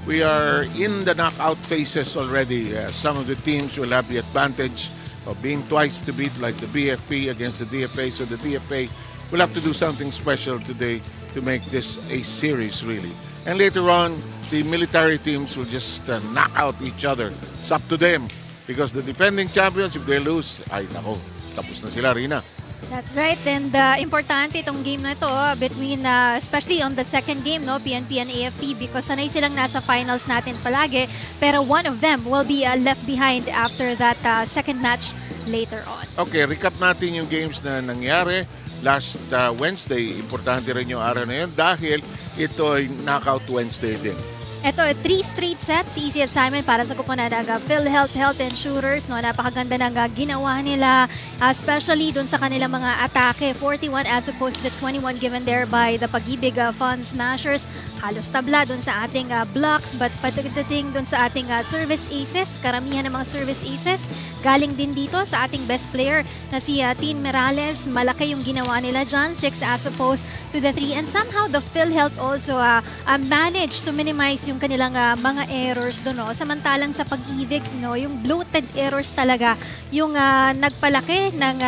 we are in the knockout phases already. Some of the teams will have the advantage of being twice to beat, like the BFP against the DFA. So the DFA will have to do something special today to make this a series, really. And later on, the military teams will just knock out each other. It's up to them. Because the defending champions, if they lose, ay nako, tapos na sila, Rina. That's right. And importante itong game na ito between, especially on the second game, no, PNP and AFP, because sanay silang nasa finals natin palagi. Pero one of them will be left behind after that second match later on. Okay, recap natin yung games na nangyari last Wednesday. Importante rin yung araw na yun dahil ito ay Knockout Wednesday din. Ito, 3 straight sets, easy assignment para sa kupunan ng PhilHealth Health Insurers. No, napakaganda ng ginawa nila, especially dun sa kanilang mga atake. 41 as opposed to the 21 given there by the Pag-ibig Fund Smashers. Halos tabla dun sa ating blocks, but pagdating dun sa ating service aces, karamihan ng mga service aces, galing din dito sa ating best player na si Tin Morales. Malaki yung ginawa nila dyan, 6 as opposed to the 3. And somehow the PhilHealth also managed to minimize yung kanilang mga errors doon, no? Samantalang sa Pag-ibig, no, yung bloated errors talaga yung nagpalaki ng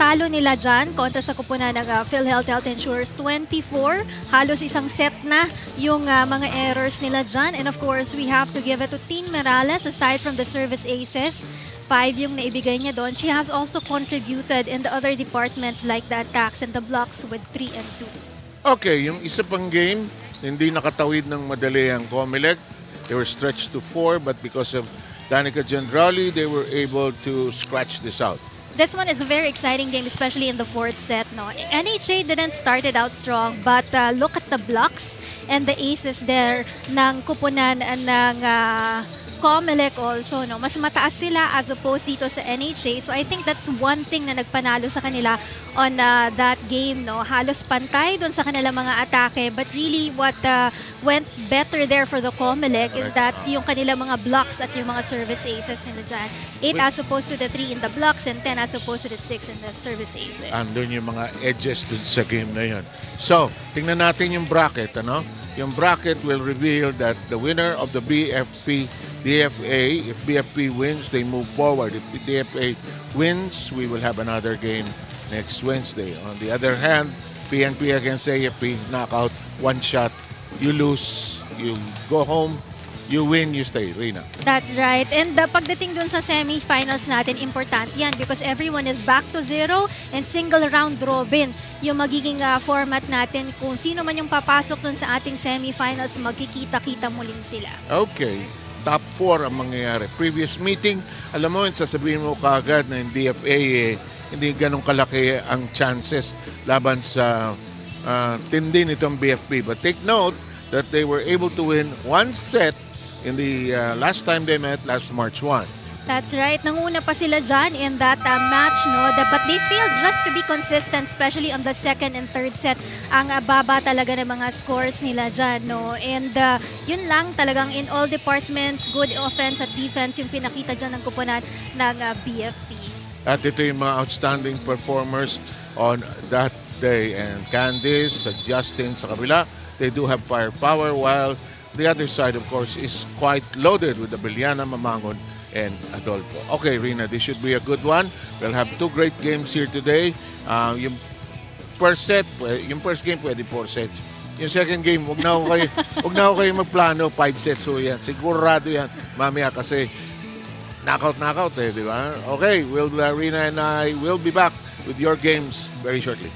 talo nila dyan kontra sa kupunan ng PhilHealth Health Insurers. 24, halos isang set na yung mga errors nila dyan. And of course, we have to give it to Tin Morales. Aside from the service aces, 5 yung naibigay niya doon. She has also contributed in the other departments like the attacks and the blocks with 3 and 2. Okay, yung isa pang game, hindi nakatawid ng madali ang Comelec. They were stretched to 4, but because of Danica Gendrali, they were able to scratch this out. This one is a very exciting game, especially in the fourth set. No, NHA didn't start it out strong, but look at the blocks and the aces there ng kupunan ng Comelec also, no, mas mataas sila as opposed dito sa NHA. So I think that's one thing na nagpanalo sa kanila on that game, no. Halos pantay doon sa kanilang mga atake, but really what went better there for the Comelec is that yung kanilang mga blocks at yung mga service aces nila dyan. 8 as opposed to the 3 in the blocks and 10 as opposed to the 6 in the service aces. Andun yung mga edges dun sa game na yun. So, tingnan natin yung bracket, ano? Yung bracket will reveal that the winner of the BFP DFA, if BFP wins, they move forward. If the DFA wins, we will have another game next Wednesday. On the other hand, PNP against AFP, knockout, one shot, you lose, you go home, you win, you stay, Rina. That's right. And pagdating dun sa semi-finals natin, important yan because everyone is back to zero and single round robin yung magiging format natin. Kung sino man yung papasok dun sa ating semi-finals, magkikita-kita mo rin sila. Okay. Top 4 ang mangyayari. Previous meeting, alam mo, sasabihin mo kaagad na yung DFA, hindi ganun kalaki ang chances laban sa tindi nitong BFP. But take note that they were able to win one set in the last time they met last March 1. That's right. Nanguna pa sila dyan in that match, no? But they failed just to be consistent, especially on the second and third set. Ang baba talaga ng mga scores nila dyan, no? And yun lang talagang in all departments, good offense at defense yung pinakita dyan ng kupunan ng BFP. At ito yung mga outstanding performers on that day. And Candice, Justin sa kabila, they do have firepower, while the other side, of course, is quite loaded with Abiliana, Mamangon, and Adolfo. Okay, Rina, this should be a good one. We'll have 2 great games here today. Yung first set, yung first game pwede 4 sets. Yung second game, wag na ako kayo magplano 5 sets. So yan, sigurado yan mamaya kasi knockout di ba? Okay, Rina and I will be back with your games very shortly.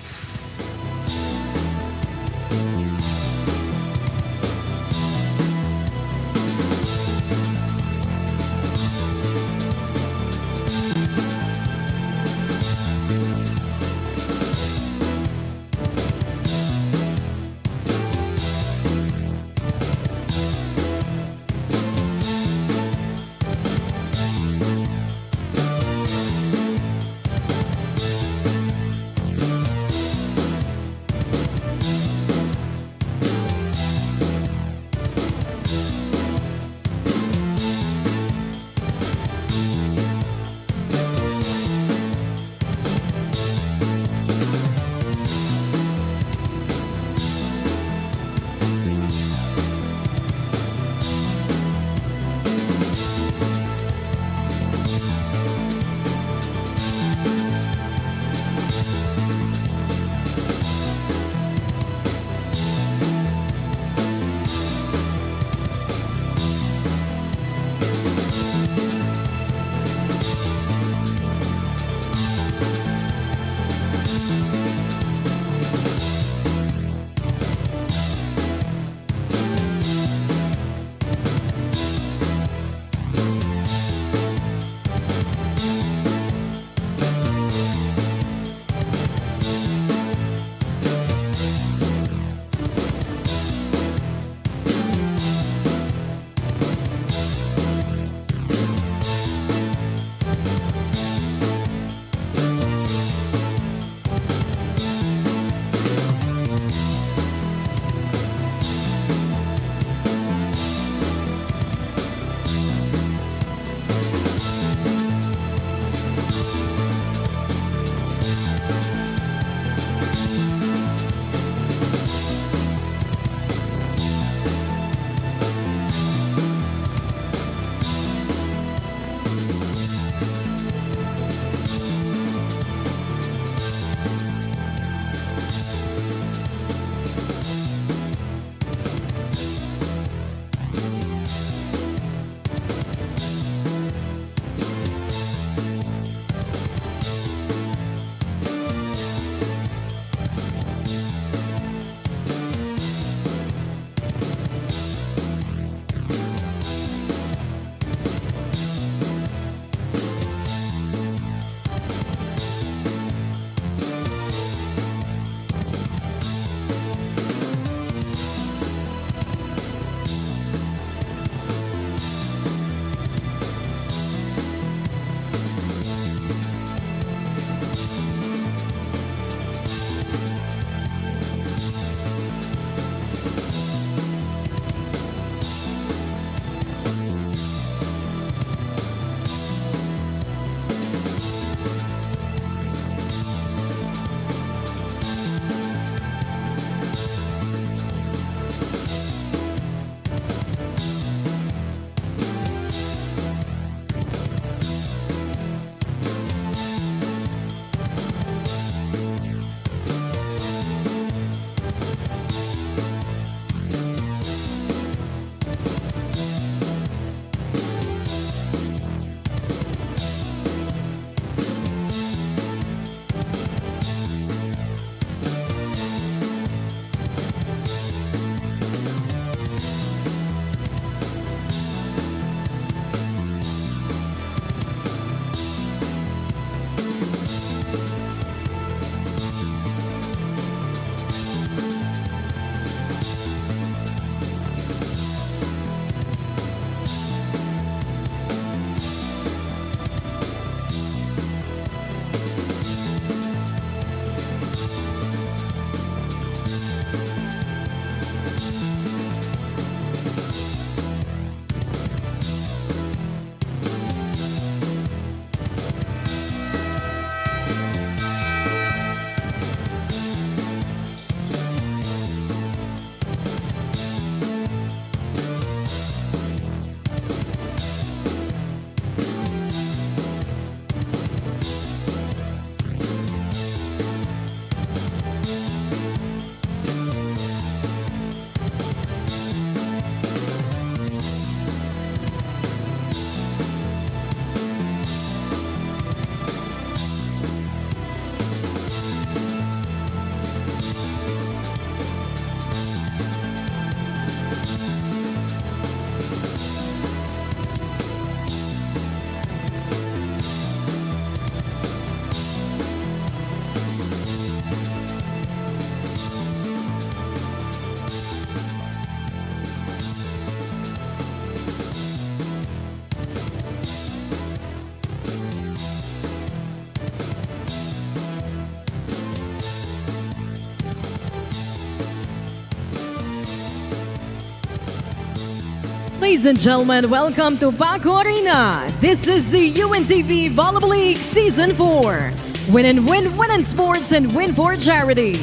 Ladies and gentlemen, welcome to Paco Arena. This is the UNTV Volleyball League Season 4. Win and win, win in sports and win for charity.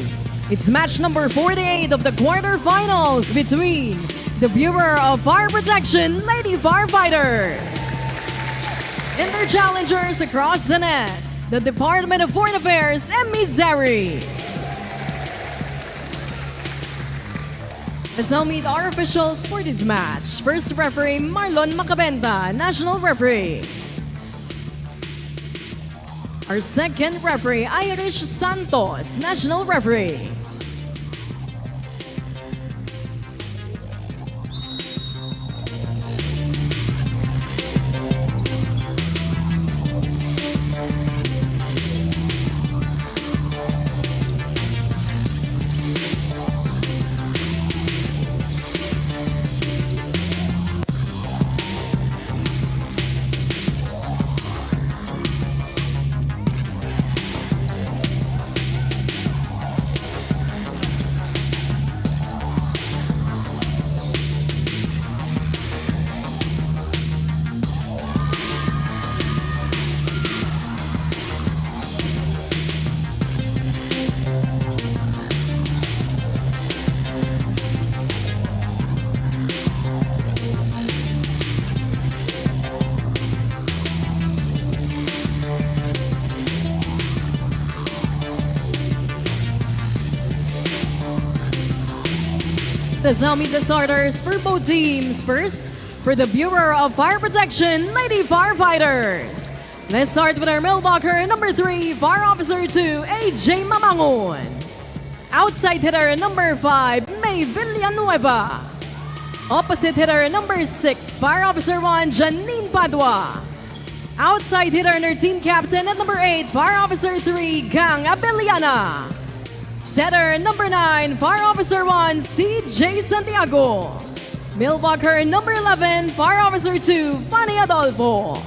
It's match number 48 of the quarterfinals between the Bureau of Fire Protection Lady Firefighters and their challengers across the net, the Department of Foreign Affairs Emissaries. Let's now meet our officials for this match. First referee, Marlon Macabenta, National Referee. Our second referee, Irish Santos, National Referee. Let's now meet the starters for both teams. First, for the Bureau of Fire Protection Lady Firefighters. Let's start with our mailboxer number 3, Fire Officer 2, AJ Mamangon. Outside hitter number 5, May Villanueva. Opposite hitter number 6, Fire Officer 1, Janine Padua. Outside hitter and our team captain at number 8, Fire Officer 3, Gang Abeliana. Setter number 9, Fire Officer 1, CJ Santiago. Mailboxer number 11, Fire Officer 2, Fanny Adolfo.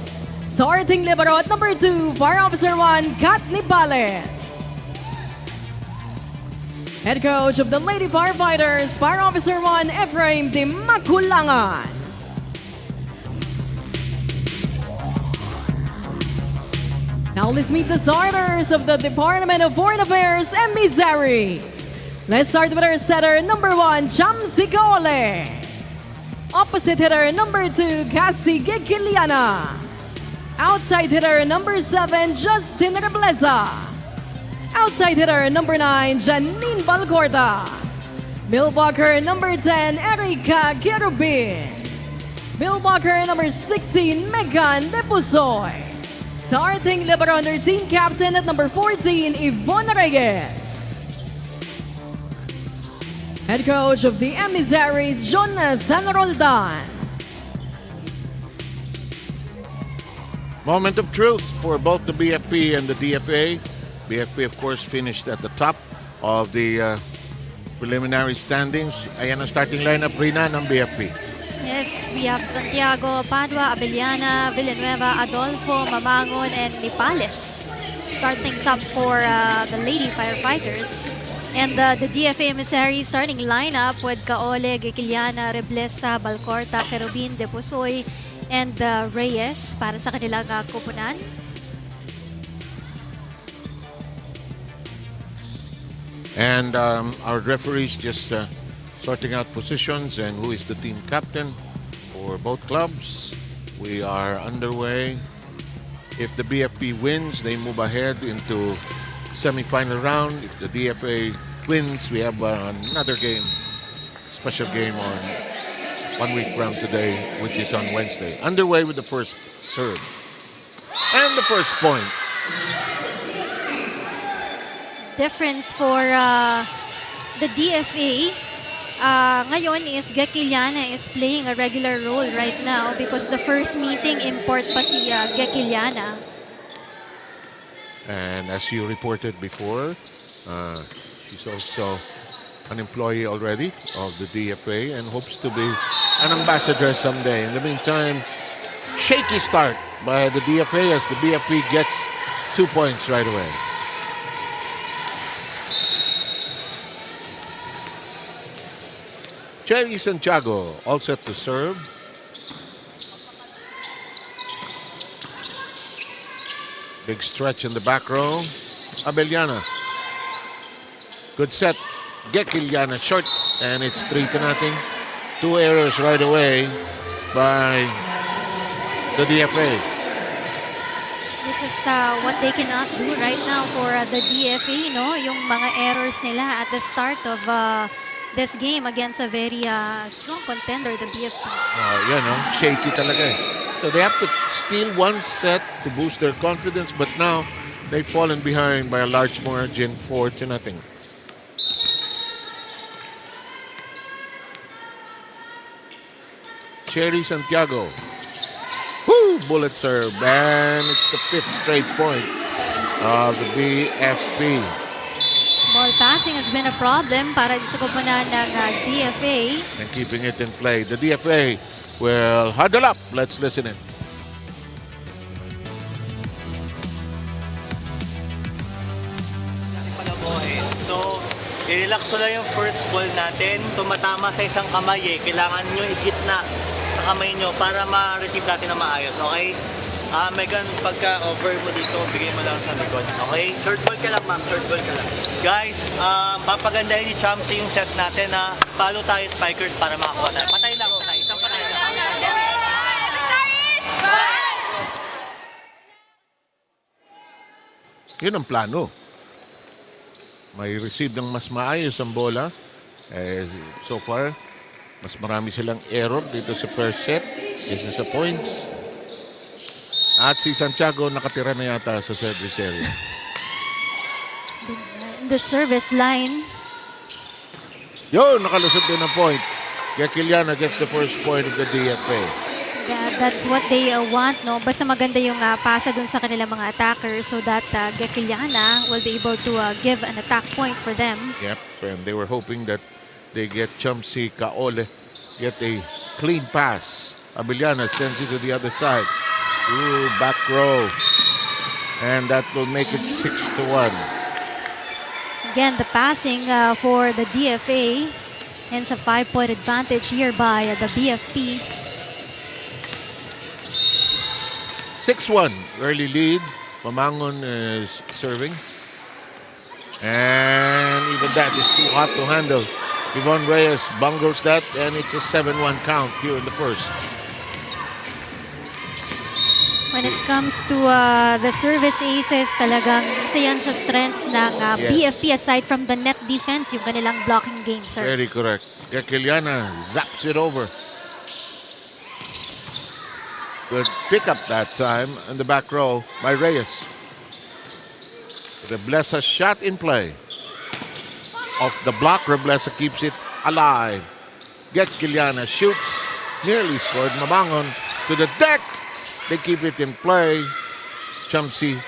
Starting libero at number 2, Fire Officer 1, Kat Nibales. Head coach of the Lady Firefighters, Fire Officer 1, Ephraim de Maculangan. Now let's meet the starters of the Department of Foreign Affairs Emissaries. Let's start with our setter number 1, Chamsi Gole. Opposite hitter number 2, Cassie Gekiliana. Outside hitter number 7, Justin Rebleza. Outside hitter number 9, Janine Balcorta. Mailboxer number 10, Erica Gerubin. Mailboxer number 16, Megan Depusoy. Starting libero under team captain at number 14, Yvonne Reyes. Head coach of the Emissaries, Jonathan Roldan. Moment of truth for both the BFP and the DFA. BFP, of course, finished at the top of the preliminary standings. Ayan ang starting lineup, Rina, ng BFP. Yes, we have Santiago, Padua, Abeliana, Villanueva, Adolfo, Mamangon, and Nipales. Starting up for the Lady Firefighters. And the DFA Emissary starting lineup with Kaole, Gekiliana, Reblesa, Balcorta, Kerubin, Depusoy, and Reyes para sa kanilang kupunan. And our referees just sorting out positions and who is the team captain for both clubs. We are underway. If the BFP wins, they move ahead into semi-final round. If the DFA wins, we have another game, special game on 1 week from today, which is on Wednesday. Underway with the first serve. And the first point. Difference for the DFA ngayon is Gekiliana is playing a regular role right now because the first meeting import pa si Gekiliana. And as you reported before, she's also an employee already of the DFA and hopes to be an ambassador someday. In the meantime, shaky start by the DFA as the BFP gets 2 points right away. Cherry Santiago all set to serve. Big stretch in the back row. Abellana. Good set. Gekiliana short. And it's 3-0. 2 errors right away by the DFA. This is what they cannot do right now for the DFA, no? Yung mga errors nila at the start of this game against a very strong contender, the BFP. Shaky talaga eh. So they have to steal one set to boost their confidence, but now they've fallen behind by a large margin, 4-0. Cherry Santiago. Woo! Bullet serve. And it's the 5th straight point of the BFP. Ball passing has been a problem para sa koponan ng DFA. And keeping it in play. The DFA will huddle up. Let's listen in. So, i-relax ko lang yung first ball natin. Tumatama sa isang kamay eh. Kailangan nyo i-gitna sa kamay nyo para ma-receive natin na maayos, okay? Megan, pagka-over mo dito, bigay mo lang sa likod, okay? Short ball ka lang, ma'am. Short ball ka lang. Guys, papagandahin ni Chamsi yung set natin na follow tayo spikers para makakuha tayo. Patay lang, patay. Isang patay lang. Yun ang plano. May receive ng mas maayos ang bola. So far, mas marami silang error dito sa first set. Isa sa points. At si Santiago nakatira na yata sa service area. In the service line. Yun, nakalusot din ang point. Gekiliana gets the first point of the DFA. That's what they want, no? Basta maganda yung pasa dun sa kanilang mga attackers so that Gekiliana will be able to give an attack point for them. Yep, and they were hoping that they get Chamsi Kaole, get a clean pass. Abellana sends it to the other side. Ooh, back row. And that will make it 6-1. Again, the passing for the DFA. Hence a 5-point advantage here by the BFP. 6-1, early lead. Pamangon is serving. And even that is too hot to handle. Yvonne Reyes bungles that, and it's a 7-1 count here in the first. When it comes to the service aces, talagang isa yan sa strengths ng BFP aside from the net defense, yung kanilang blocking game, sir. Very correct. Gekiliana zaps it over. Good pickup that time in the back row by Reyes. Reblesa shot in play. Off the block, Reblesa keeps it alive. Gekiliana shoots, nearly scored. Mabangon to the deck. They keep it in play. Chamsi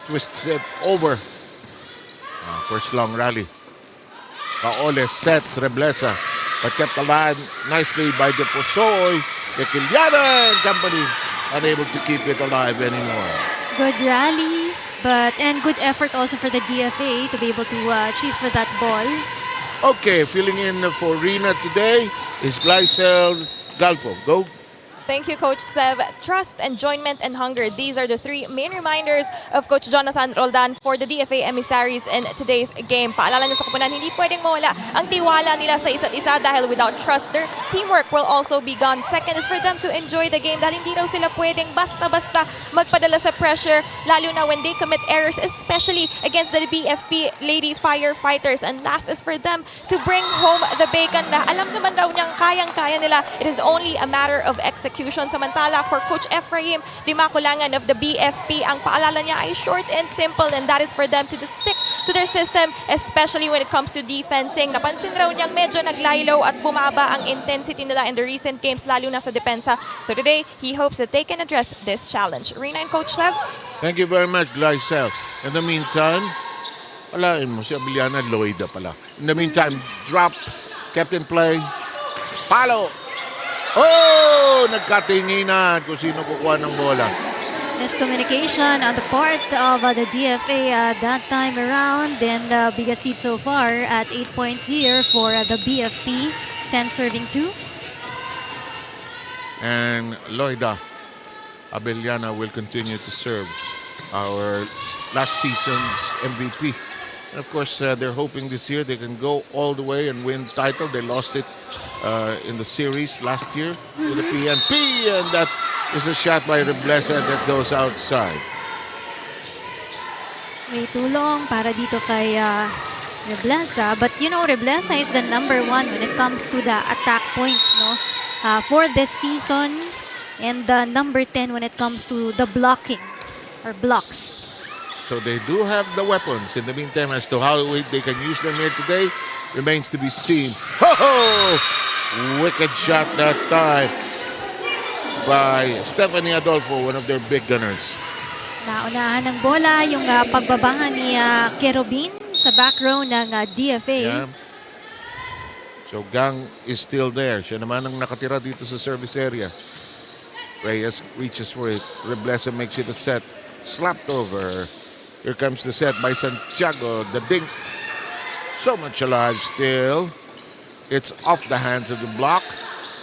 twists it over. First long rally. Kaole sets Reblesa, but kept alive nicely by Deposoy. Gekiliana and company unable to keep it alive anymore. Good rally, and good effort also for the DFA to be able to chase for that ball. Okay, filling in for Rina today is Glycel Galpo. Go. Thank you, Coach Sev. Trust, enjoyment, and hunger. These are the 3 main reminders of Coach Jonathan Roldan for the DFA Emissaries in today's game. Paalala niya sa koponan, hindi pwedeng mawala ang tiwala nila sa isa't isa dahil without trust, their teamwork will also be gone. Second is for them to enjoy the game dahil hindi raw sila pwedeng basta-basta magpadala sa pressure, lalo na when they commit errors, especially against the BFP Lady Firefighters. And last is for them to bring home the bacon na alam naman daw niyang kayang-kaya nila. It is only a matter of execution. Samantala, for Coach Ephraim Dimakulangan of the BFP, ang paalala niya ay short and simple, and that is for them to just stick to their system, especially when it comes to defensing. Napansin raw niyang medyo naglaylo at bumaba ang intensity nila in the recent games, lalo na sa depensa. So today, he hopes that they can address this challenge. Rina and Coach Sev. Thank you very much, Glycel. In the meantime, alain mo, si Abellana Loida pala. In the meantime, drop, kept in play, palo. Oh! Nagkatinginan kung sino kukuha ng bola. Miscommunication on the part of the DFA that time around. And the biggest lead so far at 8 points here for the BFP. 10 serving 2. And Loida Abellana will continue to serve. our last season's MVP. And of course, they're hoping this year they can go all the way and win title. They lost it in the series last year to the PNP, and that is a shot by Reblesa that goes outside. May tulong para dito kay Reblesa. But you know, Reblesa is the number 1 when it comes to the attack points, no? For this season, and the number 10 when it comes to the blocking or blocks. So they do have the weapons. In the meantime, as to how they can use them here today remains to be seen. Ho-ho! Wicked shot that time by Stephanie Adolfo, one of their big gunners. Naunahan ng bola yung pagbabanga ni Kerubin sa back row ng DFA. Yeah. So Gang is still there. Siya naman ang nakatira dito sa service area. Reyes reaches for it. Reblesa makes it a set. Slapped over. Here comes the set by Santiago. The dink. So much alive still. It's off the hands of the block,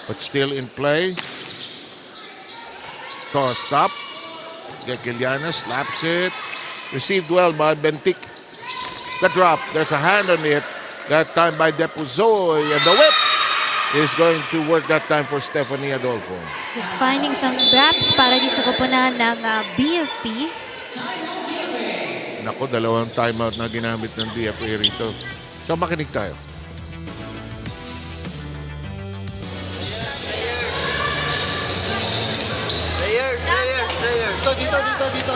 but still in play. Tossed up. Gekiliana slaps it. Received well by Bentic. The drop. There's a hand on it. That time by Depuzoy. And the whip is going to work that time for Stephanie Adolfo. Just finding some gaps para di sa kupunan ng BFP. Nako, dalawang timeout na ginamit ng DFA rito. So makinig tayo. Player. Dito.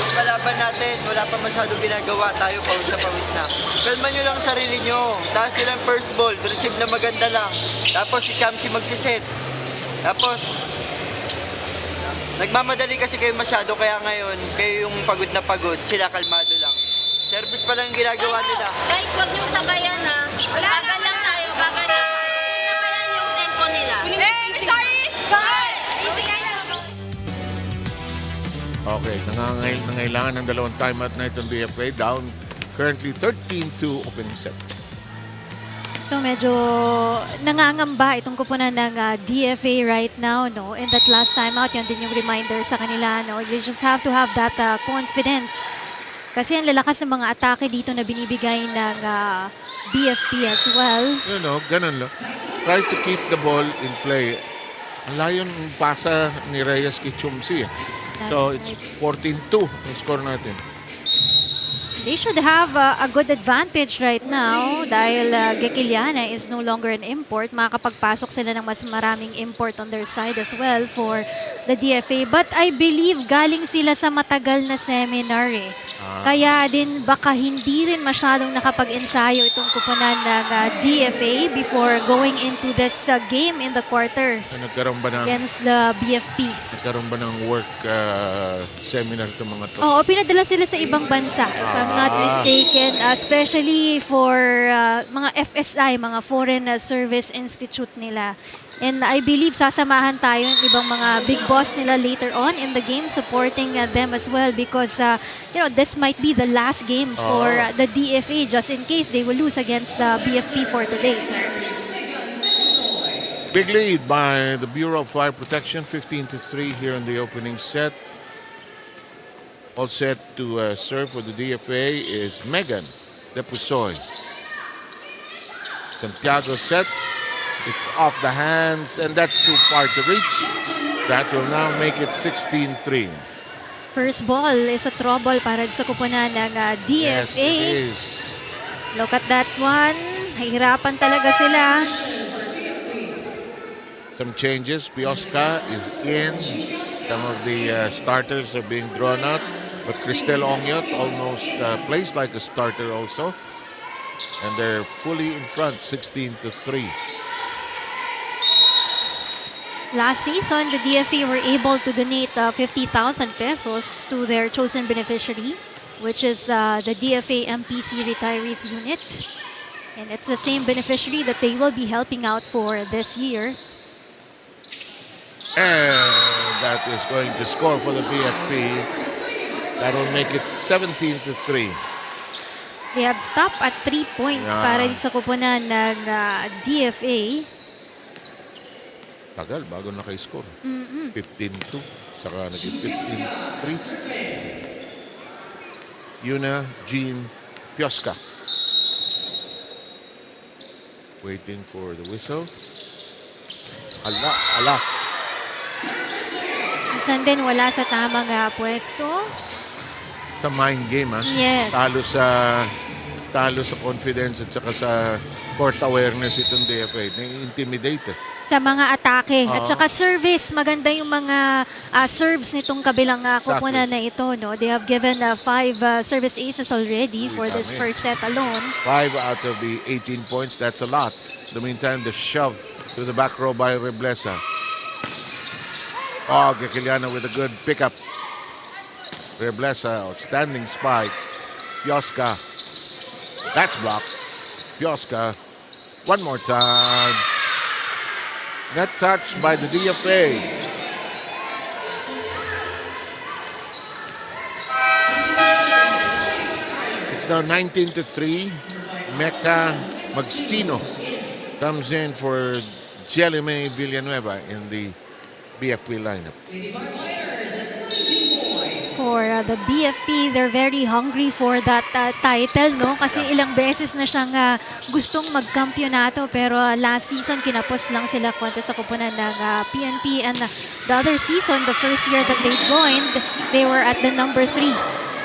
Yung kalaban natin, wala pa masyado ginagawa tayo, pawis na pawis na. Kalma nyo lang sarili nyo. Taas silang first ball, receive na maganda lang. Tapos si Kamsi magsiset. Tapos, nagmamadali kasi kayo masyado, kaya ngayon, kayo yung pagod na pagod, sila kalmado lang. Service pa lang yung ginagawa nila. Guys, wag niyo sabayan ha. Bagal lang tayo, bagal lang. Sabayan yung tempo nila. Hey, Emissaries! Okay, nangailangan ng dalawang timeout na itong DFA. Down currently 13-2 opening set. Ito medyo nangangamba itong kupunan ng DFA right now, no? And that last time out, yun din yung reminder sa kanila, no? You just have to have that confidence. Kasi ang lalakas ng mga atake dito na binibigay ng BFP as well. You know, ganun lang. Try to keep the ball in play. Ang layo ng pasa ni Reyes kay Chumsi. So it's 14-2 yung score natin. They should have a good advantage right now dahil Gekiliana is no longer an import. Makakapagpasok sila ng mas maraming import on their side as well for the DFA. But I believe galing sila sa matagal na seminar eh. Kaya din baka hindi rin masyadong nakapag-ensayo itong kupunan ng DFA before going into this game in the quarters So, nagkaroon ba ng, against the BFP. nagkaroon ba ng work seminar itong mga to? Oo, pinadala sila sa ibang bansa, if I'm not mistaken, especially for mga FSI, mga Foreign Service Institute nila. And I believe sasamahan tayo ng ibang mga big boss nila later on in the game, supporting them as well because, you know, this might be the last game for the DFA just in case they will lose against the BFP for today. Big lead by the Bureau of Fire Protection, 15-3 here in the opening set. All set to serve for the DFA is Megan Depusoy. Santiago sets. It's off the hands, and that's too far to reach. That will now make it 16-3. First ball is a trouble para sa kupunan ng DFA. Yes, it is. Look at that one. Hihirapan talaga sila. Some changes. Piosca is in. Some of the starters are being drawn out. But Cristel Ongyot almost plays like a starter also. And they're fully in front, 16-3. Last season, the DFA were able to donate 50,000 pesos to their chosen beneficiary, which is the DFA MPC Retirees Unit. And it's the same beneficiary that they will be helping out for this year. And that is going to score for the BFP. That will make it 17-3. They have stopped at 3 points para sa kupunan ng DFA. Tagal, bago naka-score. 15-2. Saka naging 15-3. Yuna Jean Pioska. Waiting for the whistle. Alas. Minsan din wala sa tamang pwesto. Sa mind game, ha? Yes. Talo sa confidence at saka sa court awareness itong DFA. Na-intimidate. Sa mga atake. At Oo. saka service, maganda yung mga serves nitong kabilang kupunan na ito. No? They have given 5 service aces already for this dami. first set alone. 5 out of the 18 points, that's a lot. In the meantime, the shove to the back row by Reblesa. Oh, Gakiliana with a good pickup. Reblesa, outstanding spike. Pioska. That's blocked. Pioska. One more time. Net touch by the DFA. It's now 19-3. Mecca Magsino comes in for Jelime Villanueva in the BFP lineup. For the BFP, they're very hungry for that title, no? Kasi ilang beses na siyang gustong magkampyonato pero last season kinapos lang sila kontra sa kupunan ng PNP, and the other season, the first year that they joined, they were at the number 3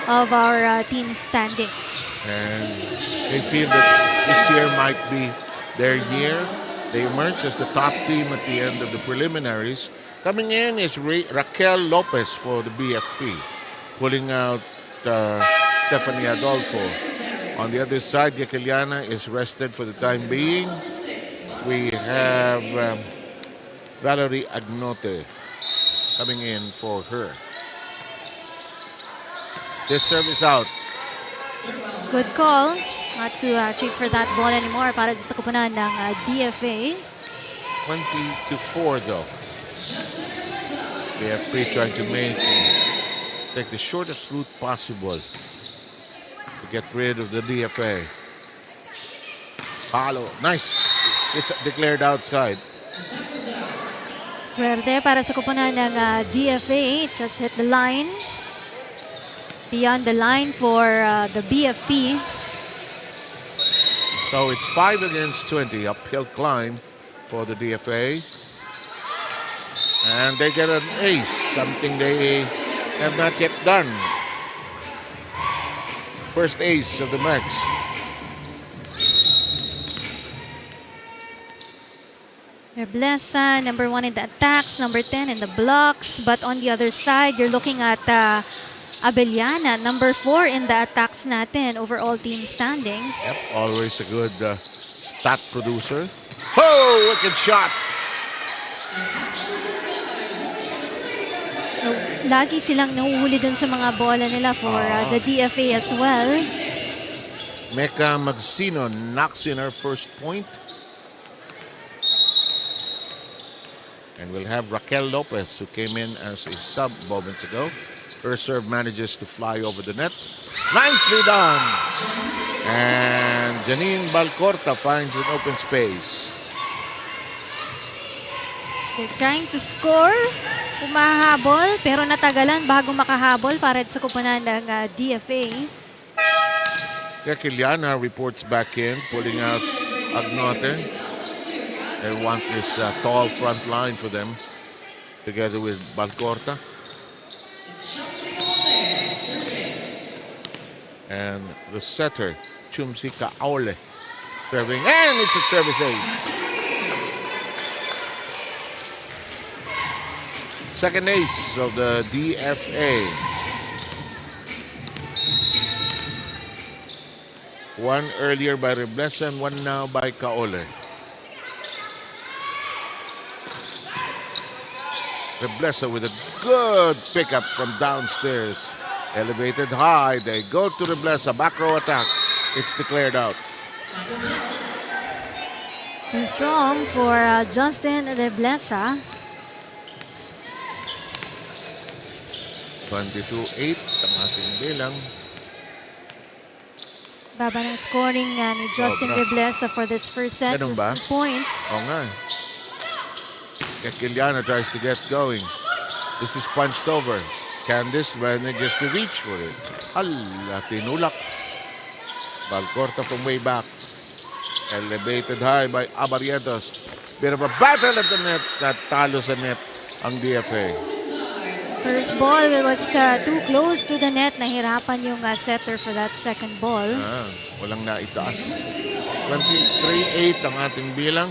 of our team standings. And they feel that this year might be their year. They emerged as the top team at the end of the preliminaries. Coming in is Raquel Lopez for the BFP, pulling out Stephanie Adolfo. On the other side, Yakiliana is rested for the time being. We have Valerie Agnote coming in for her. This service out. Good call. Not to chase for that ball anymore para sa kupunan ng DFA. 20-4 though. BFP trying to take the shortest route possible to get rid of the DFA. Palo, nice. It's declared outside. Swerte para sa kupunan ng DFA. Just hit the line. Beyond the line for the BFP. So it's 5 against 20, uphill climb for the DFA. And they get an ace, something they have not yet done. First ace of the match. Reblesa, number 1 in the attacks, number 10 in the blocks. But on the other side, you're looking at Abellana, number 4 in the attacks natin, overall team standings. Yep, always a good stat producer. Oh, wicked shot. Lagi silang nahuhuli dun sa mga bola nila for the DFA as well. Mecca Magsino knocks in her first point. And we'll have Raquel Lopez, who came in as a sub moments ago. Her serve manages to fly over the net. Nicely done! And Janine Balcorta finds an open space. They're trying to score. Umahabol, pero natagalan bago makahabol para sa kupunan ng DFA. Kiliana reports back in, pulling out Agnote. They want this tall front line for them, together with Balcorta. And the setter, Chumsi Kaole, serving, and it's a service ace. Second ace of the DFA. One earlier by Reblesa and one now by Kaole. Reblesa with a good pickup from downstairs. Elevated high. They go to Reblesa. Back row attack. It's declared out. Too strong for Justin Reblesa. 22-8 ang ating bilang. Baba ng scoring ni Justin Sobra. Reblesa for this first set. Ganun Just ba? 2 points. Oo nga. Kiliana tries to get going. This is punched over. Candice manages to reach for it. Hala, tinulak. Balcorta from way back. Elevated high by Abarientos. Bit of a battle at the net. Natalo sa net ang DFA. First ball was too close to the net. Nahirapan yung setter for that second ball. Walang naitaas. 23-8 ang ating bilang.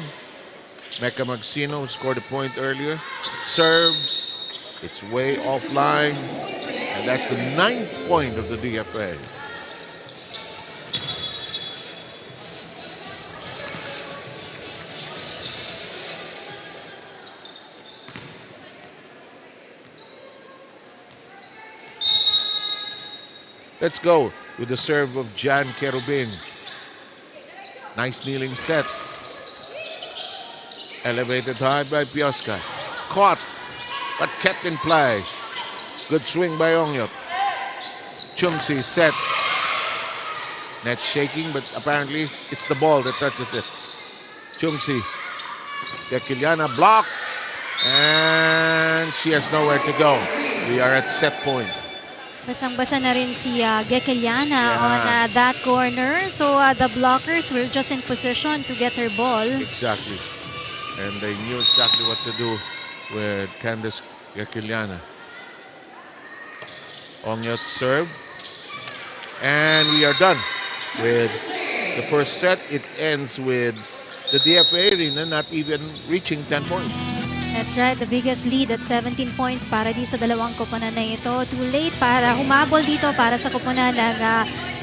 Mecca Magsino scored a point earlier. Serves. It's way offline. And that's the 9th point of the DFA. Let's go with the serve of Jan Kerubin. Nice kneeling set. Elevated high by Pioska. Caught, but kept in play. Good swing by Ongyot. Chumsi sets. Net shaking, but apparently it's the ball that touches it. Chumsi. Kiliana block. And she has nowhere to go. We are at set point. Basang-basa na rin si Gekeliana on that corner. So the blockers were just in position to get her ball. Exactly. And they knew exactly what to do with Candice Gekeliana. Ongyot serve. And we are done with the first set. It ends with the DFA Arena not even reaching 10 points. That's right, the biggest lead at 17 points para di sa dalawang koponan na ito. Too late para humabol dito para sa koponan ng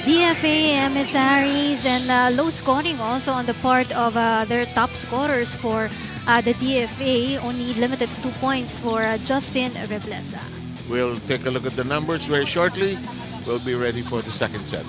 DFA, Emissaries, and low scoring also on the part of their top scorers for the DFA. Only limited to 2 points for Justin Reblesa. We'll take a look at the numbers very shortly. We'll be ready for the second set.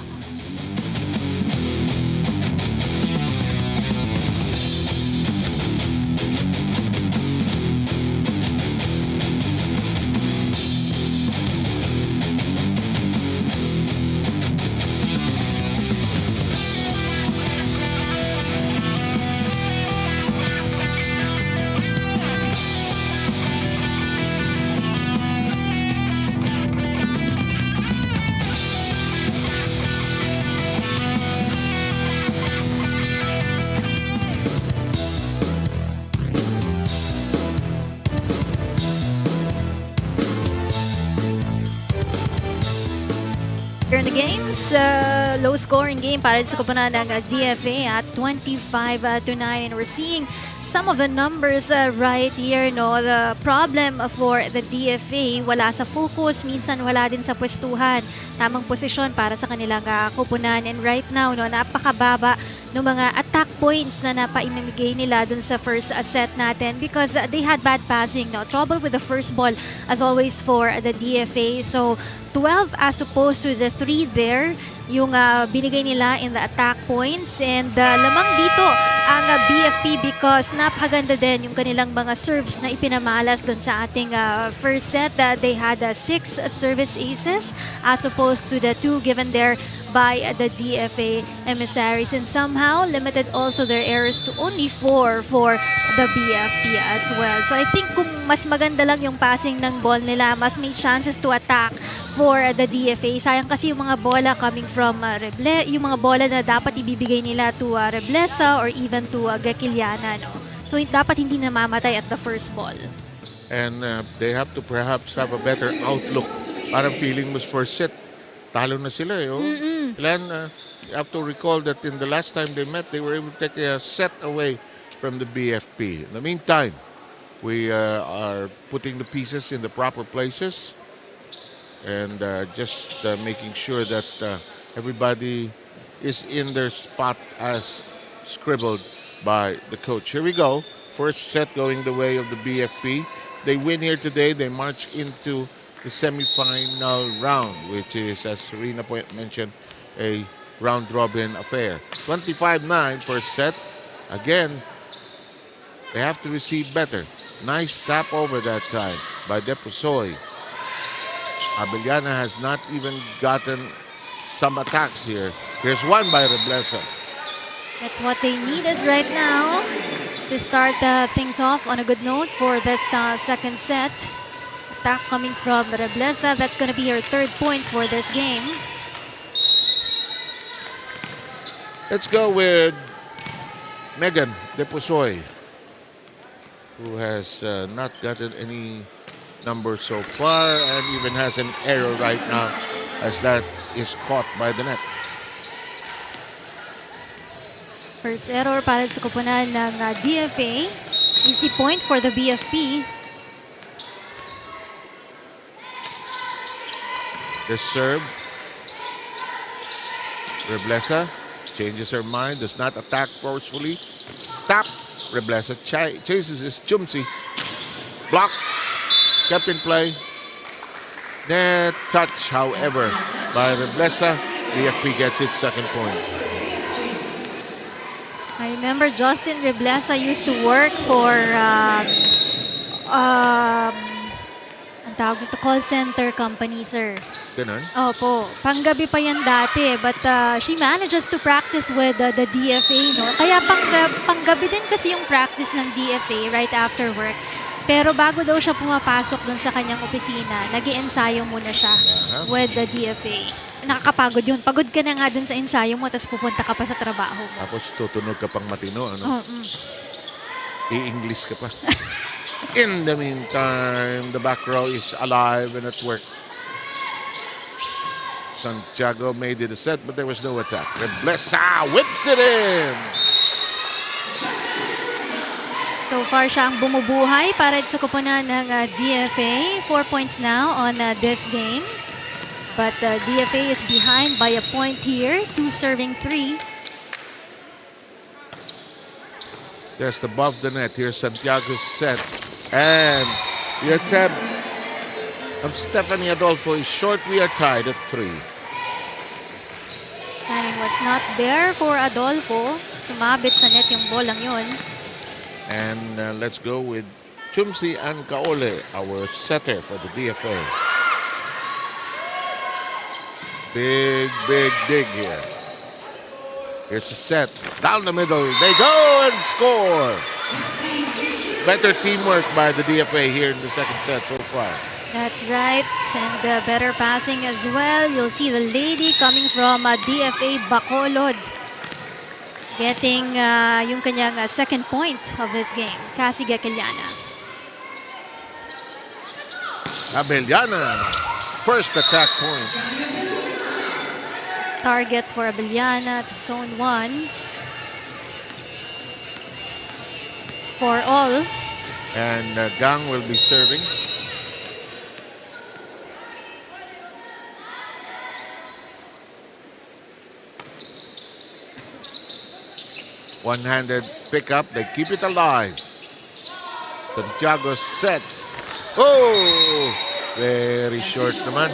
In the games, low scoring game para sa koponan ng DFA at 25-9, and we're seeing some of the numbers right here. No, the problem for the DFA, wala sa focus, minsan wala din sa pwestuhan, tamang posisyon para sa kanilang koponan. And right now, no, napakababa ng mga attack points na napaimimigay nila dun sa first set natin because they had bad passing. No, trouble with the first ball as always for the DFA. So 12 as opposed to the 3 there yung binigay nila in the attack points, and lamang dito ang BFP because napakaganda din yung kanilang mga serves na ipinamalas doon sa ating first set. They had 6 service aces as opposed to the 2 given there by the DFA Emissaries, and somehow limited also their errors to only 4 for the BFP as well. So I think kung mas maganda lang yung passing ng ball nila, mas may chances to attack for the DFA. Sayang kasi yung mga bola coming from yung mga bola na dapat ibibigay nila to Reblesa or even to Gekeliana, no? So dapat hindi namamatay at the first ball. And they have to perhaps have a better outlook. Parang feeling was first set. Talo na sila eh. Oh. Ilan, you have to recall that in the last time they met, they were able to take a set away from the BFP. In the meantime, we are putting the pieces in the proper places and just making sure that everybody is in their spot as scribbled by the coach. Here we go. First set going the way of the BFP. They win here today. They march into the semi-final round, which is, as Serena mentioned, a round-robin affair. 25-9 first set. Again, they have to receive better. Nice tap over that time by Deposoy. Abellana has not even gotten some attacks here. Here's one by Reblesa. That's what they needed right now to start things off on a good note for this second set. Attack coming from Reblesa. That's going to be her third point for this game. Let's go with Megan Depusoy, who has not gotten any numbers so far and even has an error right now as that is caught by the net. First error para sa koponan ng DFA. Easy point for the BFP. The serve. Reblesa changes her mind, does not attack forcefully. Tap. Reblesa chases his Chumsi. Block. Kept in play. Net touch, however, by Reblesa. BFP gets its second point. I remember Justin Reblesa used to work for ang tawag ito, call center company, sir. Ganun. Opo. Panggabi pa yan dati, but she manages to practice with the DFA, no? Kaya panggabi din kasi yung practice ng DFA right after work. Pero bago daw siya pumapasok dun sa kanyang opisina, nag-i-ensayo muna siya with the DFA. Nakakapagod yun. Pagod ka na nga dun sa ensayo mo, tapos pupunta ka pa sa trabaho mo. Tapos tutunog ka pang matino, ano? I-English ka pa. In the meantime, the back row is alive and at work. Santiago made it a set, but there was no attack. Reblesa whips it in! So far siya ang bumubuhay para sa koponan ng DFA. 4 points now on this game. But DFA is behind by a point here. 2 serving 3. Just above the net. Here's Santiago's set. And the attempt of Stephanie Adolfo is short. We are tied at 3. Timing was not there for Adolfo. Sumabit sa net yung bolang yun. And let's go with Chumsi Ancaole, our setter for the DFA. Big dig here. Here's the set. Down the middle. They go and score. Better teamwork by the DFA here in the second set so far. That's right. And better passing as well. You'll see the lady coming from DFA Bacolod getting yung kanyang second point of this game. Cassie Gakeliana. Abellana, first attack point. Target for Abellana to zone 1. For all. And Gang will be serving. One-handed pickup. They keep it alive. Santiago sets. Oh! Very short naman.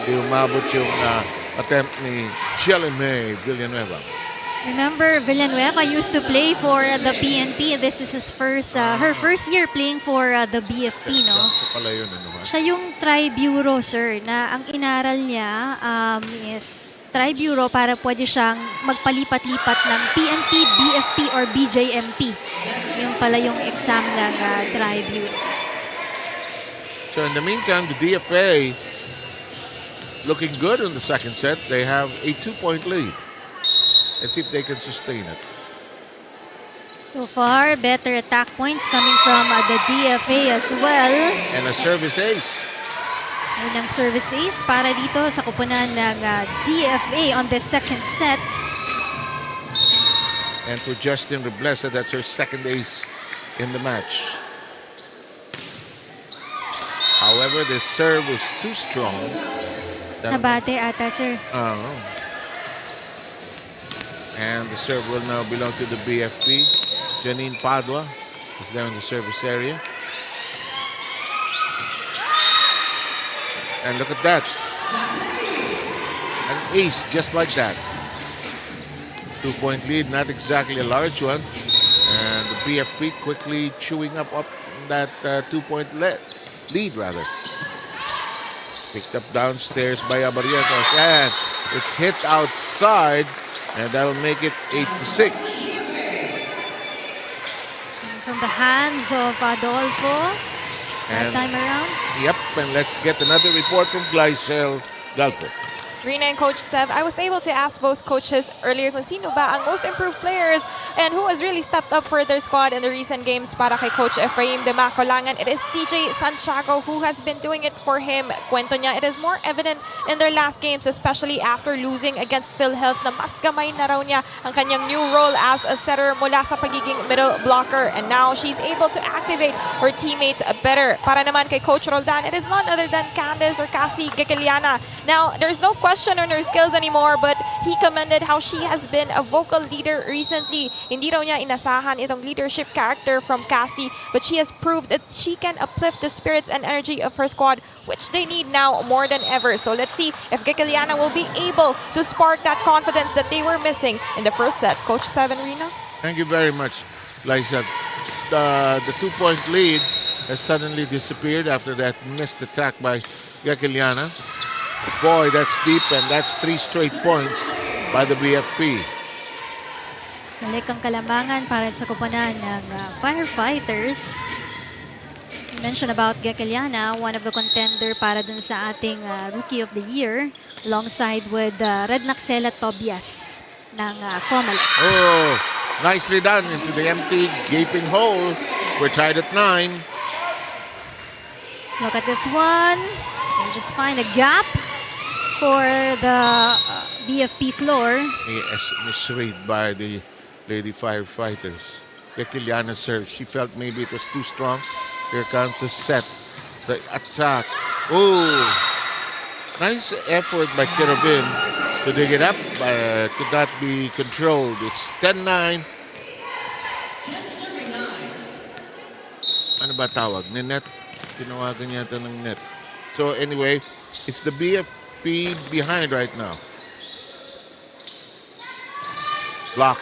Hindi umabot yung attempt ni Shelly May Villanueva. Remember, Villanueva used to play for the PNP. This is his first, her first year playing for the BFP, no? Siya pala yun, ano ba? Siya yung tri-bureau, sir, na ang inaral niya is tri-bureau para pwede siyang magpalipat-lipat ng PNP, BFP, or BJMP. Yung pala yung exam ng tri-bureau. So in the meantime, the DFA looking good in the second set. They have a 2-point lead. Let's see if they can sustain it. So far, better attack points coming from the DFA as well. And a service ace. Ayun ang service ace para dito sa koponan ng DFA on the second set. And for Justin Reblesa, that's her second ace in the match. However, the serve was too strong. Nabate ata, sir. And the serve will now belong to the BFP. Janine Padua is there in the service area. And look at that. An ace just like that. 2-point lead, not exactly a large one. And the BFP quickly chewing up that 2-point lead rather. Picked up downstairs by Abarrientos. And it's hit outside. And that'll make it 8-6. From the hands of Adolfo. That And- time around. Yep, and let's get another report from Glycel Galpo. Rina and Coach Seb, I was able to ask both coaches earlier kung sino ba ang most improved players and who has really stepped up for their squad in the recent games. Para kay Coach Efraim de Macolangan, it is CJ Santiago who has been doing it for him. Kwento niya, it is more evident in their last games, especially after losing against PhilHealth, na mas gamay na raw niya ang kanyang new role as a setter mula sa pagiging middle blocker. And now she's able to activate her teammates better. Para naman kay Coach Roldan, it is none other than Candice or Cassie Gekeliana. Now, there's no question on her skills anymore, but he commended how she has been a vocal leader recently. Hindi raw niya inasahan itong leadership character from Cassie, but she has proved that she can uplift the spirits and energy of her squad, which they need now more than ever. So let's see if Gekeliana will be able to spark that confidence that they were missing in the first set. Coach Seven, Rina? Thank you very much, Liza. The 2-point lead has suddenly disappeared after that missed attack by Gekeliana. Boy, that's deep, and that's 3 straight points by the BFP. Balik ang kalamangan para sa koponan ng Firefighters. You mentioned about Gekeliana, one of the contender para dun sa ating Rookie of the Year, alongside with Red Naxela Tobias ng Comelec. Oh, nicely done into the empty, gaping hole. We're tied at 9. Look at this one. They just find a gap for the BFP floor. Misread by the Lady Firefighters. Gekeliana serve. She felt maybe it was too strong. Here comes the set. The attack. Oh, nice effort by Kirobin to dig it up, but could not be controlled. It's 10-9. Ano ba tawag? Net? Tinawagan yata ng net. So anyway, it's the BFP behind right now. Block.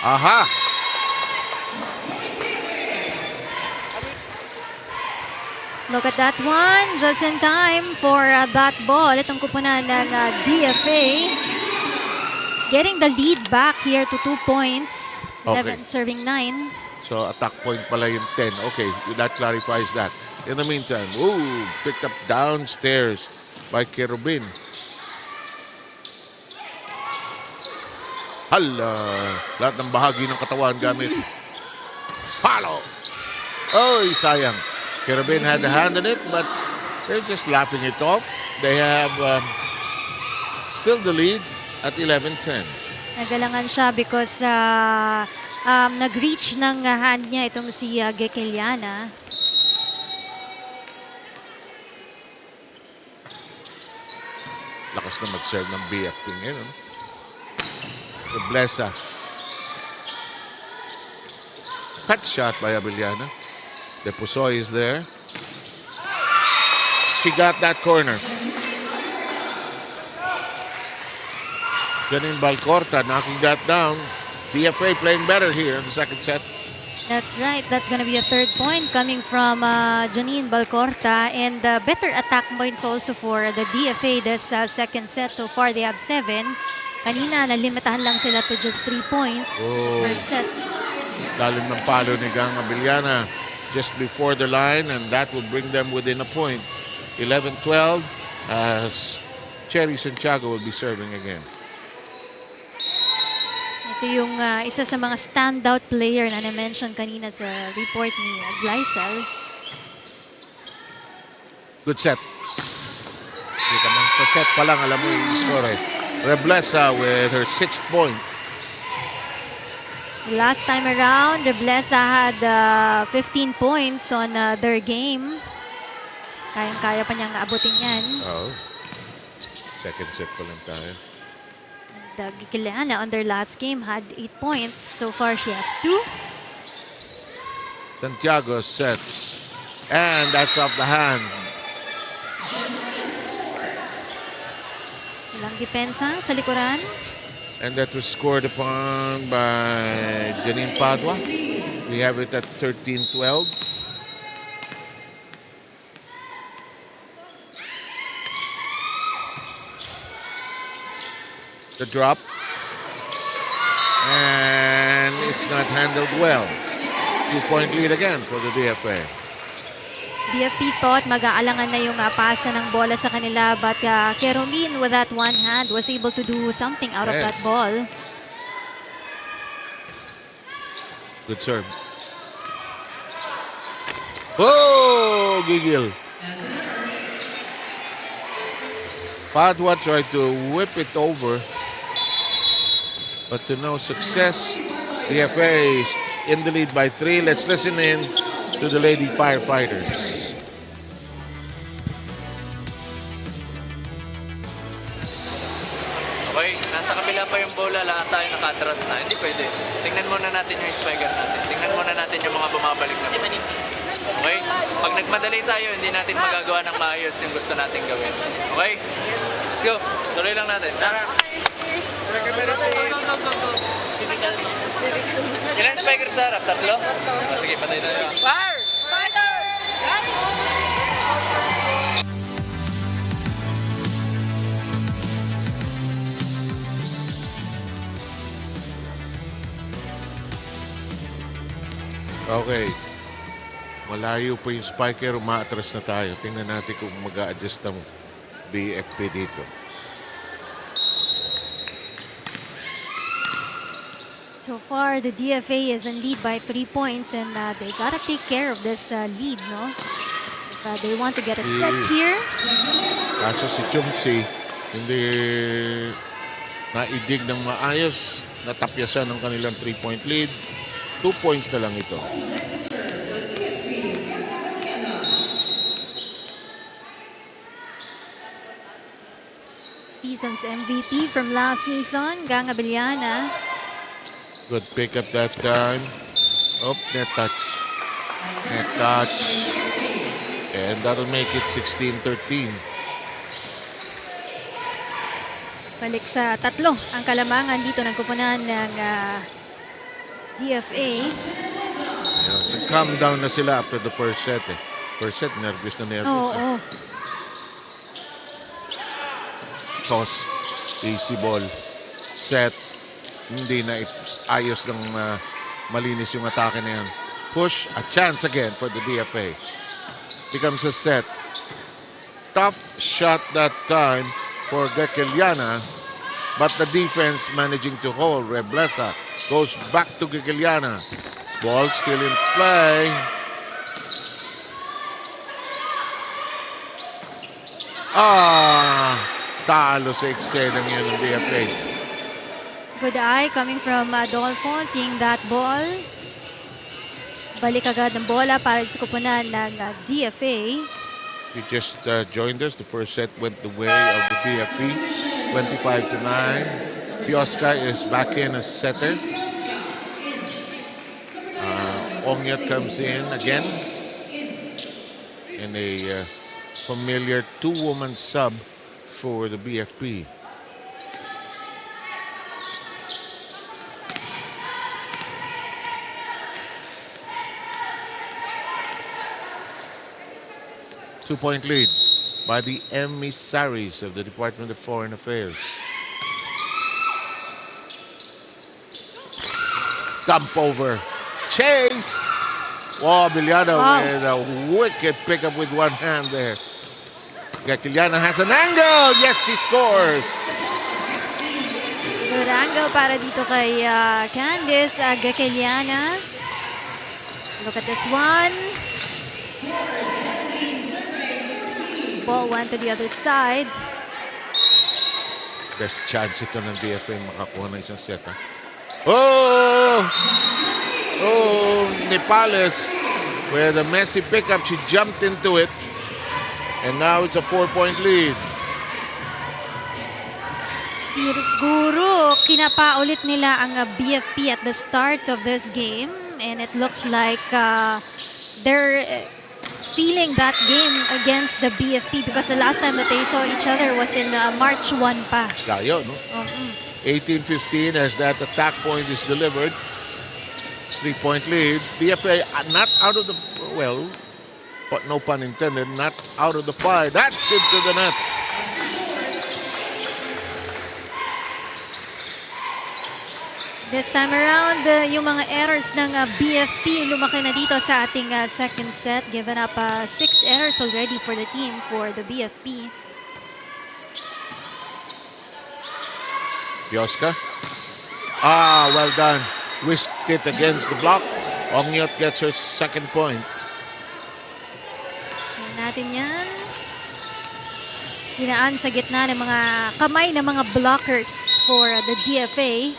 Aha! Look at that one. Just in time for that ball. Itong kupunan ng DFA. Getting the lead back here to 2 points. 11 serving 9. So attack point pala yung 10. Okay, that clarifies that. In the meantime, ooh, picked up downstairs by Kerubin. Hala, lahat ng bahagi ng katawan gamit. Palo! Oy, sayang. Kerubin had a hand in it, but they're just laughing it off. They have still the lead at 11-10. Nagalangan siya because nag-reach ng hand niya itong si Gekeliana. Lakas na mag-serve ng BFP ngayon. Blessa. Cut shot by Abellana. De Pusoy is there. She got that corner. Janine Balcorta knocking that down. DFA playing better here in the second set. That's right. That's going to be a 3rd point coming from Janine Balcorta. And better attack points also for the DFA this second set. So far, they have 7. Kanina, nalimitahan lang sila to just 3 points per set. Lalim ng palo ni Gang Abellana just before the line, and that will bring them within a point. 11-12 as Cherry Santiago will be serving again. Ito yung isa sa mga standout player na na-mention kanina sa report ni Glycel. Good set. Kita mo, sa set pa lang, alam mo yung score eh. Reblesa with her 6th point. Last time around, Reblesa had 15 points on their game. Kayang-kaya pa niyang abutin yan. Oh. Second set pa lang tayo. The Gekeliana on their last game had 8 points. So far, she has 2. Santiago sets. And that's off the hand. Walang depensa sa likuran. And that was scored upon by Janine Padua. We have it at 13-12. The drop. it's not handled well. 2-point lead again for the DFA. BFP thought mag-aalangan na yung pasa ng bola sa kanila, but Keromin with that one hand was able to do something out of that ball. Good serve. Oh, gigil. Padua tried to whip it over, but to no success. DFA is in the lead by 3. Let's listen in to the Lady Firefighters. Okay, nasa kabila pa yung bola, lahat tayo nakatras na. Hindi pwede. Tingnan muna natin yung spiker natin. Tingnan muna natin yung mga bumabalik na bola. Okay? Pag nagmadali tayo, hindi natin magagawa ng maayos yung gusto nating gawin. Okay? Yes. Let's go. Tuloy lang natin. Tara. Ilan spiker sa harap? 3? Sige, patay na yun. Firefighters! Okay. Malayo pa yung spiker, umaatras na tayo. Tingnan natin kung mag-a-adjust ang BFP dito. So far, the DFA is in lead by 3 points, and they gotta take care of this lead, no? If they want to get a set here. Kaso si Chumsi, hindi naidig ng maayos. Natapyasan ng kanilang 3-point lead. 2 points na lang ito. Season's MVP from last season, Gang Abellana. Good pick up that time. Oh, net touch. Net touch. And that'll make it 16-13. Balik sa 3 ang kalamangan dito ng kupunan ng DFA. Calm down na sila after the first set. First set, nervous na nervous. Oo. Toss. Easy ball. Set. Hindi na ayos ng malinis yung atake na yan. Push, a chance again for the DFA. Becomes a set. Tough shot that time for Gekeliana, but the defense managing to hold. Reblesa goes back to Gekeliana. Ball still in play. Talo sa eksenang yun ng DFA. Good eye coming from Adolfo, seeing that ball. Balik agad ng bola para sa kupunan ng DFA. You just joined us. The first set went the way of the BFP, 25-9. Pioska is back in as setter. Onyat comes in again in a familiar 2-woman sub for the BFP. Two-point lead by the Emissaries of the Department of Foreign Affairs. Dump over. Chase. Oh, Villada with a wicked pickup with one hand there. Gekeliana has an angle. Yes, she scores. Good angle para dito kay Candice Gekeliana. Look at this one. Ball went to the other side. Best chance ito ng DFA makakuha ng isang set. Oh! Oh, Nepales with a messy pickup. She jumped into it. And now it's a 4-point lead. Siguro kinapa ulit nila ang BFP at the start of this game. And it looks like they're feeling that game against the BFP because the last time that they saw each other was in March 1 pa. Layo, no? 18-15 as that attack point is delivered. 3-point lead. BFA not out of the, well, but no pun intended, not out of the fire. That's into the net. This time around, yung mga errors ng BFP lumaki na dito sa ating second set. Given up 6 errors already for the team for the BFP. Pioska. Well done. Whisked it against the block. Ongyot gets her second point. Tingnan natin yan. Hinaan sa gitna ng mga kamay ng mga blockers for the DFA.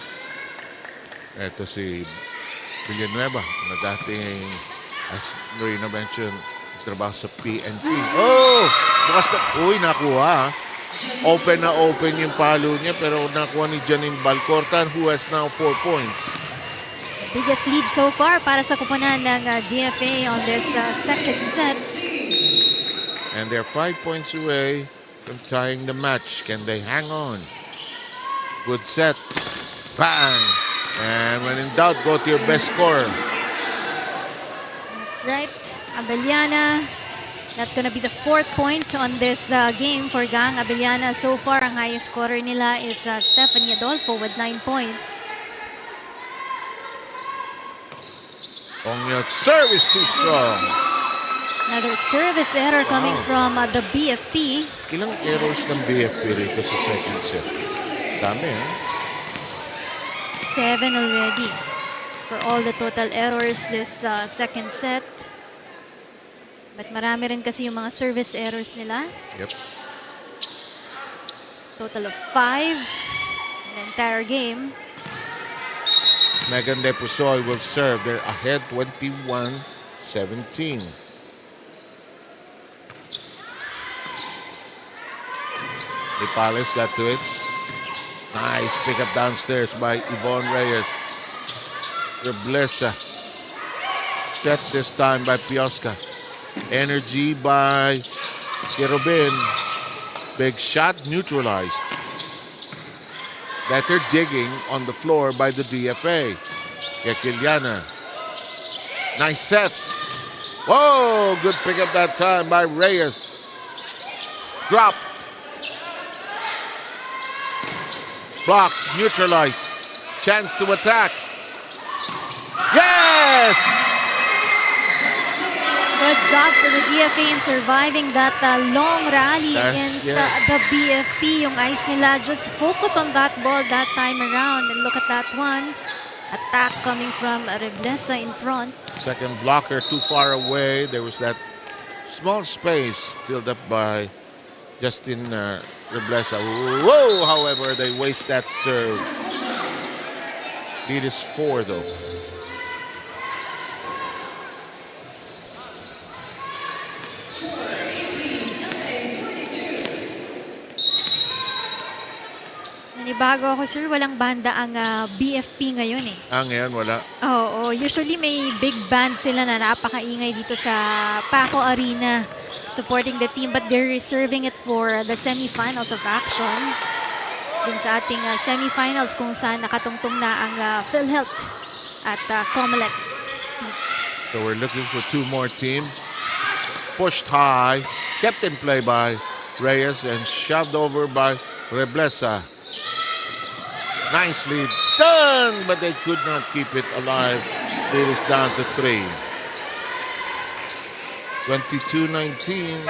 Ito si Villanueva na dating, as Marina mentioned, trabaho sa PNP. Oh! Bukas na. Uy, nakuha. Open na open yung palo niya pero nakuha ni Janine Balcortan who has now 4 points. Biggest lead so far para sa kupunan ng DFA on this second set. And they're 5 points away from tying the match. Can they hang on? Good set. Bang! And when in doubt, go to your best scorer. That's right. Abellana. That's gonna be the 4th point on this game for Gang Abellana. So far, ang highest scorer nila is Stephanie Adolfo with 9 points. Ongyot's serve is too strong. Another service error coming from the BFP. Ilang errors ng BFP rito sa second set? Dami, eh? 7 already for all the total errors this second set. But marami rin kasi yung mga service errors nila. Yep. Total of 5 in the entire game. Megan De Pusol will serve. They're ahead 21-17. Ipales got to it. Nice pick up downstairs by Yvonne Reyes. Reblesa. Set this time by Pioska. Energy by Kirobin. Big shot neutralized. Better digging on the floor by the DFA. Kekiliana. Nice set. Whoa, good pick up that time by Reyes. Drop. Block, neutralized. Chance to attack. Yes! Good job for the DFA in surviving that long rally Yes, against yes. the BFP. Yung eyes nila just focus on that ball that time around. And look at that one. Attack coming from Reblesa in front. Second blocker too far away. There was that small space filled up by Justin Reblesa. Whoa, however, they waste that serve. Lead is 4 though. Nanibago ako, sir. Walang banda ang BFP ngayon eh. Ngayon wala. Oo, usually may big band sila na napakaingay dito sa Paco Arena supporting the team, but they're reserving it for the semifinals of action. Dun sa ating semifinals kung saan nakatungtong na ang PhilHealth at Comelec teams. So we're looking for 2 more teams. Pushed high, kept in play by Reyes and shoved over by Reblesa. Nicely done, but they could not keep it alive. It is down to 3. 22-19.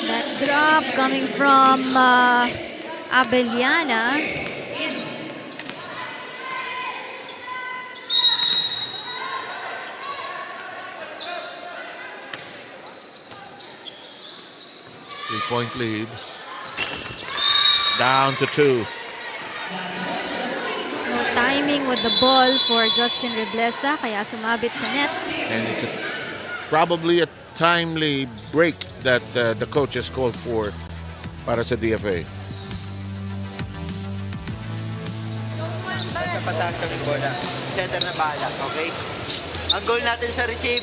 That drop coming from Abellana. Three-point lead. Down to 2. No timing with the ball for Justin Reblesa, kaya sumabit sa net. And it's probably a timely break that the coach has called for para sa DFA. Pataas kami bola. Center na bala, okay? Ang goal natin sa receive,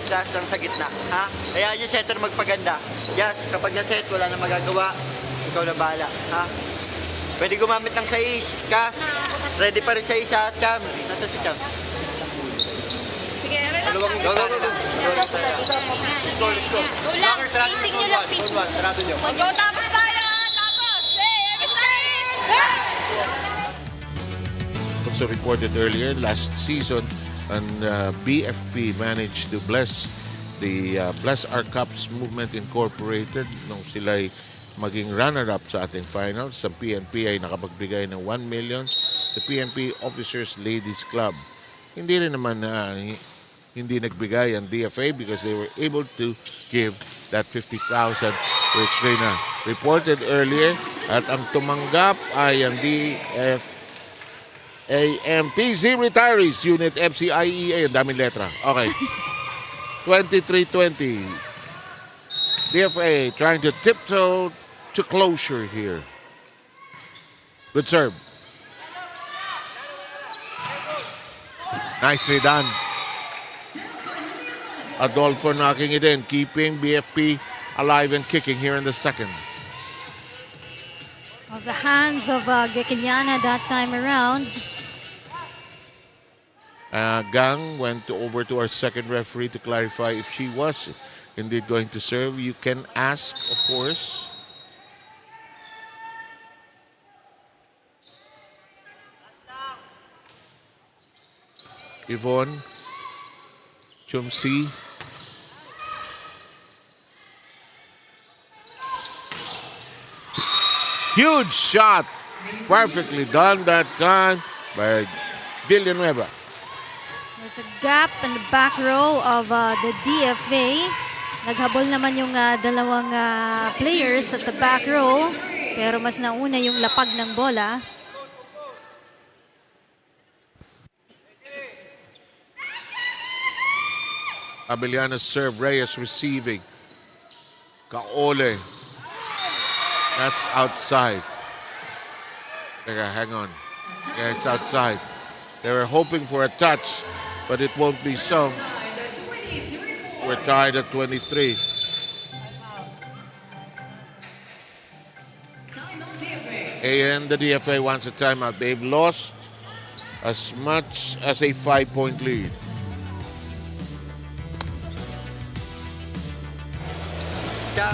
taas lang sa gitna, ha? Kaya yung center magpaganda. Yes, kapag na-set, wala na magagawa. Ikaw na bala, ha? Pwede gumamit ng 6, Kas. Ready pa rin sa isa at Cam. Nasa si Cam. Sige, relax lang. Go. Let's go. Go lang, pacing nyo lang, pacing. Sarado nyo. Go, tapos tayo, tapos. Hey, Emissaries! Hey! also reported earlier last season, and BFP managed to bless the Bless Our Cups Movement Incorporated nung sila'y maging runner-up sa ating finals. Sa PNP ay nakapagbigay ng 1 million sa PNP Officers Ladies Club. Hindi rin naman hindi nagbigay ang DFA because they were able to give that 50,000 which Reyna reported earlier. At ang tumanggap ay ang DFAMPZ Retirees Unit FCIEA. Ang daming letra. Okay. 23-20. DFA trying to tiptoe to closure here. Good serve. Nicely done. Adolfo knocking it in, keeping BFP alive and kicking here in the second. Of the hands of Gekiliana that time around. Gang went over to our second referee to clarify if she was indeed going to serve. You can ask, of course. Yvonne Chumsi. Huge shot. Perfectly done that time by Villanueva. There's a gap in the back row of the DFA. Naghabol naman yung dalawang players at the back row. Pero mas nauna yung lapag ng bola. Abeliana's serve, Reyes receiving. Kaole. That's outside. Teka, hang on. Yeah, it's outside. They were hoping for a touch, but it won't be so. We're tied at 23. And the DFA wants a timeout. They've lost as much as a 5-point lead. Jam.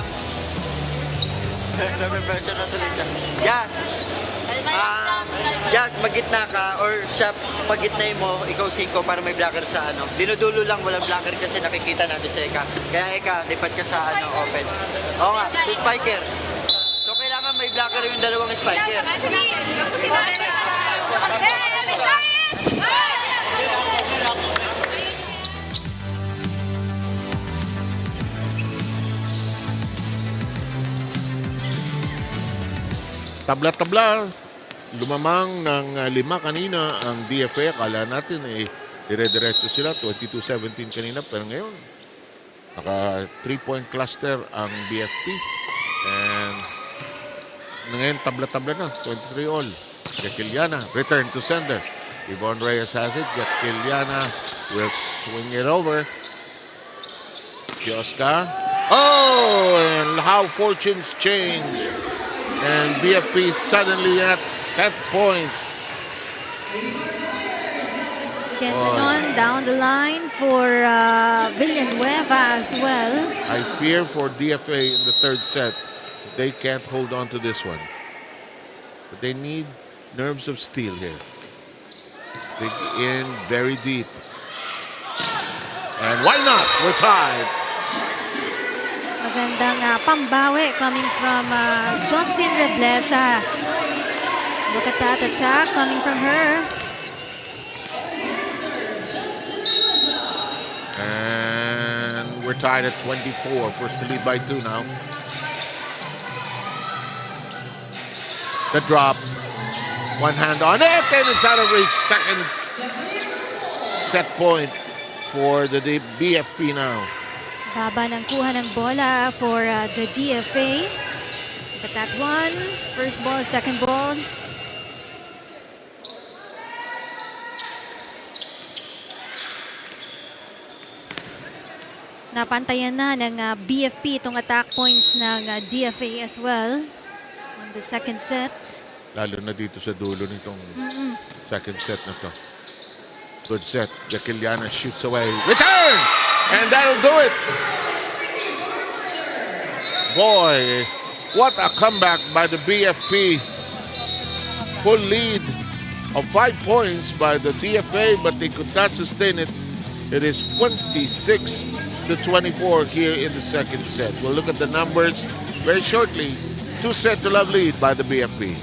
Version na tuloy siya. Yes! Yes, magitna ka or siya pagitnay mo, ikaw 5 para may blocker sa ano. Dinudulo lang, walang blocker kasi nakikita natin sa Eka. Kaya Eka, lipat ka sa ano, open. Oo nga, si spiker. So kailangan may blocker yung dalawang spiker. Tabla-tabla, lumamang ng 5 kanina ang DFA. Akala natin dire-diretso sila, 22-17 kanina. Pero ngayon, naka 3-point cluster ang BFP. And ngayon, tabla-tabla na, 23 all. Gekiliana, return to sender. Yvonne Reyes has it. Gekiliana will swing it over. Kioska. Oh, and how fortunes change. And BFP suddenly at set point. Getting down the line for Villanueva as well. I fear for DFA in the third set. They can't hold on to this one. But they need nerves of steel here. Dig in very deep. And why not? We're tied. Magandang pambawi coming from Justin Reblesa. Look at that attack coming from her. And we're tied at 24. First to lead by 2 now. The drop. One hand on it, and it's out of reach. Second set point for the BFP now. Baba ng kuha ng bola for the DFA. Look at that one. First ball, second ball. Napantayan na ng BFP itong attack points ng DFA as well on the second set. Lalo na dito sa dulo nitong second set na to. Good set. Gekiliana shoots away. Return! And that'll do it. Boy, what a comeback by the BFP. Full lead of 5 points by the DFA, but they could not sustain it. It is 26 to 24 here in the second set. We'll look at the numbers very shortly. 2-set-to-love lead by the BFP.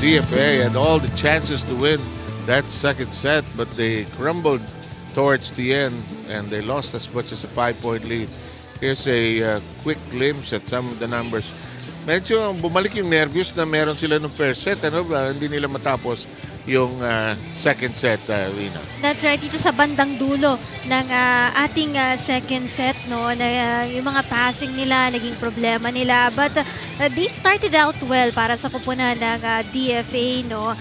DFA had all the chances to win that second set, but they crumbled towards the end and they lost as much as a 5-point lead. Here's a quick glimpse at some of the numbers. Medyo bumalik yung nervyos na meron sila ng first set. Hindi nila matapos yung second set, Rina. That's right. Dito sa bandang dulo ng ating second set, no, na yung mga passing nila, naging problema nila. But they started out well para sa kupunan ng DFA, no.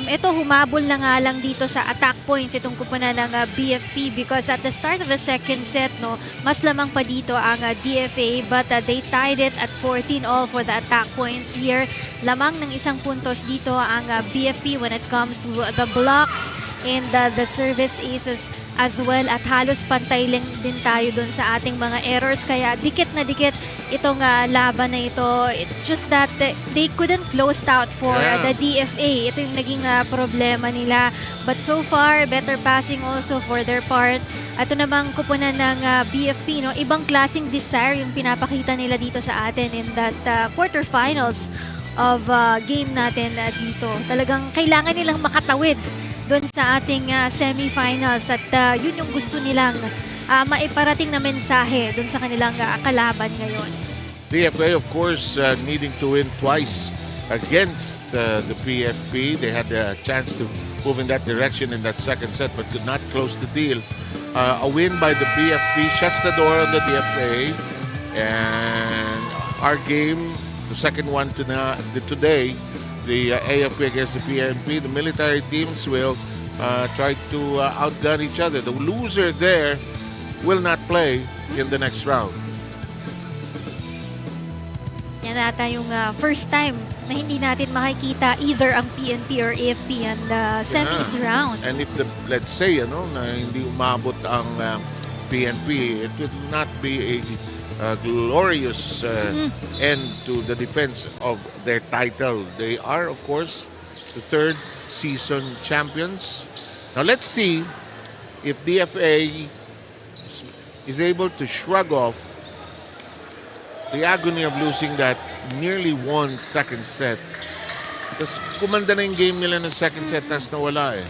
Ito, humabol na nga lang dito sa attack points itong kupunan ng BFP because at the start of the second set, no, mas lamang pa dito ang DFA, but they tied it at 14 all for the attack points here. Lamang ng isang puntos dito ang BFP when it comes to the blocks and the service aces as well, at halos pantay lang din tayo dun sa ating mga errors, kaya dikit na dikit itong laban na ito. Just that they couldn't close out for the DFA. Ito yung naging problema nila, but so far better passing also for their part. Ito namang kupunan ng BFP, no, ibang klaseng desire yung pinapakita nila dito sa atin in that quarterfinals of game natin dito. Talagang kailangan nilang makatawid doon sa ating semifinals at yun yung gusto nilang maiparating na mensahe doon sa kanilang kalaban ngayon. DFA, of course, needing to win twice against the PFP. They had a chance to move in that direction in that second set but could not close the deal. A win by the BFP shuts the door on the DFA, and our game, the second one today, the AFP against the PNP, the military teams will try to outgun each other. The loser there will not play in the next round. Yan ata yung first time na hindi natin makikita either ang PNP or AFP and semis round. And if let's say, na hindi umabot ang PNP, it would not be a glorious end to the defense of their title. They are, of course, the third season champions. Now let's see if DFA is able to shrug off the agony of losing that nearly won second set. Tapos kumanda na yung game nila ng second set, tapos nawala eh.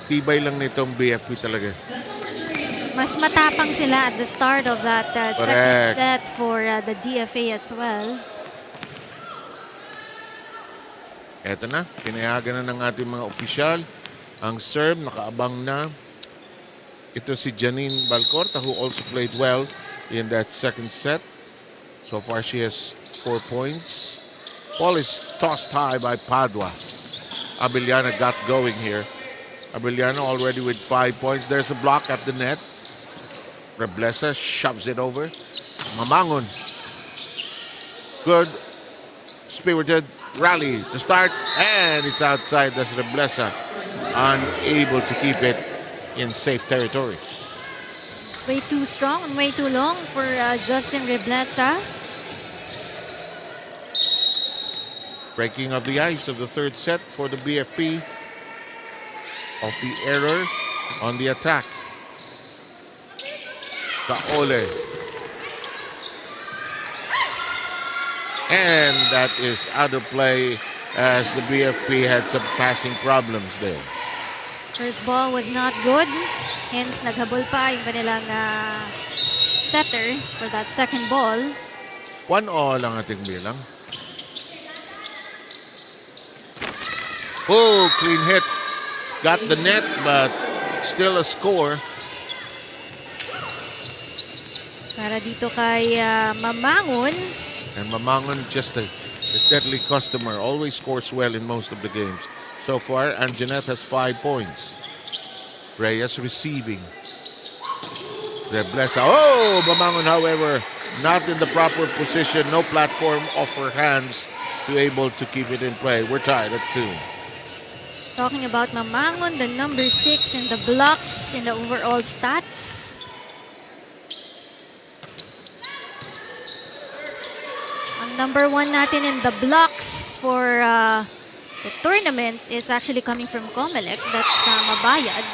Tibay lang nitong BFP talaga. Mas matapang sila at the start of that second set for the DFA as well. Eto na, pinayagan na ng ating mga opisyal. Ang serve, nakaabang na. Ito si Janine Balcorta, who also played well in that second set. So far, she has 4 points. Ball is tossed high by Padua. Abellana got going here. Abellana already with 5 points. There's a block at the net. Reblesa shoves it over. Mamangon. Good spirited rally to start, and it's outside. That's Reblesa, unable to keep it in safe territory. It's way too strong and way too long for Justin Reblesa. Breaking of the ice of the third set for the BFP of the error on the attack. Kaole. And that is out of play as the BFP had some passing problems there. First ball was not good. Hence, naghabol pa yung kanilang setter for that second ball. 1-1 ang ating bilang. Oh, clean hit. Got the net, but still a score. Para dito kay Mamangon. And Mamangon, just a deadly customer, always scores well in most of the games. So far, Anjanette has 5 points. Reyes receiving. Reblesa. Oh, Mamangon, however, not in the proper position. No platform off her hands to able to keep it in play. We're tied at 2. Talking about Mamangon, the number 6 in the blocks in the overall stats. Number 1 natin in the blocks for the tournament is actually coming from Comelec. That's Mabayad.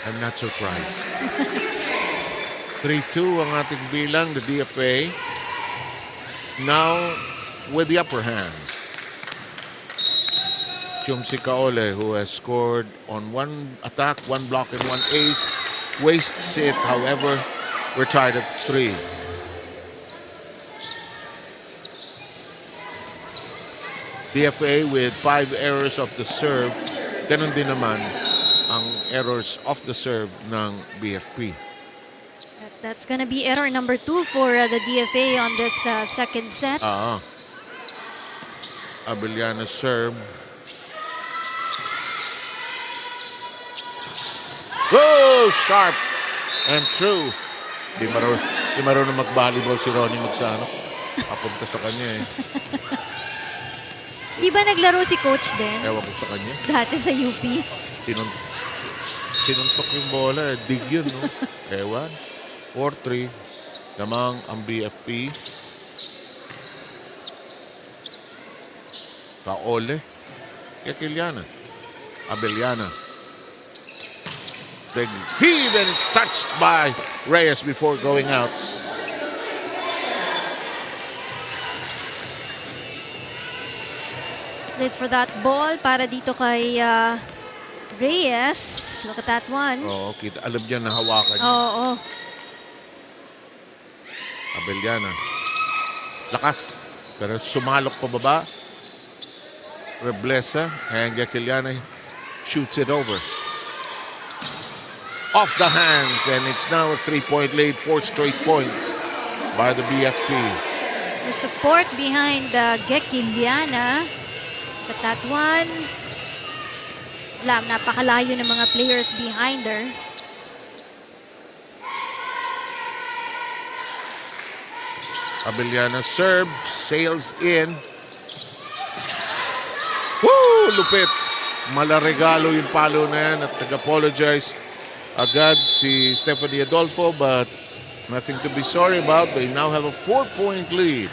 I'm not surprised. 3-2 ang ating bilang, the DFA. Now with the upper hand. Chumsi Kaole, who has scored on 1 attack, 1 block, and 1 ace. Wastes it, however, we're tied at 3. DFA with 5 errors of the serve. Ganon din naman ang errors of the serve ng BFP. That's gonna be error number 2 for the DFA on this second set. Abellana serve. Oh, sharp and true. Di marunong mag-volleyball si Ronnie Magsano. Papunta sa kanya eh. Di ba naglaro si Coach din? Ewan ko sa kanya. Dati sa UP. Sinuntok yung bola. Dig yun, no? Ewan. 4-3. Lamang ang BFP. Kaole. Kekiliana. Abellana. Big heave and it's touched by Reyes before going out. Wait for that ball para dito kay Reyes. Look at that one. Oo, kita. Alam niya na hawakan niya. Oo. Abellana. Lakas. Pero sumalok pababa. Reblesa. And Gakiliana shoots it over. Off the hands. And it's now a 3-point lead. 4 straight points by the BFP. The support behind Gekiliana. Look at that one. Napakalayo ng mga players behind her. Abellana serve, sails in. Woo! Lupit. Malaregalo yung palo na yan at nag-apologize agad si Stephanie Adolfo, but nothing to be sorry about. They now have a 4-point lead.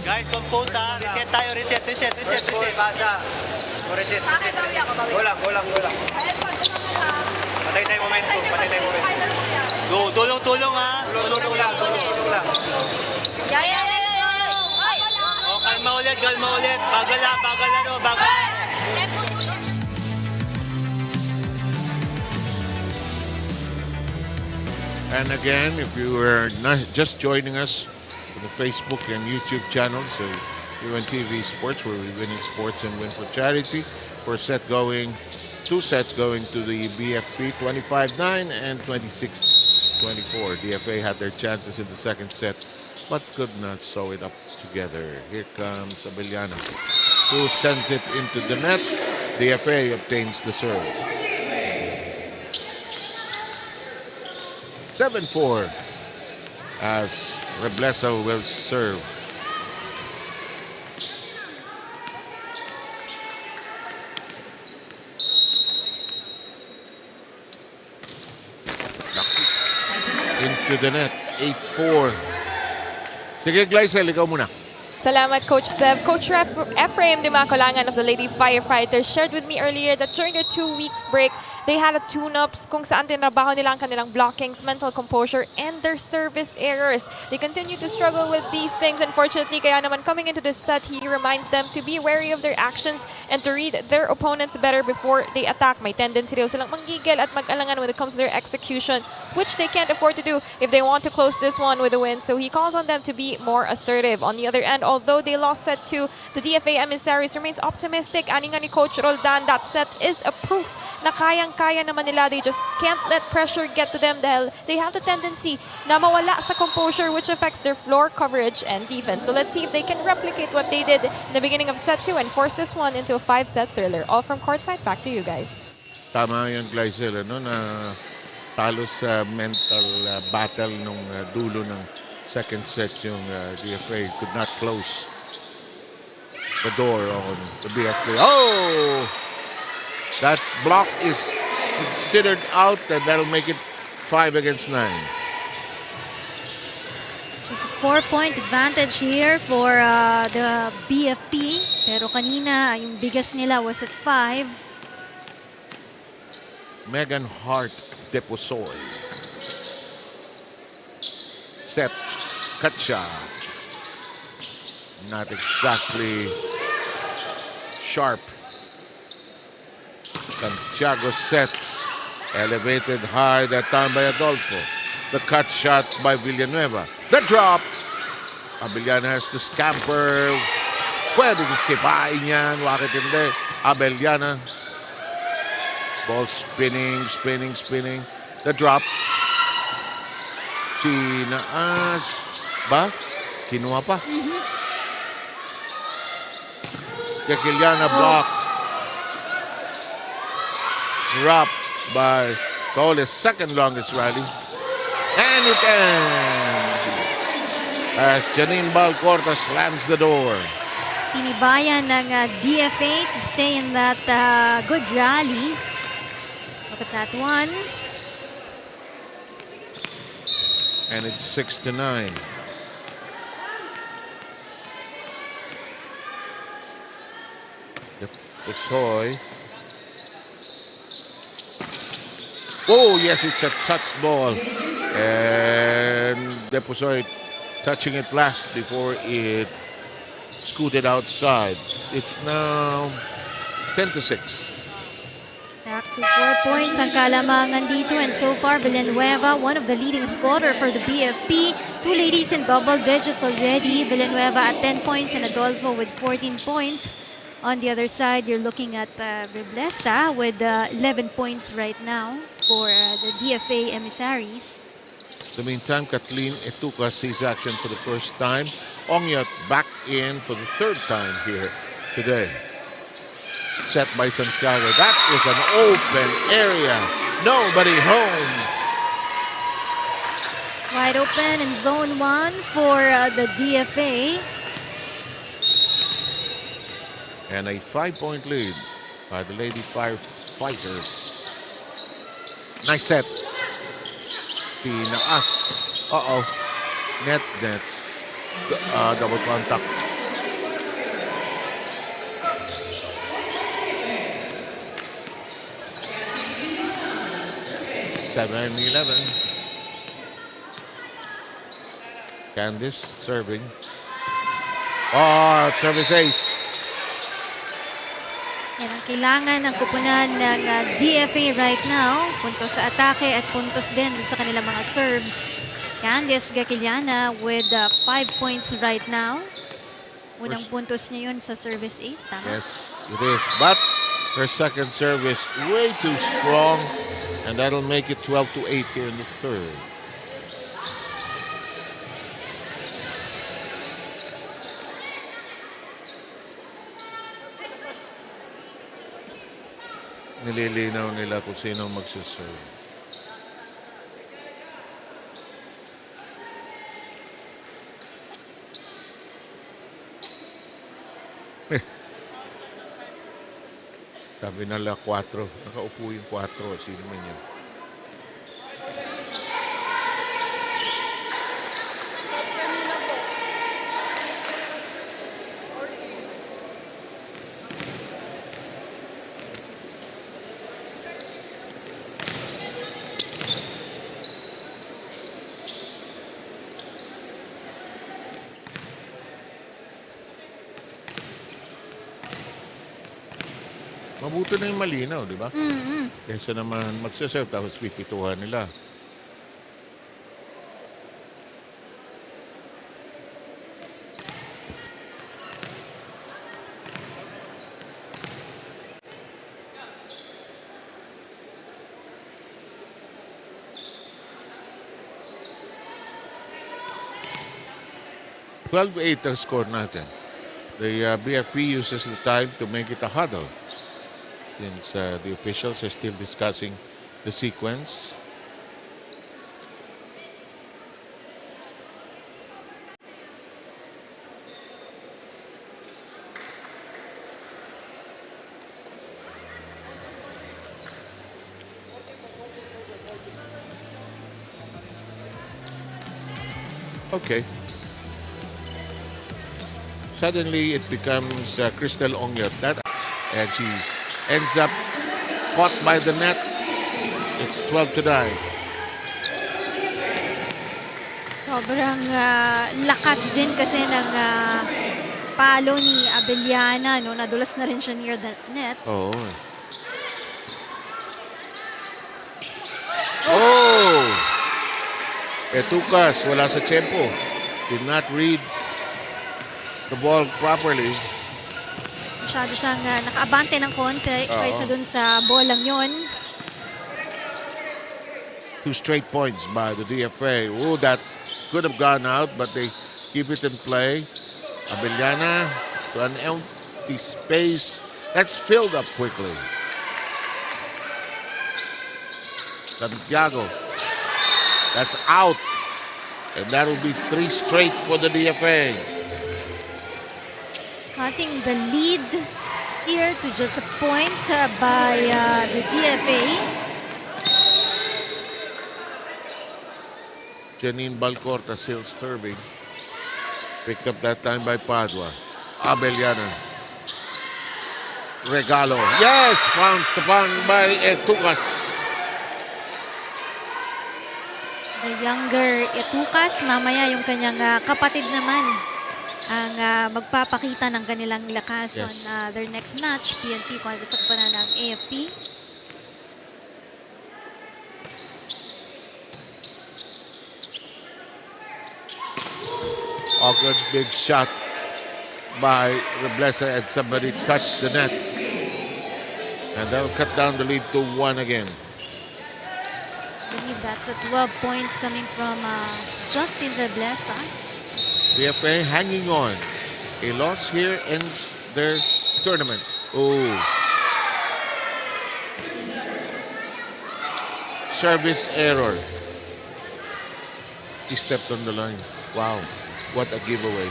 Guys, compose ha. Reset tayo, reset. Pasa. Reset. Kulang. Patay tayo momentum. Tulong ha. Tulong lang. O, kalma ulit. Bagal. And again, if you are not just joining us on the Facebook and YouTube channels of UNTV Sports, where we winning sports and win for charity, for two sets going to the BFP 25-9 and 26-24. DFA had their chances in the second set, but could not sew it up together. Here comes Abellana, who sends it into the net. DFA obtains the serve. 7-4 as Reblesa will serve. Into the net, 8-4. Sige, Glycel, ikaw muna. Salamat, Coach Zev. Coach Ephraim Dimacolangan of the Lady Firefighters shared with me earlier that during their 2 weeks break, they had a tune-ups kung saan tinrabaho nila ang kanilang blockings, mental composure, and their service errors. They continue to struggle with these things. Unfortunately, kaya naman coming into this set, he reminds them to be wary of their actions and to read their opponents better before they attack. May tendency daw silang manggigil at mag-alangan when it comes to their execution, which they can't afford to do if they want to close this one with a win. So he calls on them to be more assertive. On the other end, although they lost set 2, the DFA Emissaries remains optimistic. Ani nga ni Coach Roldan, that set is a proof na kayang-kaya naman nila. They just can't let pressure get to them dahil they have the tendency na mawala sa composure, which affects their floor coverage and defense. So let's see if they can replicate what they did in the beginning of set 2 and force this one into a 5-set thriller. All from courtside, back to you guys. Tama yung Glycel, ano, na talo sa mental battle nung dulo ng second set yung DFA could not close the door on the DFA. Oh! That block is considered out and that'll make it 5 against 9. It's a 4-point advantage here for the BFP. Pero kanina, yung biggest nila was at 5. Megan Hart Deposoy. Set. Katcha. Not exactly sharp. Santiago sets. Elevated high that time by Adolfo. The cut shot by Villanueva. The drop. Abellana has to scamper. Pwedeng sipain yan. Bakit hindi? Abellana. Ball spinning, spinning, spinning. The drop. Tinaas. Ba? Kinuha pa. Kekiliana blocked. Dropped by Cole's second longest rally. And it ends as Janine Balcorta slams the door. Tinibayan ng DFA to stay in that good rally. Look at that one. And it's 6-9. Deposoy. Oh, yes, it's a touch ball. And Deposoy touching it last before it scooted outside. It's now 10-6. Back to 4 points ang kalamangan dito, and so far Villanueva, one of the leading scorer for the BFP. 2 ladies in double digits already. Villanueva at 10 points and Adolfo with 14 points. On the other side, you're looking at Biblesa with 11 points right now for the DFA Emissaries. In the meantime, Kathleen Etuca sees action for the first time. Ongyat back in for the third time here today. Set by Santiago. That is an open area. Nobody home. Wide open in zone 1 for the DFA. And a 5-point lead by the Lady Firefighters. Nice set. Pinaas. Uh-oh. Net. Double contact. Seven, 11. Candice serving. Oh, service ace. Yan ang kailangan ng kupunan ng DFA right now. Puntos sa atake at puntos din sa kanilang mga serves. Candice Gakiliana with 5 points right now. Unang puntos niya yun sa service ace, tama? Yes, it is. But her second serve is way too strong. And that'll make it 12-8 here in the third. Nililinaw nila kung sino magsaserve. Sabi nila 4. Nakaupo yung 4. Sino man yun? Mabuti na yung malinaw, di ba? Mm-mm. Kaysa naman magsaserve tapos pipituhan nila. "12-8 ang score natin. The BFP uses the time to make it a huddle since the officials are still discussing the sequence. Okay. Suddenly, it becomes Crystal Ongyot. And she ends up caught by the net. It's 12-9. Sobrang lakas din kasi ng palo ni Abellana, no? Nadulas na rin siya near the net. Oh. Oh! Etukas, wala sa tempo. Did not read the ball properly. Masyado siyang nakaabante ng konti kaysa dun sa bolang yon. 2 straight points by the DFA. Oh, that could have gone out, but they keep it in play. Abellana to an empty space. That's filled up quickly. Santiago. That's out. And that will be 3 straight for the DFA. Cutting the lead here to just a point by the DFA. Janine Balcorta still serving. Picked up that time by Padua. Abellana. Regalo. Yes! Pounced upon by Etukas. The younger Etukas, mamaya yung kanyang kapatid naman ang magpapakita ng kanilang lakas on their next match. PNP kung sa kupanan ng AFP. Awkward big shot by Reblesa and somebody touched the net. And that'll cut down the lead to 1 again. I believe that's at 12 points coming from Justin Reblesa. DFA hanging on. A loss here ends their tournament. Oh. Service error. He stepped on the line. Wow. What a giveaway.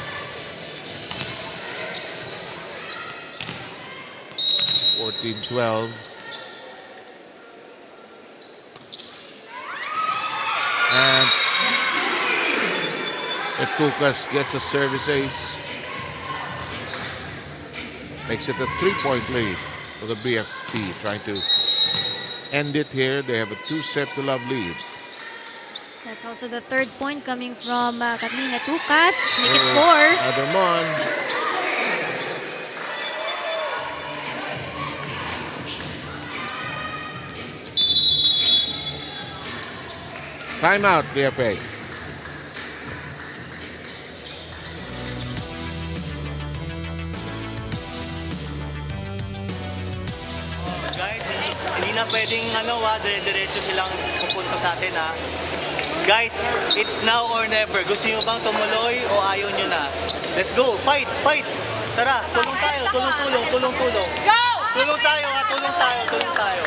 14-12. And Etukas gets a service ace. Makes it a 3-point lead for the BFP. Trying to end it here. They have a 2-set-to-love lead. That's also the third point coming from Kathleen Etukas. Make it 4. Adamon. Timeout, DFA. Guys, hindi na pwedeng dire-diretso silang pupunta sa atin ha. Guys, it's now or never. Gusto nyo bang tumuloy o ayaw nyo na? Let's go, fight, fight! Tara, tulong tayo, tulong. Go! Tulong tayo ha, tulong tayo.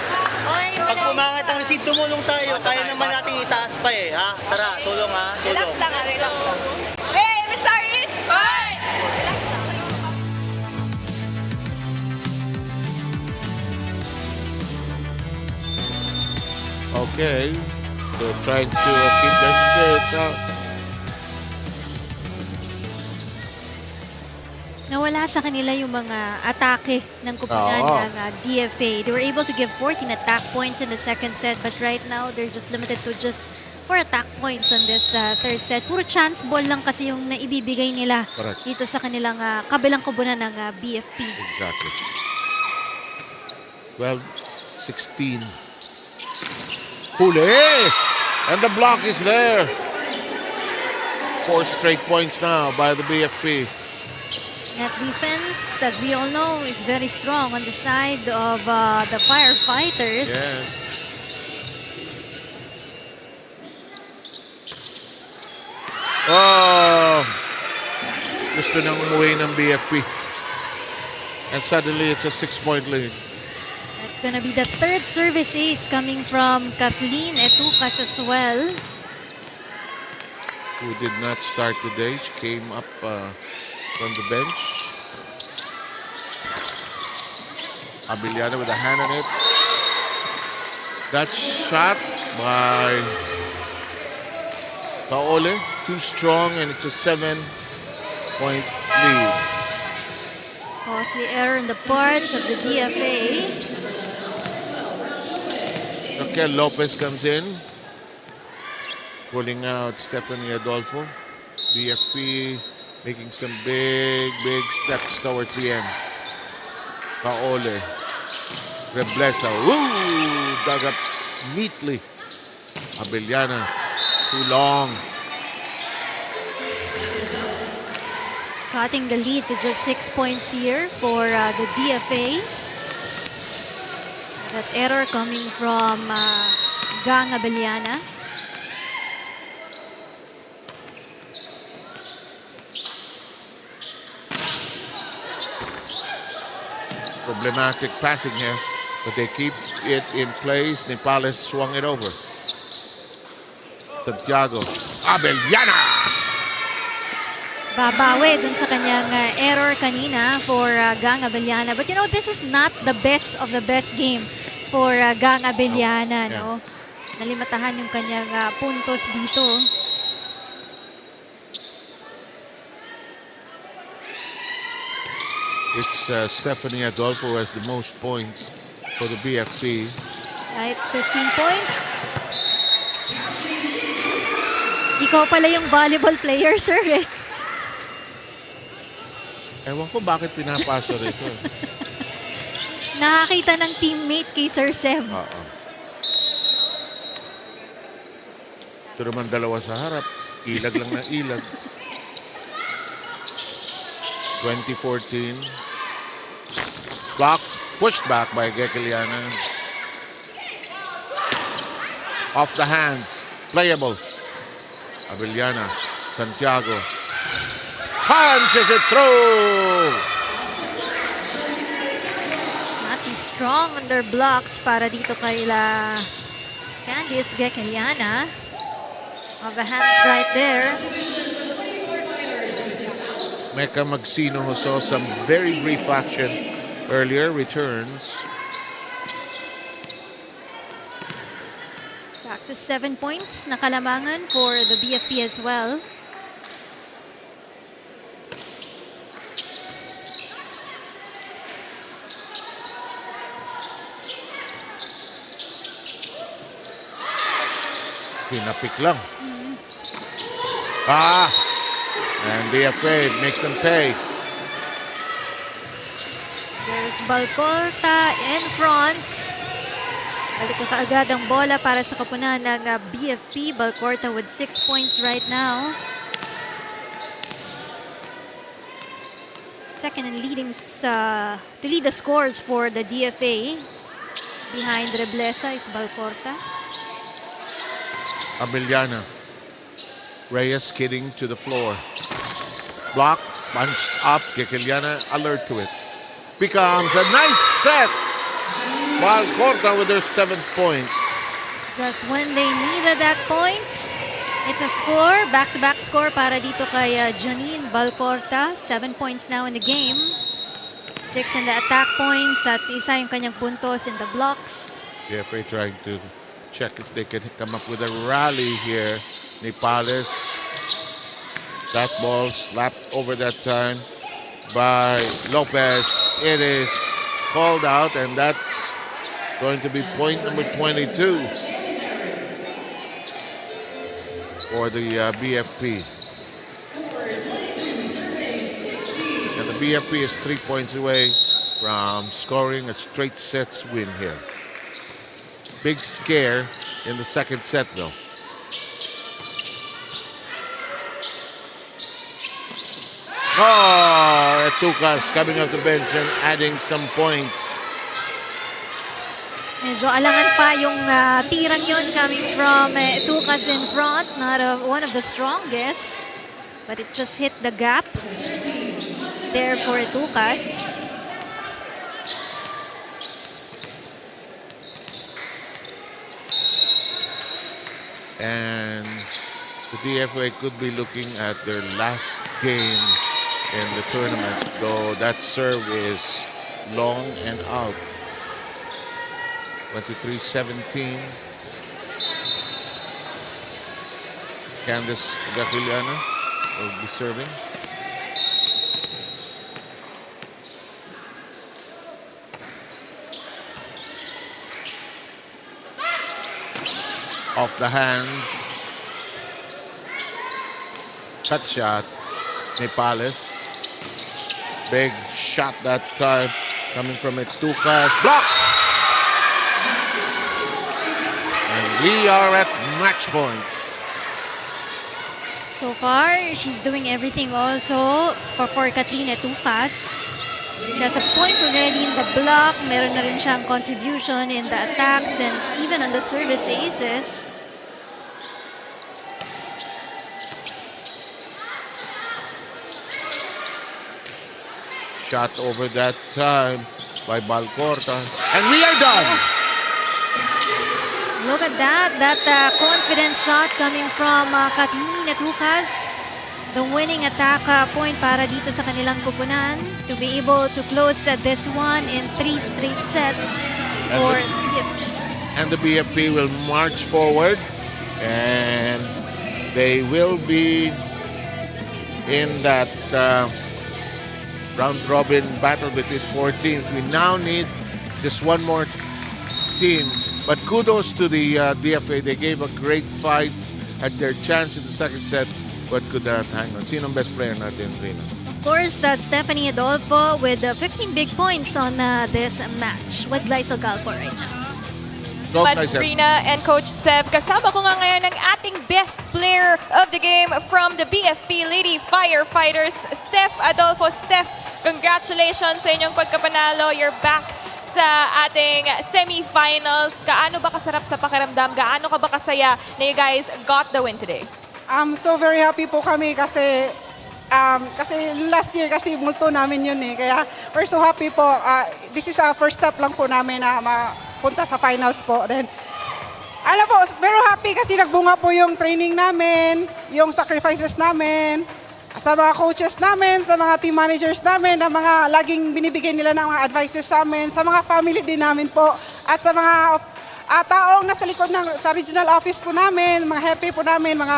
Pag pumangat ang receipt, tumulong tayo. Kaya naman natin itaas pa eh, ha? Tara, tulong ha, tulong. Relax lang. Hey, Emissaries! Fight! Relax lang. Okay. They're trying to keep their spirits up. Nawala sa kanila yung mga atake ng kupunan ng DFA. They were able to give 14 attack points in the second set, but right now they're just limited to just 4 attack points on this third set. Puro chance ball lang kasi yung naibibigay nila dito sa kanilang kabilang kupunan ng BFP. Exactly. 12-16. Huli! And the block is there. 4 straight points now by the BFP. Net defense, as we all know, is very strong on the side of the Firefighters. Yes. Oh! Gusto nang umuwi ng BFP. And suddenly, it's a 6-point lead. That's gonna be the third service ace coming from Kathleen Etucas as well. Who did not start today. She came up from the bench. Abiliana with a hand on it. That shot by Kaole, too strong, and it's a 7-point lead. Costly error in the parts of the DFA. Raquel Lopez comes in, pulling out Stephanie Adolfo. BFP making some big steps towards the end. Kaole. Reblesa. Woo! Dug up neatly. Abiliana. Too long. Cutting the lead to just 6 points here for the DFA. That error coming from Gang Abeliana. Problematic passing here, but they keep it in place. Nepales swung it over. Santiago. Abeliana! Babawi dun sa kanyang error kanina for Gang Abeliana. But you know, this is not the best of the best game for Gang Abeliana. Yeah. No? Nalimatahan yung kanyang puntos dito. It's Stephanie Adolfo who has the most points for the BFP. Right, 15 points. Ikaw pala yung volleyball player, sir. Eh. Ewan ko bakit pinapasa rito. Nakakita ng teammate kay Sir Sev. Oo. Ito naman dalawa sa harap. Ilag lang na ilag. 2014. Block. Pushed back by Gekeliana. Off the hands. Playable. Abeliana. Santiago. Punches it through! Not too strong on their blocks para dito kay Candice Gekeliana. Of the hands right there. Mecca Magsino, who saw some very brief action earlier, returns. Back to 7 points na kalamangan for the BFP as well. Pinapik lang. And BFA makes them pay. There's Balcorta in front. Balik na kaagad ang bola para sa kapunan ng BFP. Balcorta with 6 points right now. Second in leading to lead the scores for the DFA. Behind Reblesa is Balcorta. Abeliana. Reyes skidding to the floor. Block, punched up. Gekeliana alert to it. Becomes a nice set. Valcorta with their 7th point. Just when they needed that point, it's a score. Back-to-back score para dito kay Janine Balcorta. 7 points now in the game. 6 in the attack points at isa yung kanyang puntos in the blocks. BFA trying to check if they can come up with a rally here. Nepales. That ball slapped over that time by Lopez. It is called out, and that's going to be point number 22 for the BFP. And the BFP is 3 points away from scoring a straight sets win here. Big scare in the second set though. Oh, Etukas coming off the bench and adding some points. Medyo alangan pa yung tirang yun coming from Tukas in front. Not one of the strongest. But it just hit the gap there for Tukas. And the DFA could be looking at their last game in the tournament, though that serve is long and out. 23-17. Candice Gatiliana will be serving. Off the hands. Cut shot. Nepales. Big shot that time coming from Etukas. Block! And we are at match point. So far, she's doing everything also for Katrina Tukas. She has a point already in the block. Meron na rin siyang contribution in the attacks and even on the service aces. Shot over that time by Balcorta. And we are done! Look at that. That confident shot coming from Katrina Tukas. The winning attack point para dito sa kanilang kupunan to be able to close this one in 3 straight sets. And the BFP will march forward and they will be in that round robin battle between 4 teams. We now need just one more team. But kudos to the DFA. They gave a great fight at their chance in the second set, but could not hang on. Sinong best player natin, Rina? Of course, Stephanie Adolfo with 15 big points on this match with Lysel Galpo right now. Go, Lysel. Rina and Coach Sev, kasama ko nga ngayon ang ating best player of the game from the BFP Lady Firefighters, Steph Adolfo. Steph, congratulations sa inyong pagkapanalo. You're back sa ating semifinals. Gaano ba kasarap sa pakiramdam? Gaano ka ba kasaya na you guys got the win today? I'm so very happy po kami kasi last year kasi multo namin yun eh. Kaya we're so happy po. This is our first step lang po namin na mapunta sa finals po. Then, alam po, very happy kasi nagbunga po yung training namin, yung sacrifices namin, sa mga coaches namin, sa mga team managers namin, na mga laging binibigay nila ng mga advices sa amin, sa mga family din namin po, at sa mga taong nasa likod sa regional office po namin, mga happy po namin, mga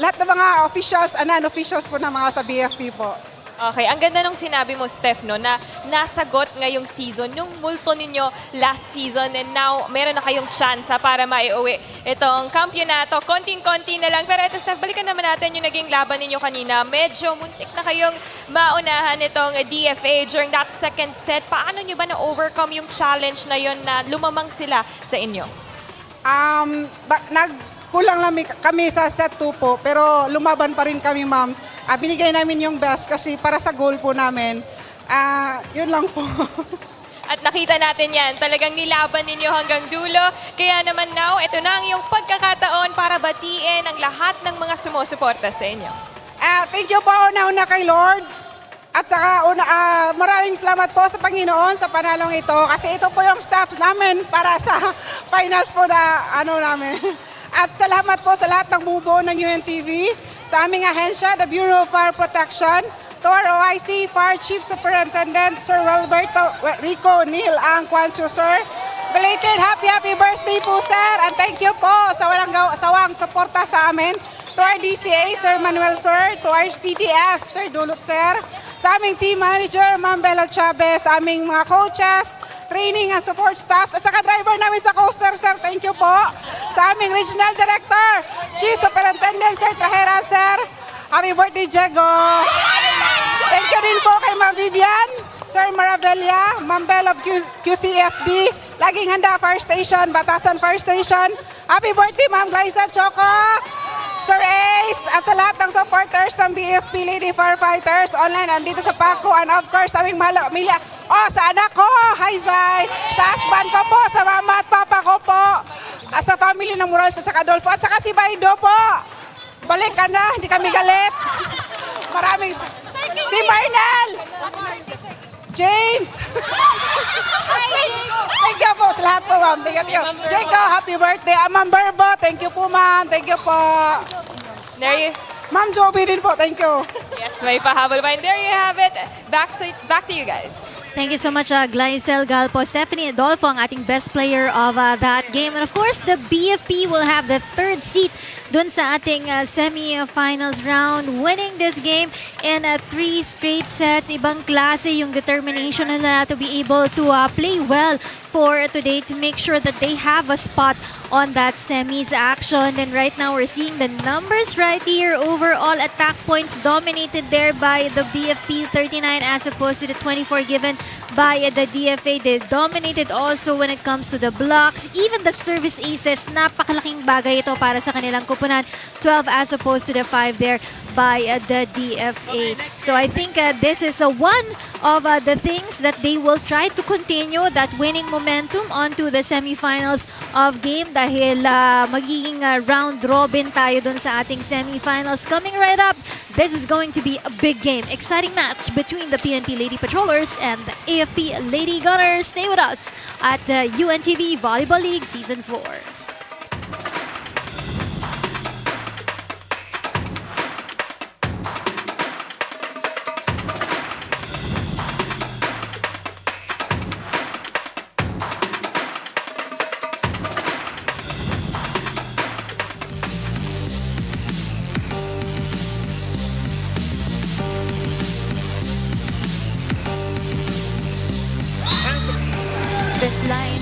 lahat ng mga officials and non-officials po na mga sa BFP po. Okay, ang ganda nung sinabi mo, Steph, no, na nasagot ngayong season, yung multo ninyo last season, and now meron na kayong chance para maiuwi itong kampyonato. Konting-konti na lang. Pero ito, Steph, balikan naman natin yung naging laban ninyo kanina. Medyo muntik na kayong maunahan itong DFA during that second set. Paano nyo ba na-overcome yung challenge na yon na lumamang sila sa inyo? Kulang lang kami sa set 2 po, pero lumaban pa rin kami, ma'am. Binigay namin yung best kasi para sa goal po namin. Yun lang po. At nakita natin yan, talagang nilaban ninyo hanggang dulo. Kaya naman now, ito na ang iyong pagkakataon para batiin ang lahat ng mga sumusuporta sa inyo. Thank you po una-una kay Lord. At saka maraming salamat po sa Panginoon sa panalong ito. Kasi ito po yung staff namin para sa finals po na namin. At salamat po sa lahat ng bumubuo ng UNTV, sa aming ahensya, the Bureau of Fire Protection, to our OIC Fire Chief Superintendent, Sir Wilberto Rico Neil Angquancho, sir. Belated happy birthday po, sir. And thank you po sa walang sawang suporta sa amin. To our DCA, Sir Manuel, sir. To our CDS, Sir Dulot, sir. Sa aming team manager, Ma'am Bella Chavez, sa aming mga coaches, training and support staffs, at saka driver namin sa coaster, sir. Thank you po. Sa aming regional director, Chief Superintendent, Sir Trajera, sir. Happy birthday, Diego. Thank you din po kay Ma'am Vivian. Sir Maravilla, Ma'am Bell of QCFD, laging handa Fire Station, Batasan Fire Station. Happy birthday Ma'am Glyza Choco, Sir Ace, at sa lahat ng supporters ng BFP Lady Firefighters online, andito sa Paco, and of course, aming Mila. Oh, sa anak ko, hi Zay, sa husband ko po, sa mama at papa ko po, at sa family ng Morales at sa Adolfo, at saka si Baido po. Balik ka na, hindi kami galit. Maraming, si Marnel, James. Thank you po sa lahat po, ma'am. Thank you. Jaco, happy birthday. Ma'am Berbo, thank you po, ma'am. Thank you po. There you Ma'am Joby din po, thank you. Yes, may pahabol pa. And there you have it. Back to you guys. Thank you so much, Glycel Galpo. Stephanie Adolfo, ang ating best player of that game. And of course, the BFP will have the third seat dun sa ating semi-finals round. Winning this game in 3 straight sets. Ibang klase yung determination nila to be able to play well for today to make sure that they have a spot on that semis action. And right now, we're seeing the numbers right here. Overall attack points dominated there by the BFP, 39 as opposed to the 24 given by the DFA. They dominated also when it comes to the blocks. Even the service aces, napakalaking bagay ito para sa kanilang kupunan. 12 as opposed to the 5 there by the DFA. So I think this is one of the things that they will try to continue, that winning momentum onto the semifinals of game, dahil magiging round robin tayo dun sa ating semifinals. Coming right up, this is going to be a big game. Exciting match between the PNP Lady Patrollers and the AFP Lady Gunners. Stay with us at the UNTV Volleyball League Season 4. This line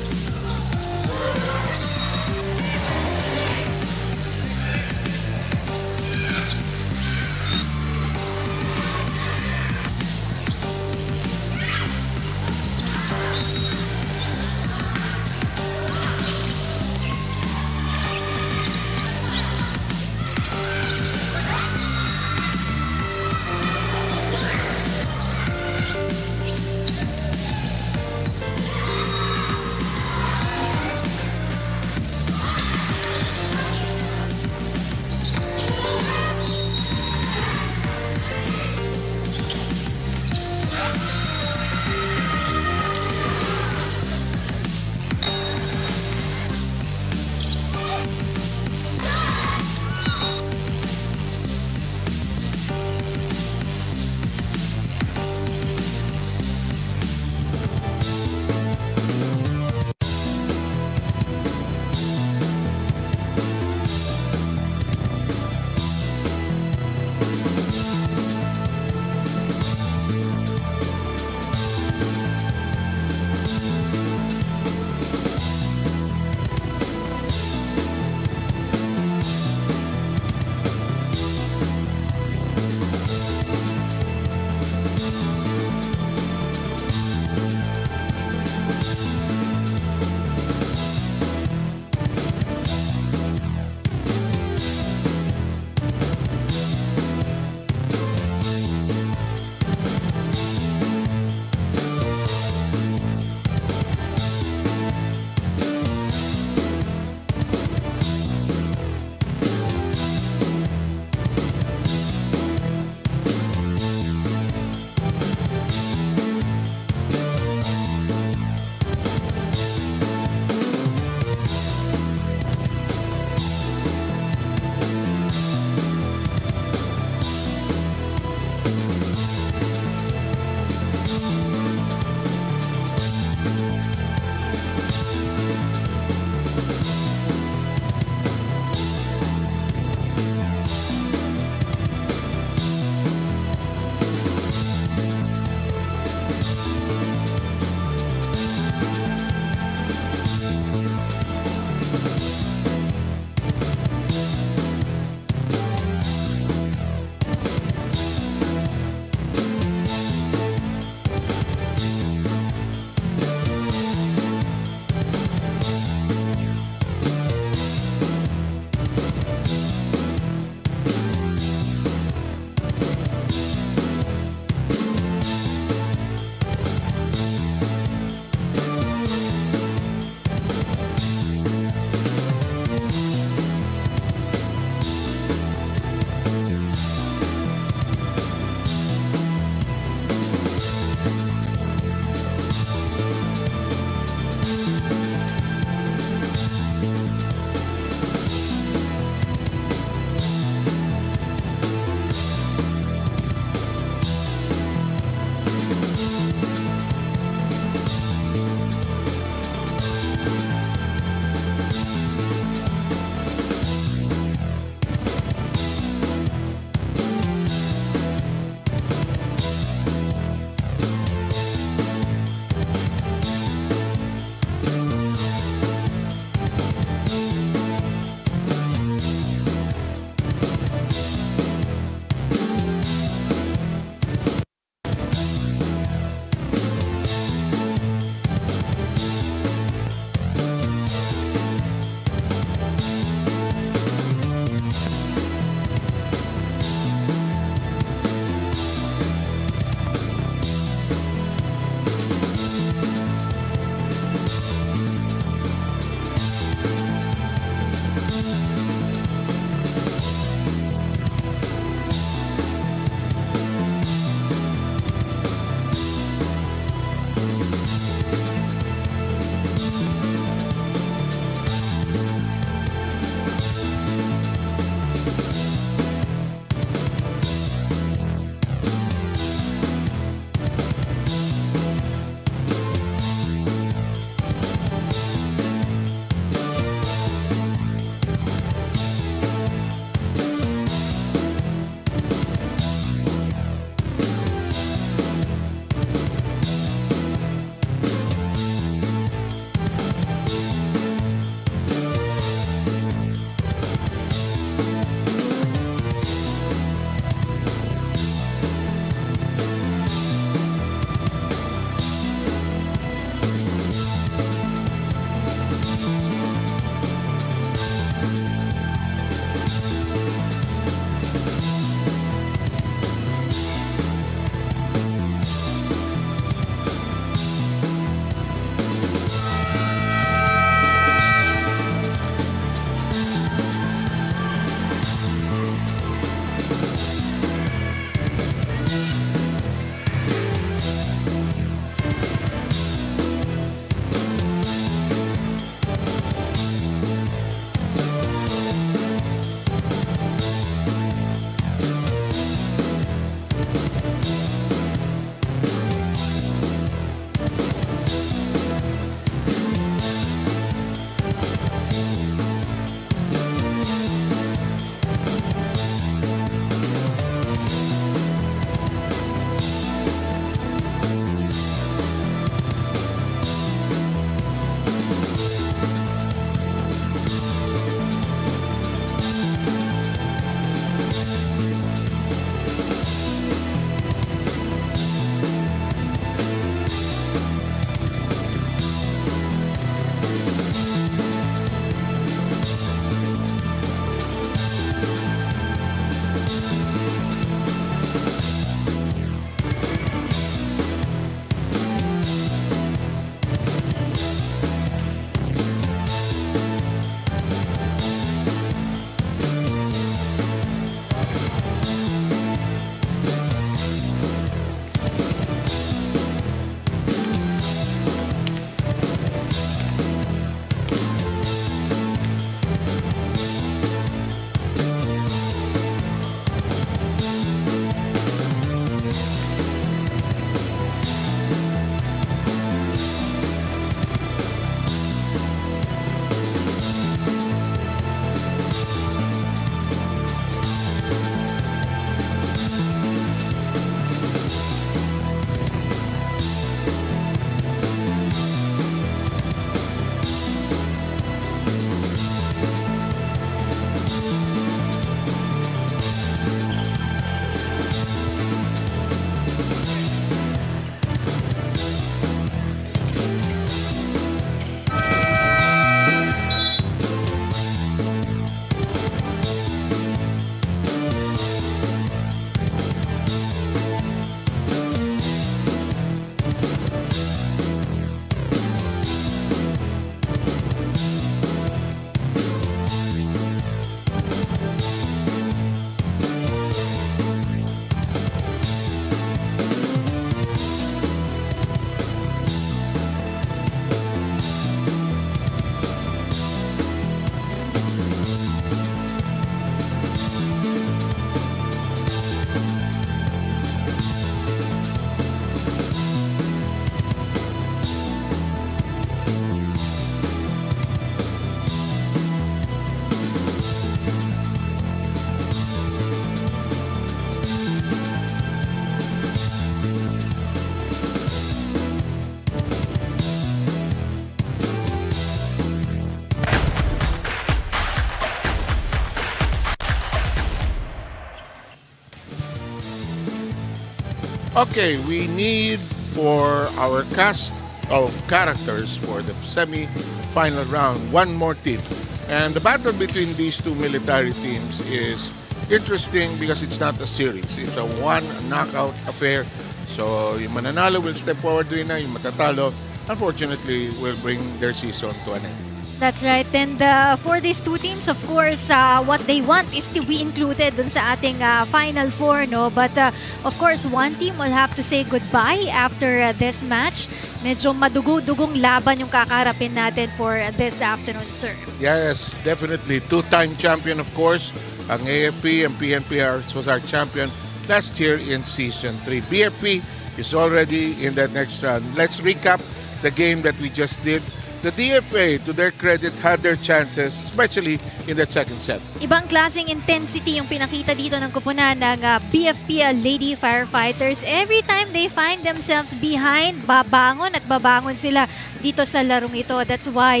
Okay, we need for our cast of characters for the semi-final round, one more team. And the battle between these two military teams is interesting because it's not a series. It's a one knockout affair. So yung mananalo will step forward doon na, yung matatalo, unfortunately, will bring their season to an end. That's right. And for these two teams, of course, what they want is to be included dun sa ating Final Four, no? But of course, one team will have to say goodbye after this match. Medyo madugo-dugong laban yung kakarapin natin for this afternoon, sir. Yes, definitely. Two-time champion, of course. Ang AFP and PNP was our champion last year in Season 3. BFP is already in that next round. Let's recap the game that we just did. The DFA, to their credit, had their chances, especially in that second set. Ibang klaseng intensity yung pinakita dito ng kupunan ng BFP Lady Firefighters. Every time they find themselves behind, babangon at babangon sila dito sa larong ito. That's why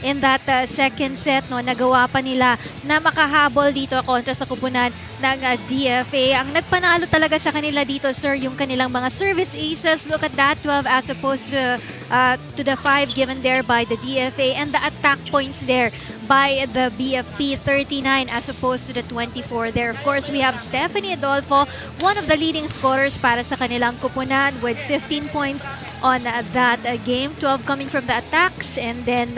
in that second set, no, nagawa pa nila na makahabol dito kontra sa kupunan ng DFA. Ang nagpanalo talaga sa kanila dito, sir, yung kanilang mga service aces. Look at that, 12 as opposed to the 5 given there by the DFA, and the attack points there by the BFP, 39 as opposed to the 24 there. Of course, we have Stephanie Adolfo, one of the leading scorers para sa kanilang kupunan with 15 points on that game, 12 coming from the attacks, and then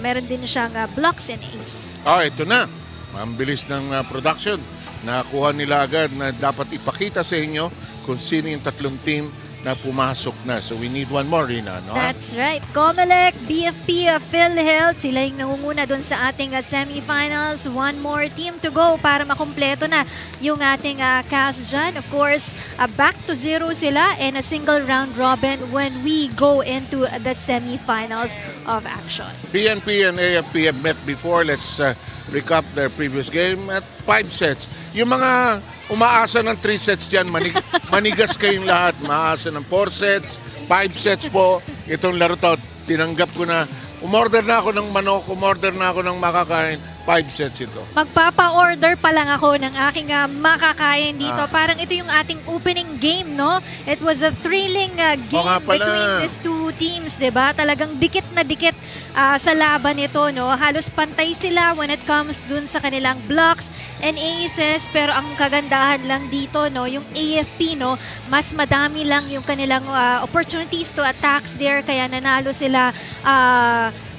meron din siyang blocks and ace. Ito na. Ang bilis ng production. Nakuha nila agad na dapat ipakita sa inyo kung sino yung tatlong team na pumasok na. So we need one more, Rina, no? That's right. Comelec, BFP, PhilHealth, sila yung nangunguna doon sa ating semifinals. One more team to go para makumpleto na yung ating cast dyan. Of course, back to zero sila and a single round robin when we go into the semifinals of action. PNP and AFP have met before. Let's recap their previous game at 5 sets. Yung mga umaasa ng 3 sets dyan, manigas kayong lahat. Maasa ng 4 sets, 5 sets po. Itong laro to, tinanggap ko na. Umorder na ako ng manok, umorder na ako ng makakain. 5 sets ito. Magpapa-order pa lang ako ng aking makakain dito. Parang ito yung ating opening game, no? It was a thrilling game between these two teams, diba? Talagang dikit na dikit sa laban ito, no? Halos pantay sila when it comes dun sa kanilang blocks and aces. Pero ang kagandahan lang dito, no? Yung AFP, no? Mas madami lang yung kanilang opportunities to attacks there. Kaya nanalo sila.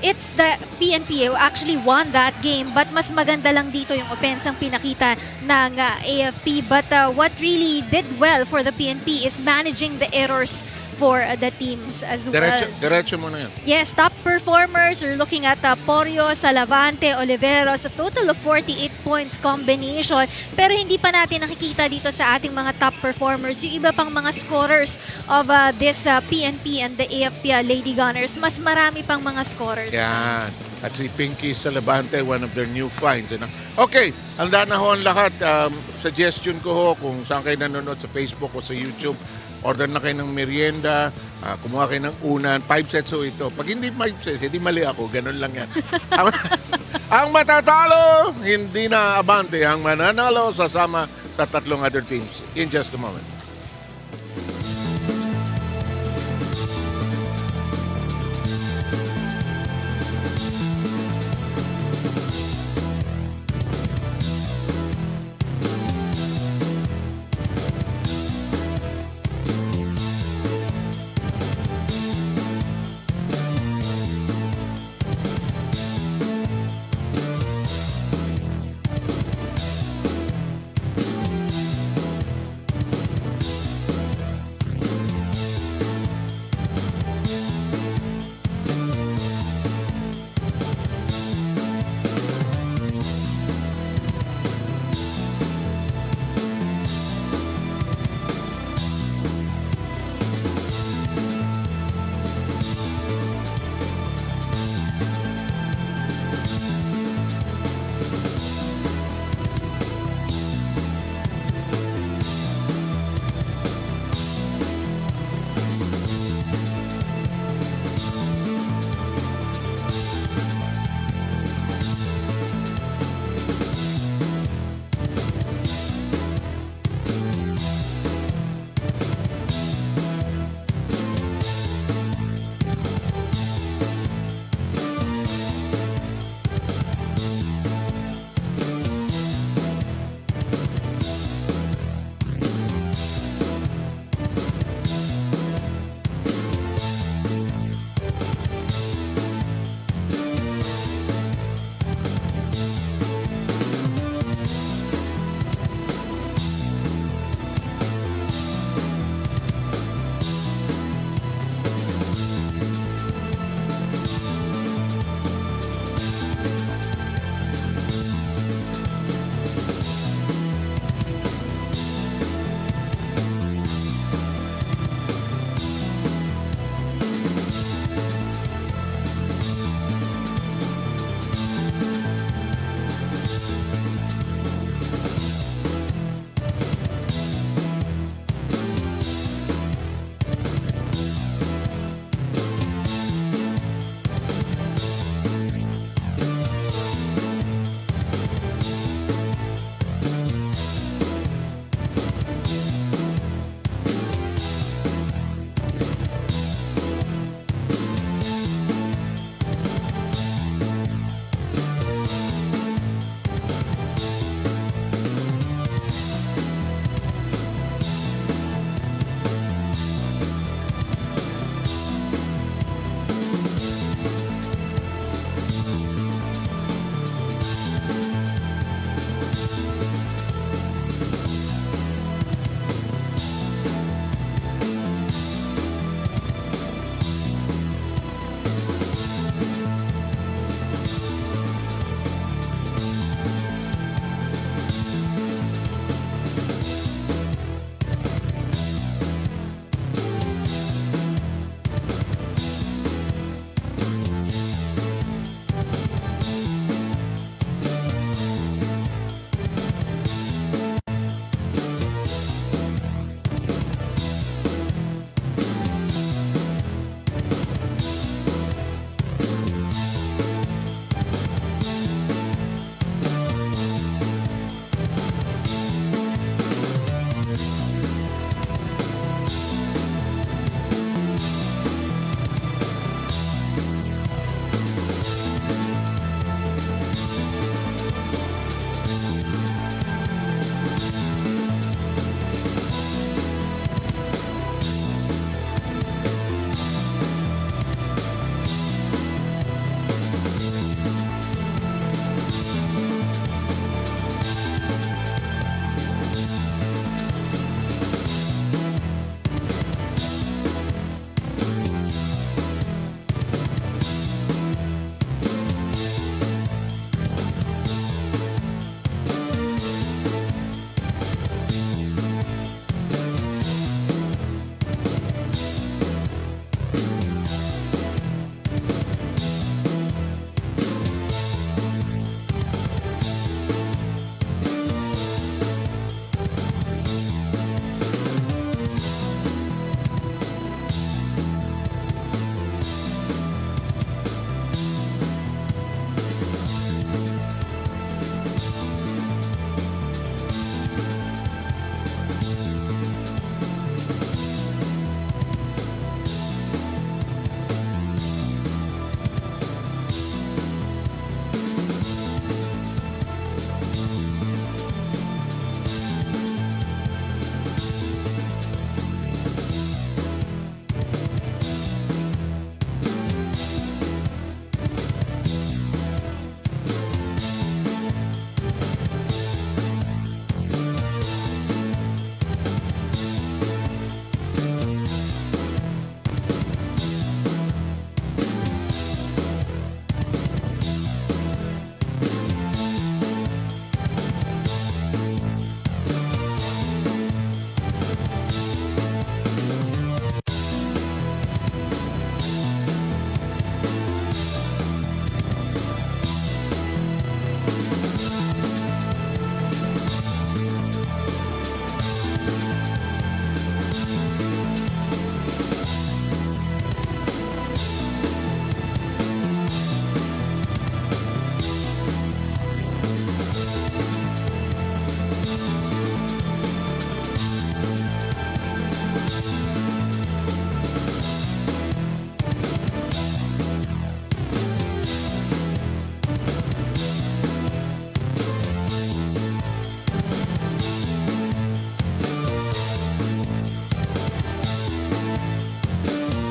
It's the PNP who actually won that game, but mas maganda lang dito yung offense ang pinakita ng AFP. But what really did well for the PNP is managing the errors for the teams as well. Diretso mo na yan. Yes, top performers, we're looking at Porio, Salavante, Oliveros, a total of 48 points combination. Pero hindi pa natin nakikita dito sa ating mga top performers yung iba pang mga scorers of this PNP and the AFP Lady Gunners. Mas marami pang mga scorers. Yan. At si Pinky Salavante, one of their new finds. Okay, handa na ho ang lahat. Suggestion ko ho kung saan kayo nanonood sa Facebook o sa YouTube. Order na kayo ng merienda, kumuha kayo ng unan, 5 sets ho ito. Pag hindi 5 sets, hindi mali ako, ganun lang yan. Ang matatalo, hindi na abante. Ang mananalo, sasama sa tatlong other teams. In just a moment.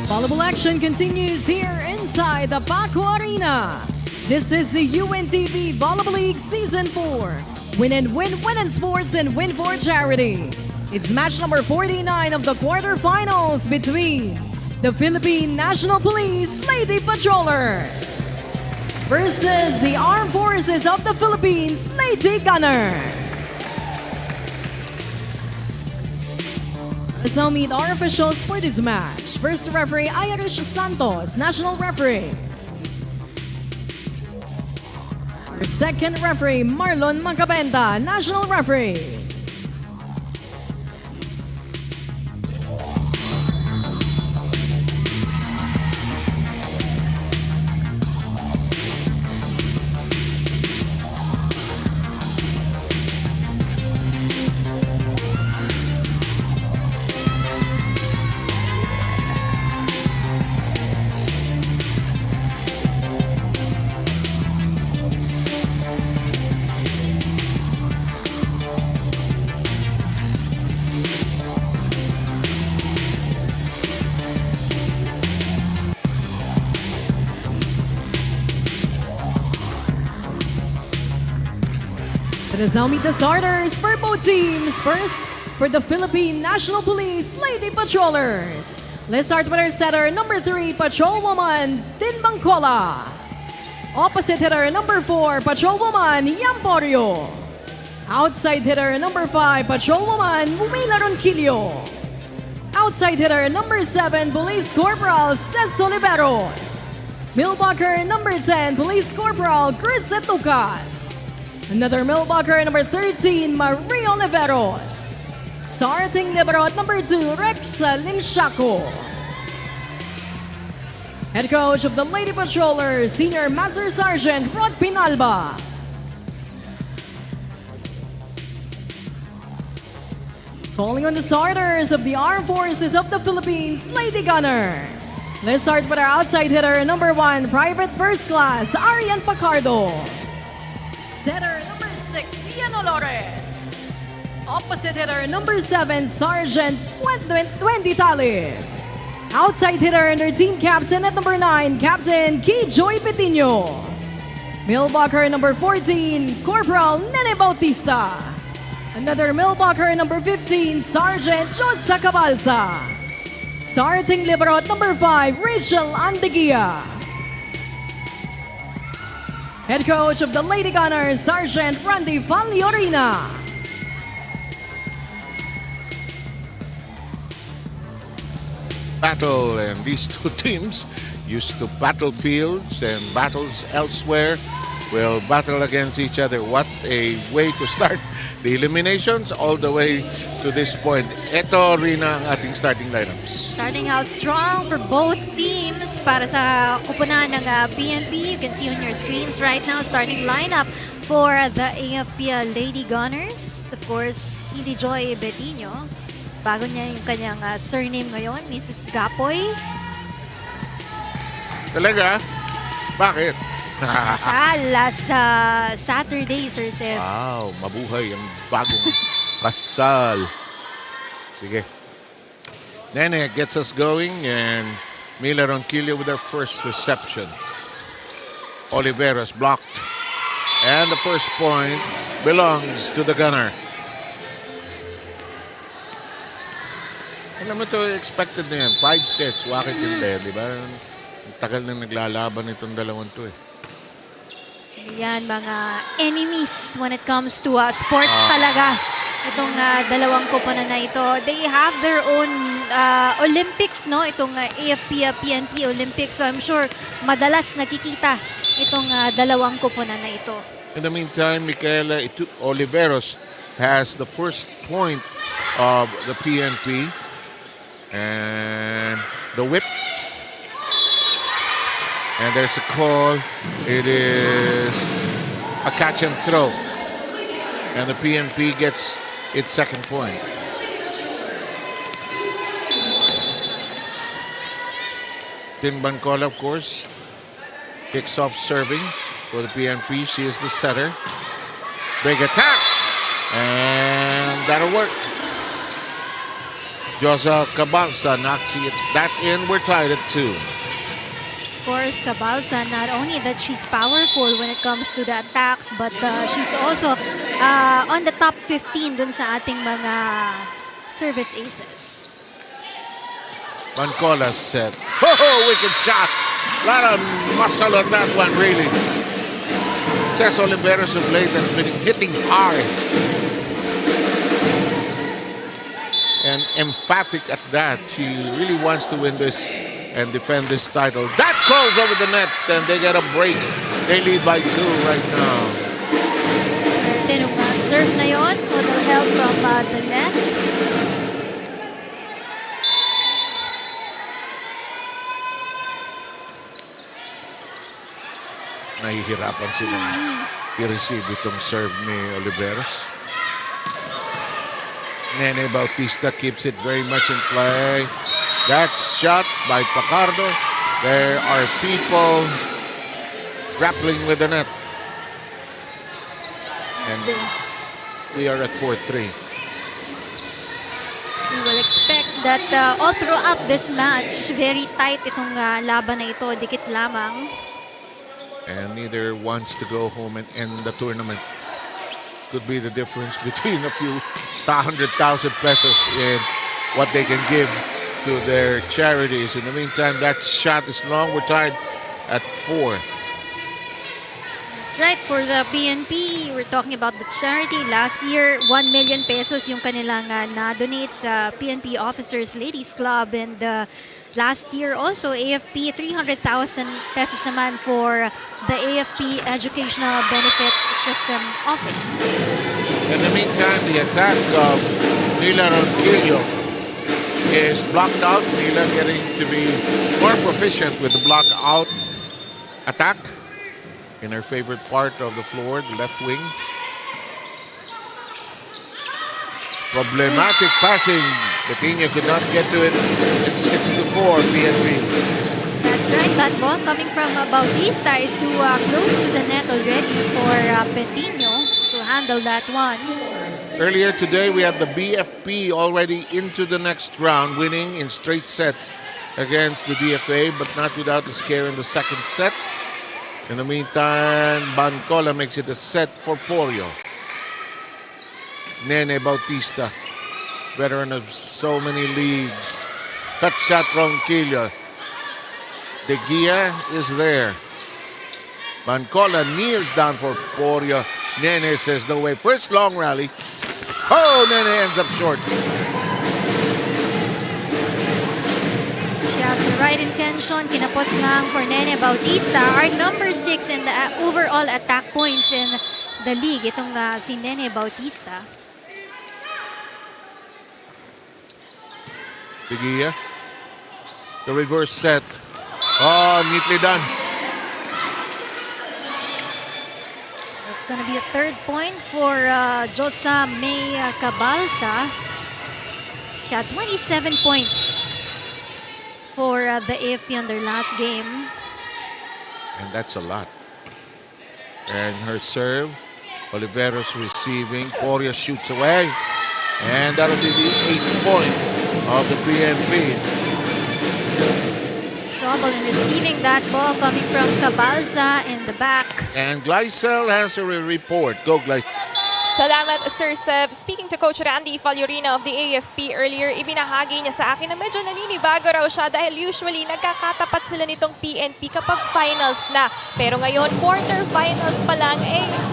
Volleyball action continues here inside the Paco Arena. This is the UNTV Volleyball League Season 4. Win and win, win in sports and win for charity. It's match number 49 of the quarterfinals between the Philippine National Police Lady Patrollers versus the Armed Forces of the Philippines Lady Gunnar. Let's now meet our officials for this match. First referee, Irish Santos, national referee. Our second referee, Marlon Magabenta, national referee. Let us now meet the starters for both teams. First, for the Philippine National Police Lady Patrollers. Let's start with our setter, number 3, Patrolwoman Dinbangcola. Opposite hitter, number 4, Patrolwoman Yamporio. Outside hitter, number 5, Patrolwoman Mumila Ronquillo. Outside hitter, number 7, Police Corporal Cez Oliveros. Millbucker, number 10, Police Corporal Chris Etucas. Another millbucker, number 13, Marie Oliveros. Starting libero at number 2, Rex Linshaco. Head coach of the Lady Patrollers, Senior Master Sergeant Rod Pinalba. Calling on the starters of the Armed Forces of the Philippines, Lady Gunnar. Let's start with our outside hitter, number 1, Private First Class, Arian Pacardo. Setter, number 6, Ian Olores. Opposite hitter, number 7, Sergeant Wendy Talib. Outside hitter and their team captain at number 9, Captain Key Joy Petino. Millbucker, number 14, Corporal Nene Bautista. Another millbucker, number 15, Sergeant Josa Cabalsa. Starting libero at number 5, Rachel Andeguia. Head coach of the Lady Gunners, Sergeant Randy Valiorina. Battle, and these two teams used to battlefields and battles elsewhere will battle against each other. What a way to start the eliminations all the way to this point. Ito rin ang ating starting lineups. Starting out strong for both teams para sa kupunan ng PNP. You can see on your screens right now starting lineup for the AFP Lady Gunners. Of course, Key Joy Petino. Bago niya yung kanyang surname ngayon, Mrs. Gapoy. Talaga? Bakit? Last Saturday, Sir Seb. Wow, mabuhay ang bagong kasal. Sige. Nene gets us going and Mila Ronquillo with her first reception. Oliveros blocked. And the first point belongs to the Gunner. Alam mo ito, expected na yan. 5 sets, wakit hindi, di ba? Tagal na naglalaban itong dalawang to eh. Yan, mga enemies when it comes to sports talaga. Itong dalawang koponan na ito. They have their own Olympics, no? Itong AFP, PNP Olympics. So I'm sure madalas nakikita itong dalawang koponan na ito. In the meantime, Micaela Oliveros has the first point of the PNP. And the whip. And there's a call. It is a catch and throw. And the PNP gets its second point. Dinbangcola, of course, kicks off serving for the PNP. She is the setter. Big attack. And that'll work. Josa Cabalsa knocks that in. We're tied at 2. Of course, Cabalsa, not only that she's powerful when it comes to the attacks, but she's also on the top 15 dun sa ating mga service aces. Mancola's set. Oh, wicked shot. A lot of muscle on that one, really. Says Oliveros of late has been hitting hard. And emphatic at that. She really wants to win this and defend this title. That curls over the net and they get a break. They lead by 2 right now. Swerte nung serve na yon. Total help from the net. Nahihirapan sila i-receive itong serve ni Oliveros. Nene Bautista keeps it very much in play. That's shot by Pacardo. There are people grappling with the net. And we are at 4-3. We will expect that all throughout this match, very tight itong laban na ito, dikit lamang. And neither wants to go home and end the tournament. Could be the difference between a few 100,000 pesos in what they can give to their charities. In the meantime, that shot is long. We're tied at 4. That's right, for the PNP, we're talking about the charity. Last year, 1 million pesos yung kanilang na-donate sa PNP Officers Ladies Club. And last year also, AFP, 300,000 pesos naman for the AFP Educational Benefit System Office. In the meantime, the attack of Mila Ronquillo is blocked out. Mila getting to be more proficient with the block out attack in her favorite part of the floor, the left wing. Problematic passing. Coutinho could not get to it. It's 6-4 PNP. That's right, that ball coming from Bautista is too close to the net already for Petino to handle that one. Earlier today, we had the BFP already into the next round, winning in straight sets against the DFA, but not without a scare in the second set. In the meantime, Bancola makes it a set for Porio. Nene Bautista, veteran of so many leagues. Cut shot Ronquillo. De Gia is there. Bancola kneels down for Porio. Nene says no way. First long rally. Oh, Nene ends up short. She has the right intention. Kinapos lang for Nene Bautista. Our number 6 in the overall attack points in the league. Itong si Nene Bautista. De Gia. The reverse set. Oh, neatly done. It's going to be a third point for Josa May Cabalsa. She had 27 points for the AFP on their last game. And that's a lot. And her serve. Oliveros receiving. Porio shoots away. And that'll be the 8th point of the PNP. Trouble in receiving that ball coming from Cabalsa in the back. And Gleisel has a report. Go, Gleisel. Salamat, Sir Seb. Speaking to Coach Randy Faliorina of the AFP earlier, ibinahagi niya sa akin na medyo naninibago raw siya dahil usually nagkakatapat sila nitong PNP kapag finals na. Pero ngayon, quarterfinals pa lang,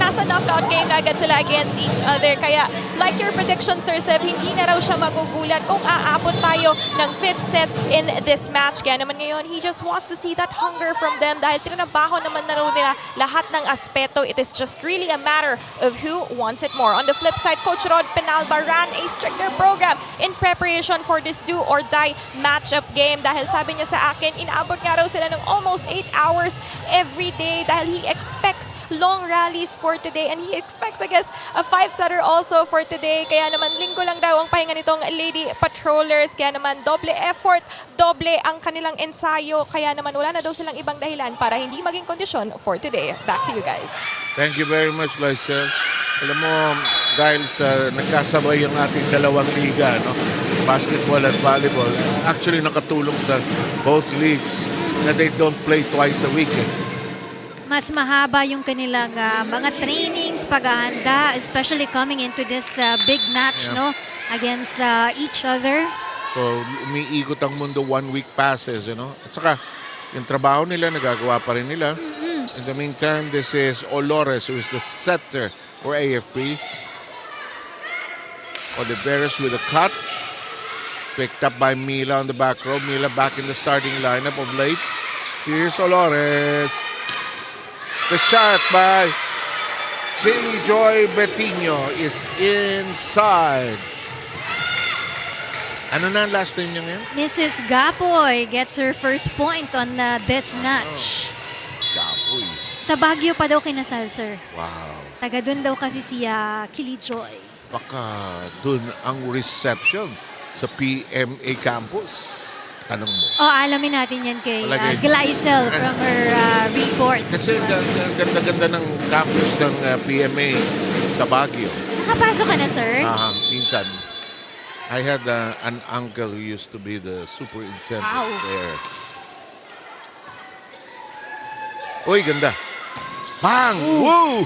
nasa knockout game na agad sila against each other. Kaya, like your prediction, Sir Seb, hindi na raw siya magugulat kung aabot tayo ng 5th set in this match. Kaya naman ngayon, he just wants to see that hunger from them dahil trinabaho naman na raw nila lahat ng aspeto. It is just really a matter of who wants it more. On the flip side, Coach Rod Penalba ran a stricter program in preparation for this do-or-die matchup game dahil sabi niya sa akin, inaabot nga raw sila ng almost 8 hours every day dahil he expects long rallies for today and he expects, I guess, a 5-setter also for today. Kaya naman, linggo lang daw ang pahinga nitong Lady Patrollers. Kaya naman, doble effort, doble ang kanilang ensayo. Kaya naman, wala na daw silang ibang dahilan para hindi maging kondisyon for today. Back to you guys. Thank you very much, Gleisel. Alam mo, dahil sa nagkasabay ang ating dalawang liga, no? basketball and volleyball, actually nakatulong sa both leagues na they don't play twice a week. Mas mahaba yung kanilang mga trainings, paghahanda, especially coming into this big match, Yeah. no, against each other. So, umiikot ang mundo 1 week passes, At saka, yung trabaho nila, nagagawa pa rin nila. In the meantime, this is Olores, who is the setter for AFP. Oliveros with a cut. Picked up by Mila on the back row. Mila back in the starting lineup of late. Here's Olores. The shot by Kelly Joy Betinho is inside. Ano na ang last name niya ngayon? Mrs. Gapoy gets her first point on this match. Gapoy. Sa Baguio pa daw kinasal, sir. Wow. Taga dun daw kasi si Kilijoy. Baka dun ang reception sa PMA campus. Tanong mo. Alamin natin yan kay Palagay. Glycel from her report. Kasi ang ganda-ganda ng campus ng PMA sa Baguio. Nakapasok ka na, sir? Minsan. I had an uncle who used to be the superintendent Wow. there. Uy, ganda. Bang! Woo!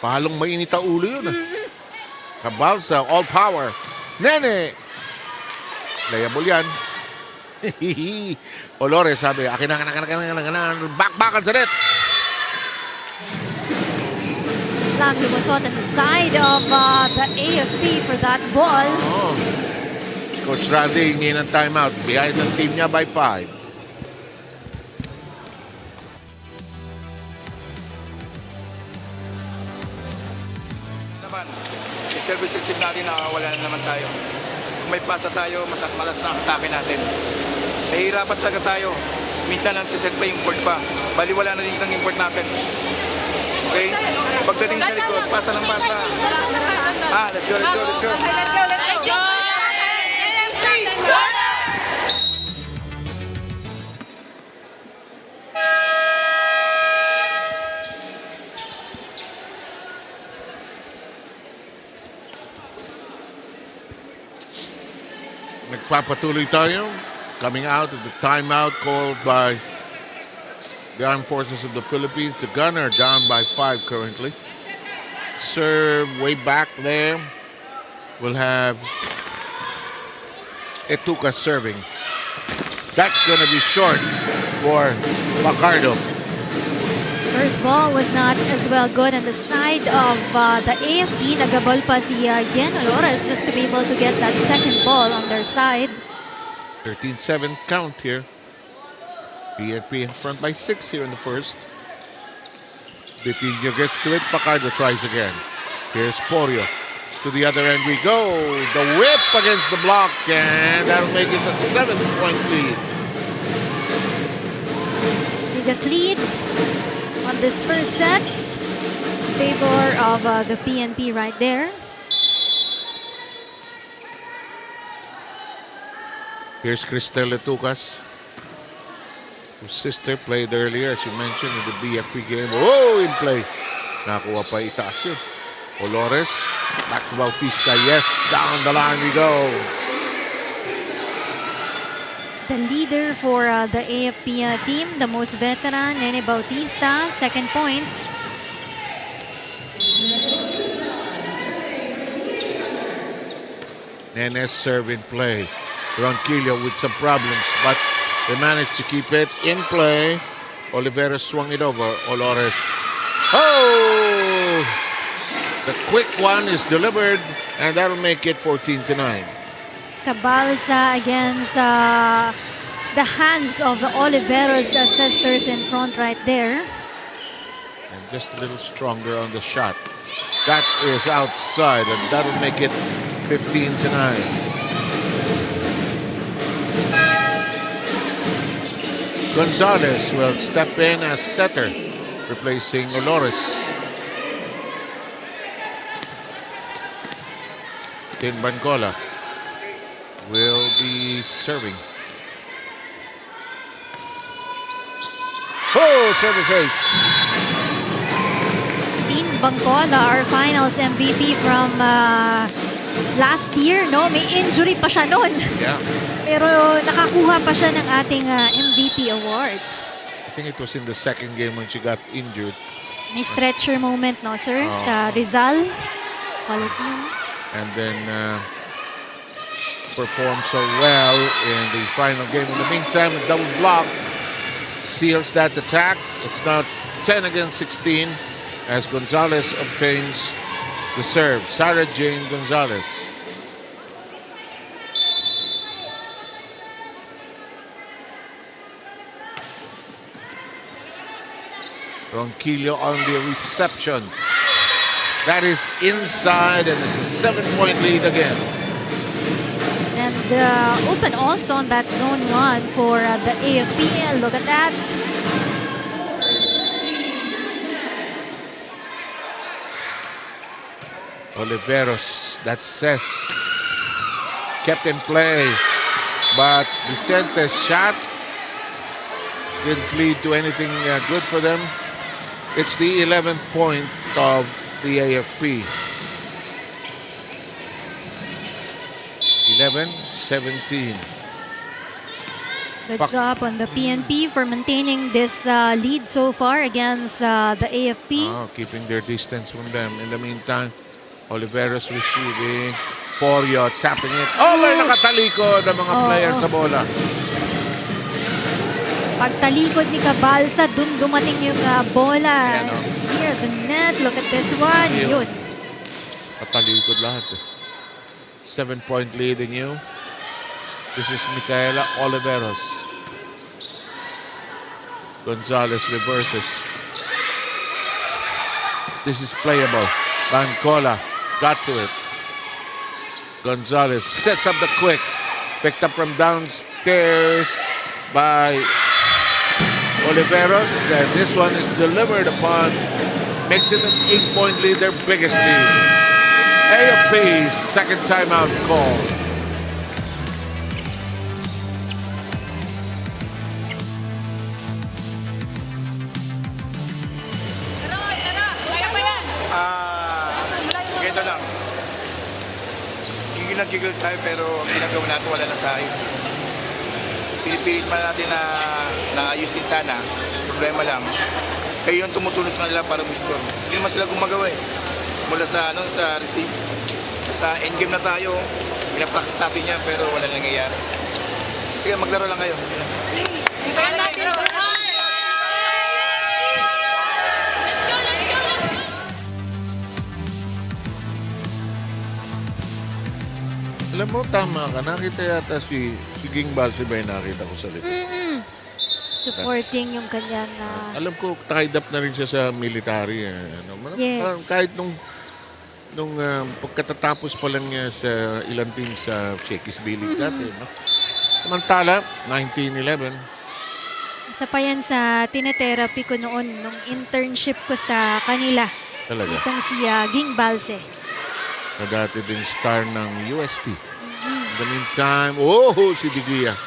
Palong mainit ang ulo yun. Kabalsa, all power. Nene! Layable yan. Olores sabi, akin na, back-backan sa net. Lang lumusot on the side of the AFP for that ball. Oh. Coach Randy hingi ng timeout. Behind ang team niya by 5. Naman, service receive natin wala na naman tayo. Kung may pasa tayo, malas ang atake natin. Nahihirapan talaga tayo. Minsan ang siset pa, import pa. Bali wala na din isang import natin. Okay? Pagdating sa likod, pasa ng pasa. Let's go. Nagpapatuloy tayo. Coming out of the timeout called by the Armed Forces of the Philippines. The Gunnar down by 5 currently. Serve way back there. We'll have Etuca serving. That's going to be short for Bacardo. First ball was not as well good on the side of the AFP. Nagabol pa si Yen Olores just to be able to get that second ball on their side. 13-7 count here. PFP in front by 6 here in the first. Betinho gets to it. Pacardo tries again. Here's Porio. To the other end we go. The whip against the block, and that'll make it a 7-point lead. Biggest lead on this first set. In favor of the PNP right there. Here's Cristel Letucas, whose sister played earlier, as you mentioned, in the BFP game. Oh, in play. Nakuha pa itaas yun. Olores, back to Bautista. Yes, down the line we go. The leader for the AFP team, the most veteran, Nene Bautista, second point. Nene's serve in play. Ronquillo with some problems, but they managed to keep it in play. Oliveira swung it over. Olores. Oh! The quick one is delivered, and that'll make it 14-9. Cabalsa against the hands of the Oliveros sisters in front right there. And just a little stronger on the shot. That is outside, and that'll make it 15-9. Gonzalez will step in as setter, replacing Olores. Tin Bancola will be serving. Oh, service ace. Dean Bancola, our finals MVP from last year, no? May injury pa siya noon. Yeah. Pero nakakuha pa siya ng ating MVP award. I think it was in the second game when she got injured. May stretcher moment, no, sir? Sa Rizal Coliseum. And then performed so well in the final game. In the meantime, a double block seals that attack. It's now 10 against 16 as Gonzalez obtains the serve. Sarah Jane Gonzalez. Ronquillo on the reception. That is inside, and it's a 7-point lead again. And open also on that zone 1 for the AFP. Look at that. Oliveros, that says, kept in play, but Vicente's shot didn't lead to anything good for them. It's the 11th point of the AFP. 11-17. Good job on the PNP for maintaining this lead so far against the AFP. Keeping their distance from them. In the meantime, Oliveros receiving. Porio tapping it. May nakatalikod ang mga players sa bola. Pagtalikod ni Cabalsa, dun dumating yung bola. Ayan, Here, the net. Look at this one. Yun. Katalikod lahat. 7-point lead in you. This is Micaela Oliveros. Gonzalez reverses. This is playable. Bancola got to it. Gonzalez sets up the quick. Picked up from downstairs by Oliveros. And this one is delivered upon. Makes it an 8-point lead, their biggest lead. AFP, second timeout call. Ganito lang. Gigil tayo pero ang ginagawa natin wala na sa ayos. Pinipilit pa natin na naayusin sana. Problema lang. Kayo yung tumutulong sa kanila para gusto. Hindi naman sila gumagawa eh. Mula sa sa receive. Basta endgame na tayo. Pinapractice natin yan pero wala nangyayari. Sige, maglaro lang kayo. Alam mo, tama ka. Nakita yata si Ging Balse ba yung nakita ko sa likod? Supporting yung kanyang... Alam ko, tied up na rin siya sa military. Yes. Kahit nung pagkatatapos pa lang niya sa ilang team sa Shakey's B-League dati. No? Samantala, 1911. Isa pa yan sa tinetherapy ko noon, nung internship ko sa kanila. Talaga. Itong si Ging Balse. Na dati ding star ng UST. In the meantime, si Digia.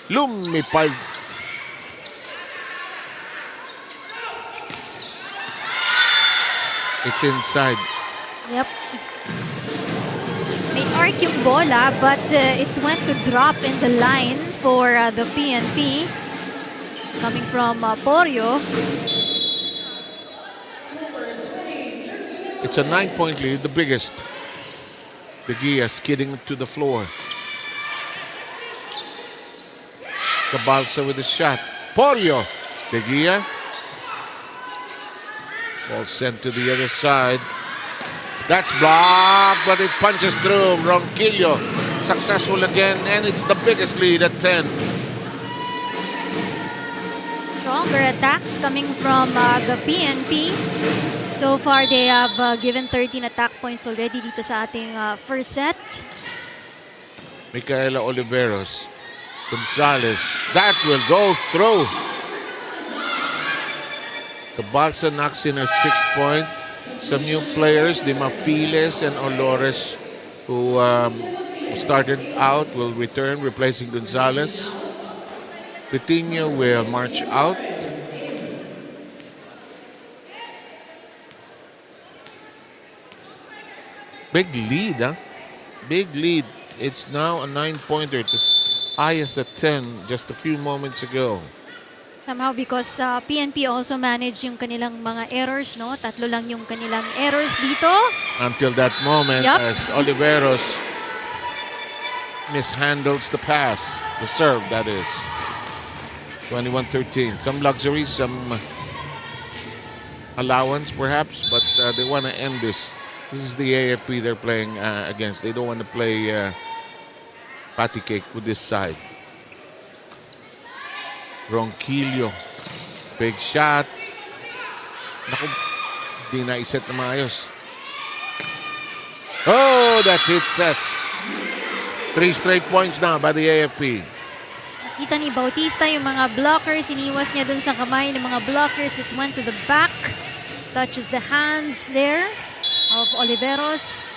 Lumipad. It's inside. Yep. May arc yung bola, but it went to drop in the line for the PNP. Coming from Porio. It's a 9-point lead, the biggest. Digia skidding to the floor. Cabalsa with a shot. Porio. Digia. Ball sent to the other side. That's blocked, but it punches through. Ronquillo successful again, and it's the biggest lead at 10. Stronger attacks coming from the PNP. So far, they have given 13 attack points already dito sa ating first set. Micaela Oliveros. Gonzalez. That will go through. Cabalsa knocks in her 6th point. Some new players, Dimafiles and Olores, who started out, will return, replacing Gonzalez. Coutinho will march out. Big lead, huh? big lead. It's now a 9-pointer to highest at 10 just a few moments ago. Somehow because PNP also managed yung kanilang mga errors, no? Tatlo lang yung kanilang errors dito. Until that moment, Yup. as Oliveros mishandles the pass, the serve, that is. 21-13. Some luxury, some allowance perhaps, but they want to end this. This is the AFP they're playing against. They don't want to play patty cake with this side. Ronquillo. Big shot. Naku, di na iset na maayos. Oh, that hits us. 3 straight points now by the AFP. Kita ni Bautista yung mga blockers. Iniwas niya dun sa kamay ng mga blockers. It went to the back. Touches the hands there of Oliveros.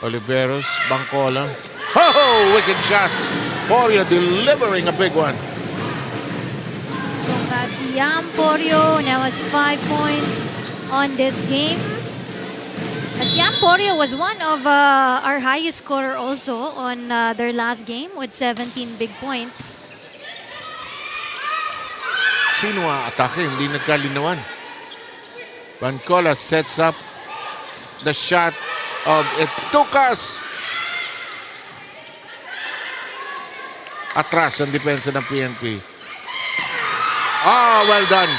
Oliveros, Bangcola. Oh, wicked shot. Porio delivering a big one. Si Porio now has 5 points on this game. At Porio was one of our highest scorer also on their last game with 17 big points. Sino atake? Hindi nagkalinawan. Bangcola sets up the shot of Etucas. Atras ang depensa ng PNP. Ah, well done.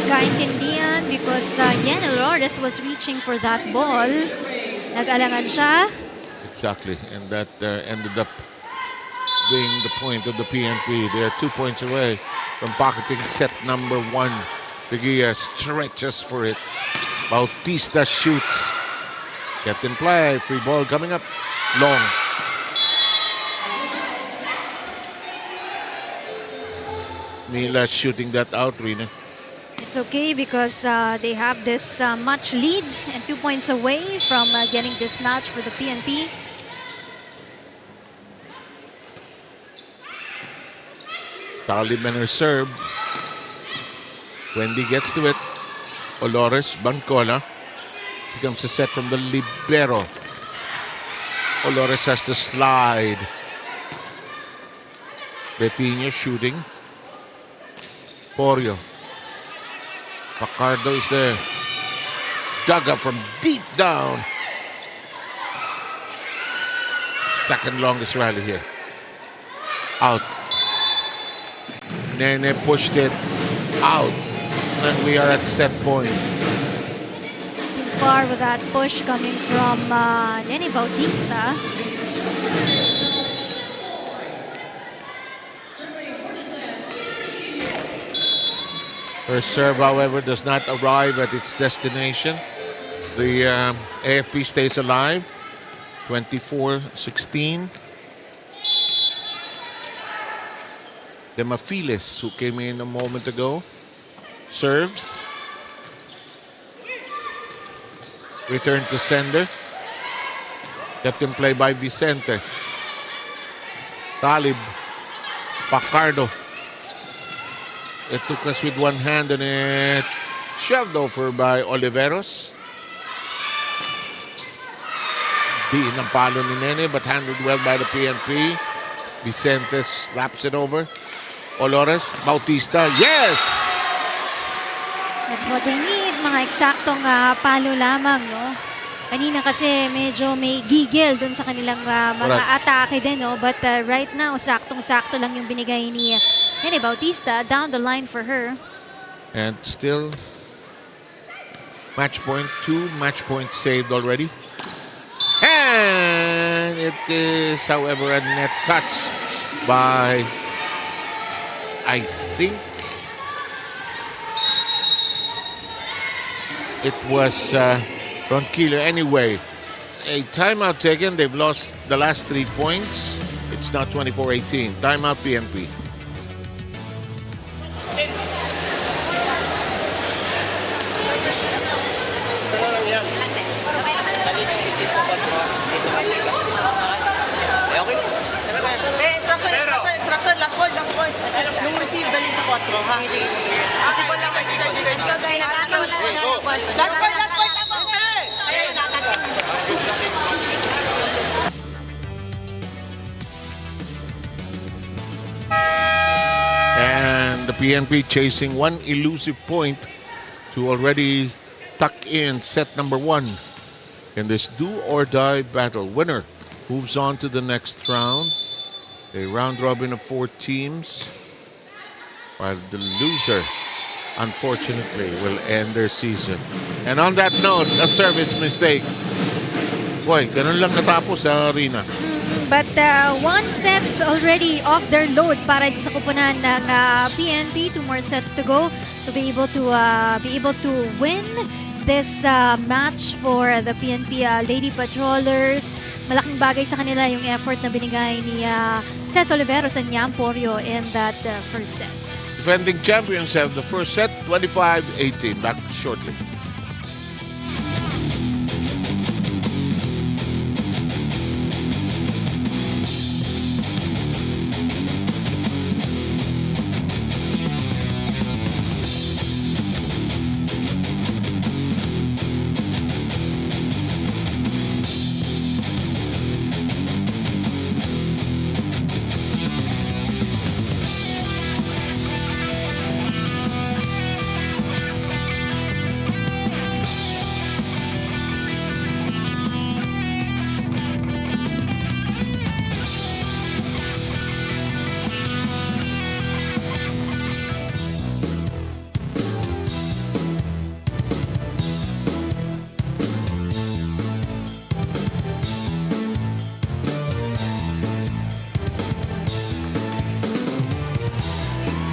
Kaintindihan because Yen Lourdes was reaching for that ball. Nag-alangan siya. Exactly, and that ended up being the point of the PNP. They are 2 points away from pocketing set number 1. Teguia stretches for it. Bautista shoots. Kept in play. Free ball coming up. Long. Mila shooting that out, Rina. It's okay because they have this much lead and 2 points away from getting this match for the PNP. Taliban serve. Wendy gets to it. Olores, Bangcola. Becomes a set from the libero. Olores has to slide. Betinho shooting. Porio. Pacardo is there. Dug up from deep down. Second longest rally here. Out. Nene pushed it out. And we are at set point. Too far with that push coming from Nene Bautista. Her serve, however, does not arrive at its destination. The AFP stays alive. 24-16. Demafiles, who came in a moment ago, serves. Return to sender. Kept in play by Vicente. Talib. Pacardo. It took us with one hand and it shoved over by Oliveros. Diin ang palo ni Nene but handled well by the PNP. Vicente slaps it over. Olores, Bautista, yes! That's what they need, mga eksaktong palo lamang, no? Kanina kasi medyo may gigil dun sa kanilang mga Correct. atake din, no? But right now, saktong-sakto lang yung binigay ni Nene Bautista down the line for her. And still, match point 2, match point saved already. And it is, however, a net touch by, I think, it was Ronquillo. Anyway, a timeout taken. They've lost the last 3 points. It's now 24-18. Timeout PNP. Instruction, last word. Yung receive, dali sa 4, ha? Kasi ko lang kasi ikaw guys, nakakawala na. Last word, tama, okay? Ayun, nakakawala. And the PNP chasing one elusive point to already tuck in set number 1 in this do-or-die battle. Winner moves on to the next round. A round robin of 4 teams. While the loser, unfortunately, will end their season. And on that note, a service mistake. Boy, ganun lang natapos sa arena. But one set's already off their load para sa kupunan ng PNP. 2 more sets to go to be able to win this match for the PNP Lady Patrollers. Malaking bagay sa kanila yung effort na binigay ni Ces Oliveros and Yam Porio in that first set. Defending champions have the first set, 25-18. Back shortly.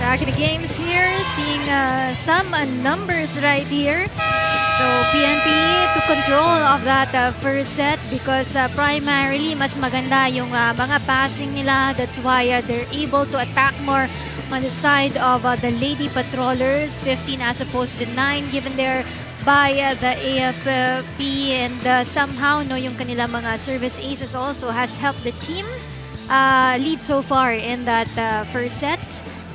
Back in the games here, seeing some numbers right here. So PNP took control of that first set because primarily mas maganda yung mga passing nila. That's why they're able to attack more on the side of the Lady Patrollers. 15 as opposed to 9 given there by the AFP, and somehow no yung kanila mga service aces also has helped the team lead so far in that first set.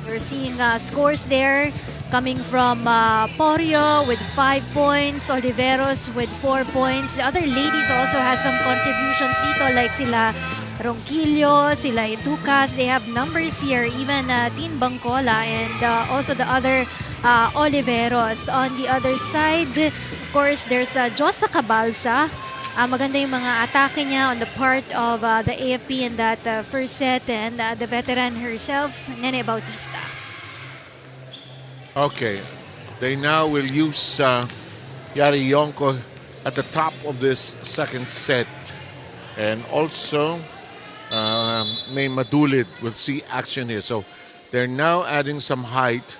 We're seeing scores there coming from Porio with 5 points, Oliveros with 4 points. The other ladies also has some contributions dito like sila Ronquillo, sila Itucas. They have numbers here, even Tin Bangcola and also the other Oliveros. On the other side, of course, there's Josa Cabalsa. Maganda yung mga atake niya on the part of the AFP in that first set, and the veteran herself, Nene Bautista. Okay, they now will use Yari Yonko at the top of this second set. And also, May Madulit will see action here. So they're now adding some height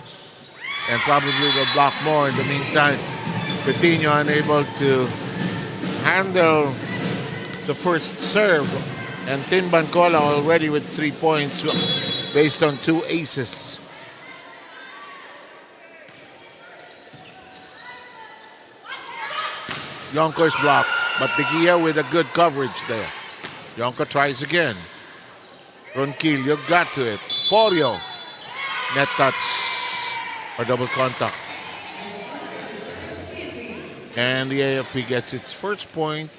and probably will block more. In the meantime, Coutinho unable to handle the first serve, and Tin Bancola already with 3 points based on 2 aces. Yonko is blocked, but De Gia with a good coverage there. Yonko tries again. Ronquillo got to it. Porio, net touch or double contact. And the AFP gets its first point,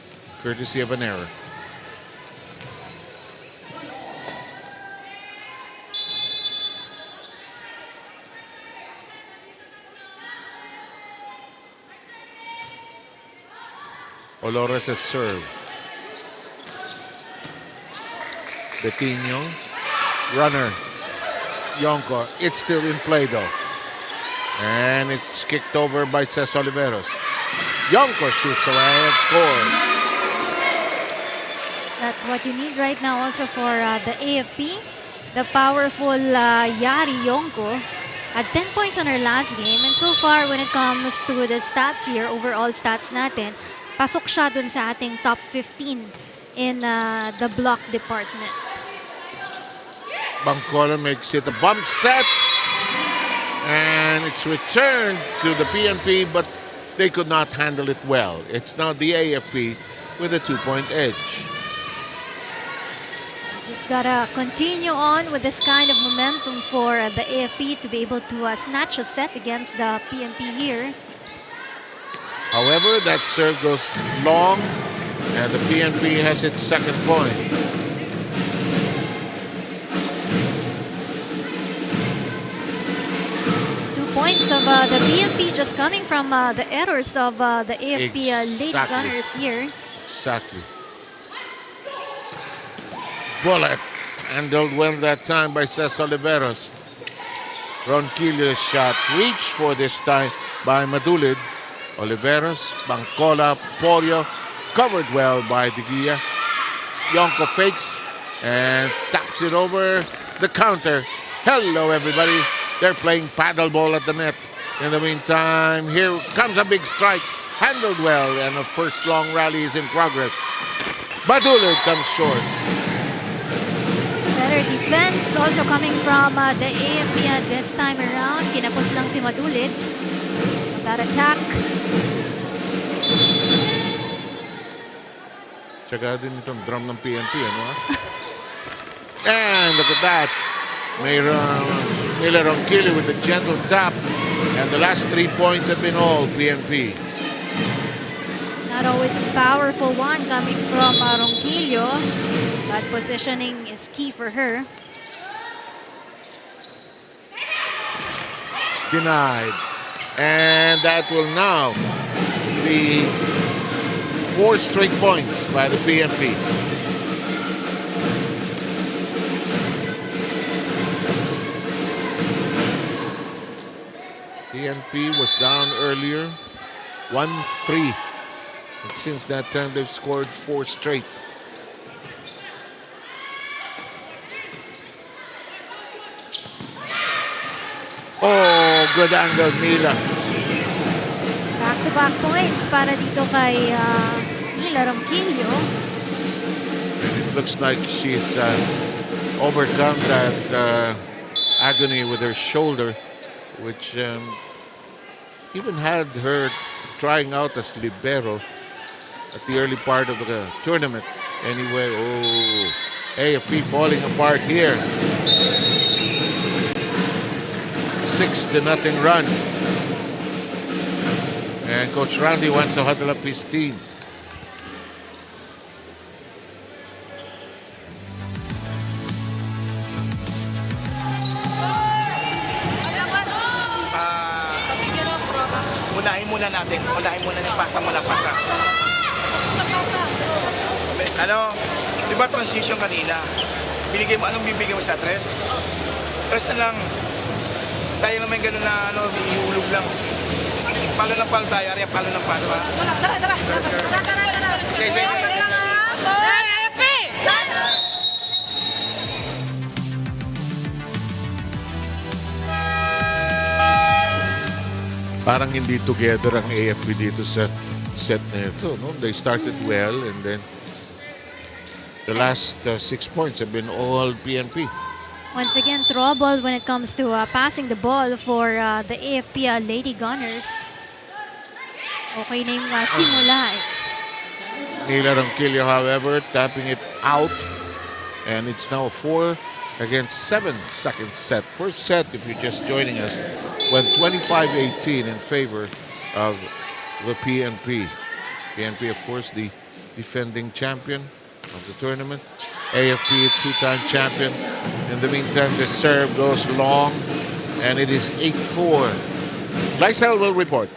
courtesy of an error. Olores has served. Betinho, runner, Yonko. It's still in play though. And it's kicked over by Ces Oliveros. Yonko shoots away and scores. That's what you need right now also for the AFP. The powerful Yari Yonko had 10 points on her last game. And so far, when it comes to the stats here, overall stats natin, pasok siya dun sa ating top 15 in the block department. Bangcola makes it a bump set. And it's returned to the PNP, but they could not handle it well. It's now the AFP with a 2-point edge. Just gotta continue on with this kind of momentum for the AFP to be able to snatch a set against the PNP here. However, that serve goes long, and the PNP has its second point. Points of the PNP just coming from the errors of the AFP Lady Exactly. Gunners here. Exactly. Bullet handled well that time by Cés Oliveros. Ronquillo's shot reached for this time by Madulid. Oliveros, Bangcola, Polio, covered well by De Guia. Yonko fakes and taps it over the counter. Hello, everybody. They're playing paddleball at the net. In the meantime, here comes a big strike. Handled well, and the first long rally is in progress. Madulid comes short. Better defense also coming from the AFP this time around. Kinapos lang si Madulid. That attack. Tsaga din itong drum ng PNP, ano ha? And look at that. Miller Ronquillo with a gentle tap. And the last 3 points have been all PNP. Not always a powerful one coming from Ronquillo. But positioning is key for her. Denied. And that will now be 4 straight points by the PNP. PNP was down earlier, 1-3. And since that time, they've scored 4 straight. Oh, good angle, Mila. Back-to-back points para dito kay Mila Ronquillo. And it looks like she's overcome that agony with her shoulder, which even had her trying out as libero at the early part of the tournament. Anyway, oh, AFP falling apart here. 6-0 run. And Coach Randy wants to huddle up his team. Unahin muna natin. Unahin muna yung pasa muna pasa. Ano, di ba transition kanina? Binigay mo, anong bibigay mo sa tres? Tres na lang. Sayang naman ganun na ano, ihulog lang. Palo ng palo tayo, Arya, palo ng palo ha. Tara. Siya. Parang hindi together ang AFP dito sa set na ito. No? They started well and then the last 6 points have been all PNP. Once again, trouble when it comes to passing the ball for the AFP Lady Gunners. Okay na yung simula eh. Mila Ronquillo, however, tapping it out. And it's now a 4-7 second set. First set, if you're just joining us, went 25-18 in favor of the PNP. PNP, of course, the defending champion of the tournament. AFP, two-time champion. In the meantime, the serve goes long, and it is 8-4. Lysel will report.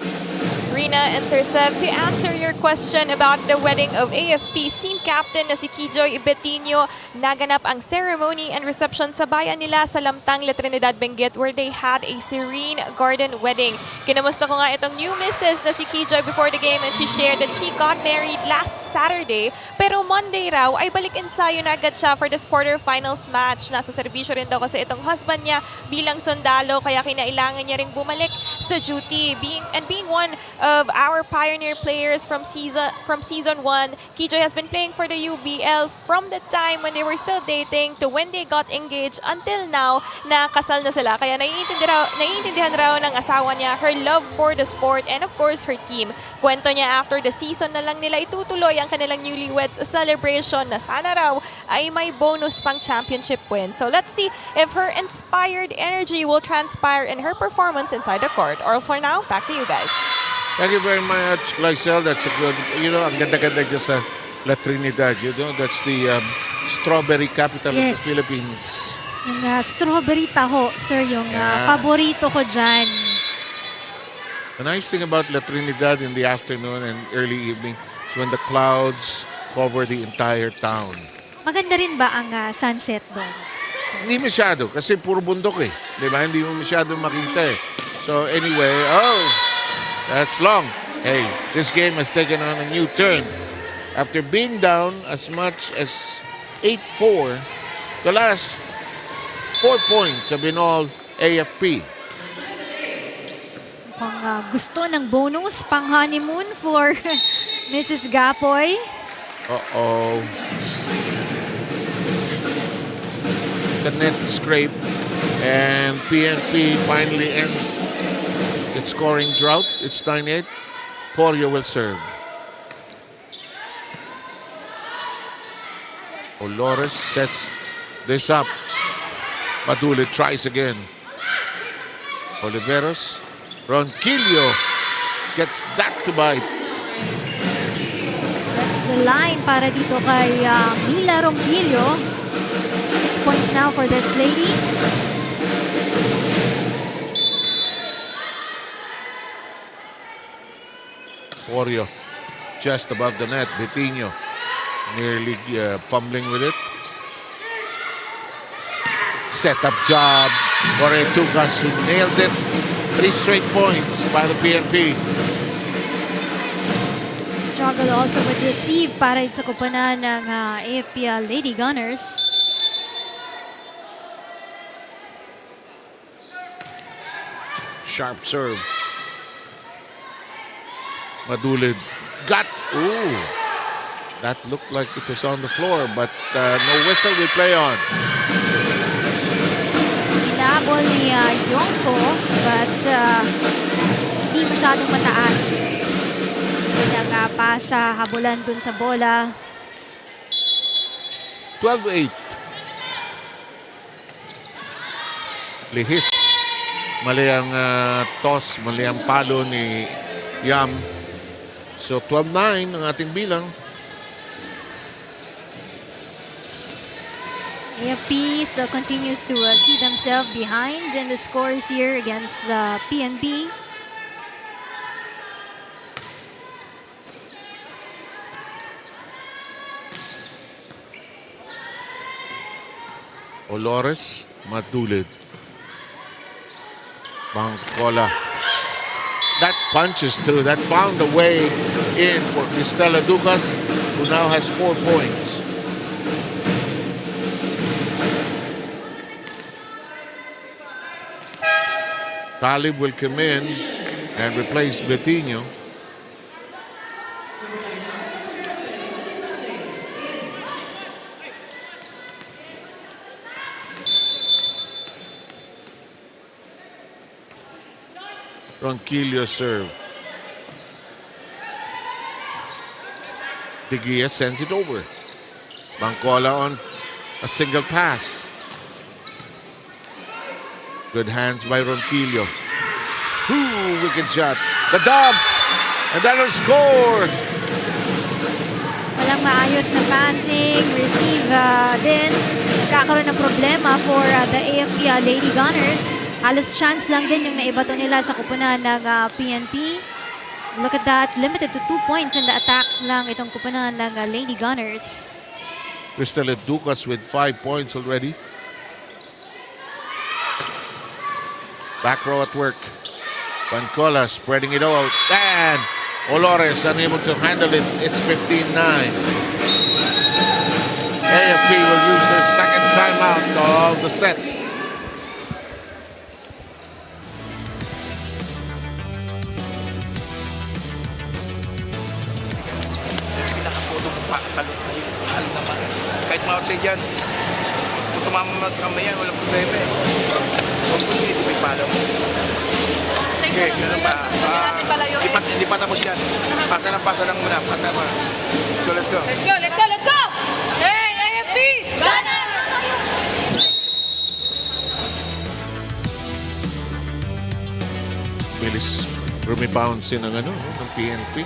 Rina and Sir Sev, to answer your question about the wedding of AFP's team captain na si Kijoy Betinho, naganap ang ceremony and reception sa bayan nila sa Lamtang, La Trinidad, Benguet, where they had a serene garden wedding. Kinamusta ko nga itong new missus na si Kijoy before the game, and she shared that she got married last Saturday, pero Monday raw ay balik ensayo na agad siya for this quarterfinals match. Nasa serbisyo rin daw kasi itong husband niya bilang sundalo, kaya kinailangan niya ring bumalik sa duty. Being one of our pioneer players from season 1, Kijoy has been playing for the UBL from the time when they were still dating to when they got engaged until now na kasal na sila. Kaya naiintindihan raw ng asawa niya her love for the sport and of course her team. Kwento niya after the season na lang nila itutuloy ang kanilang newlyweds celebration na sana raw ay may bonus pang championship win. So let's see if her inspired energy will transpire in her performance inside the court. Or for now, back to you guys. Thank you very much, Lysel. That's a good, ang ganda-ganda dyan sa La Trinidad. That's the strawberry capital of the Yes. Philippines. Yung strawberry taho, sir, yung paborito ko dyan. The nice thing about La Trinidad in the afternoon and early evening is when the clouds cover the entire town. Maganda rin ba ang sunset doon? Hindi masyado kasi puro bundok eh. Di ba? Hindi mo masyado makita eh. So anyway, that's long. Hey, this game has taken on a new turn. After being down as much as 8-4, the last 4 points have been all AFP. Mukhang gusto ng bonus pang honeymoon for Mrs. Gapoy. Uh-oh. It's a net scrape. And PNP finally ends its scoring drought. It's 9-8. Porio will serve. Olores sets this up. Madule tries again. Oliveros. Ronquillo gets that to bite. That's the line para dito kay Mila Ronquillo. 6 points now for this lady. Porio just above the net. Vitinho nearly fumbling with it. Set up job. Jorge Tucas who nails it. 3 straight points by the PNP. Struggle also with receive para sa kupanan ng AFP Lady Gunners. Sharp serve. Madulid got. Ooh. That looked like it was on the floor, but no whistle will play on. Inabol ni Yonko, but hindi masyadong mataas. Kanya nga pa sa habulan dun sa bola. 12-8. Lihis. Mali ang toss, mali ang palo ni Yam. So 12-9 ang ating bilang. AFP still continues to see themselves behind in the scores here against PNP. Olores, Matulid. Bangkola. That punches through. That found a way in for Cristela Ducas, who now has 4 points. Talib will come in and replace Betinho. Ronquillo serve. De Gia sends it over. Bangkola on a single pass. Good hands by Ronquillo. Ooh, wicked shot. The dump! And that'll score! Walang maayos na passing, receive din. Kakaroon ng problema for the AFP Lady Gunners. Halos chance lang din yung naibato nila sa kupunan ng PNP. Look at that, limited to 2 points in the attack lang itong kupunan ng Lady Gunners. Cristela Ducas with 5 points already. Back row at work. Bancola spreading it out. And Olores unable to handle it. It's 15-9. AFP will use their second timeout of the set. Kahit ma-outside yan, kung tumama mo sa kamay yan, walang problema eh. Kung hindi, may pala mo. Okay, ganun pa. Hindi pa tapos yan. Pasa lang muna. Pasa mo. Let's go, let's go. Let's go, let's go, let's go! Hey, AFP! Gunnar! Bilis rebound ng ng PNP.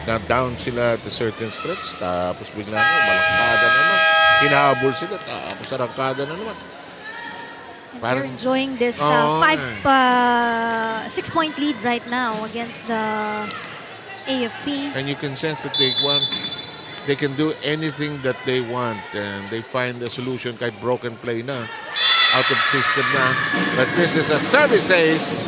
Na down sila at a certain stretch. Tapos bigla malakada naman. Hinahabol sila. Tapos arangkada na naman. They're enjoying this 6-point lead right now against the AFP. And you can sense that they can do anything that they want, and they find a solution kahit broken play na, out of system na. But this is a service ace.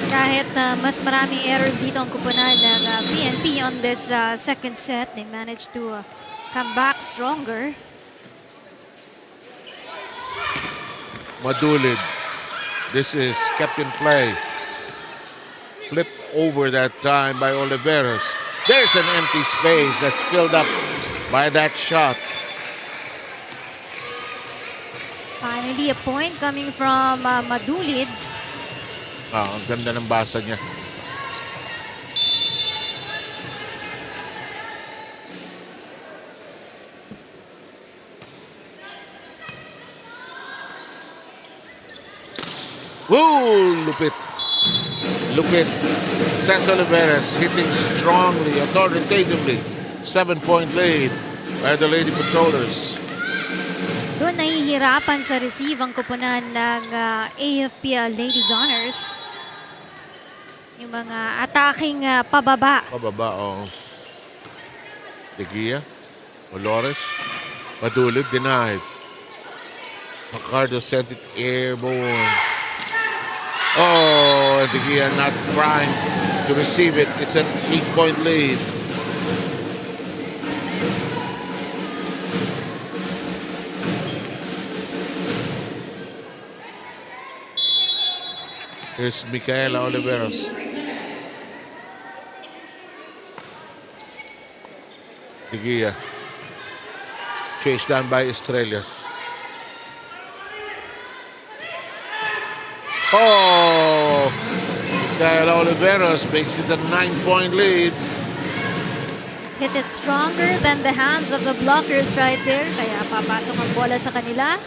Kahit mas maraming errors dito ang kupunan ng PNP on this second set, they managed to come back stronger. Madulid. This is kept in play. Flipped over that time by Oliveros. There's an empty space that's filled up by that shot. Finally, a point coming from Madulid. Ang ganda ng basa niya. Woo! Lupit. Cesar Oliveras hitting strongly, authoritatively. 7-point lead by the Lady Patrollers. Doon nahihirapan sa receive ang kupunan ng AFP Lady Gunners. Yung mga attacking pababa. De Gia, Olores, Madulid denied. Ricardo sent it airborne. Oh, De Gia not trying to receive it. It's an 8-point lead. Here's Micaela Oliveros. De Gia. Chased down by Estrellas. Oh! Micaela Oliveros makes it a 9-point lead. It is stronger than the hands of the blockers right there. Kaya papasok ang bola sa kanila.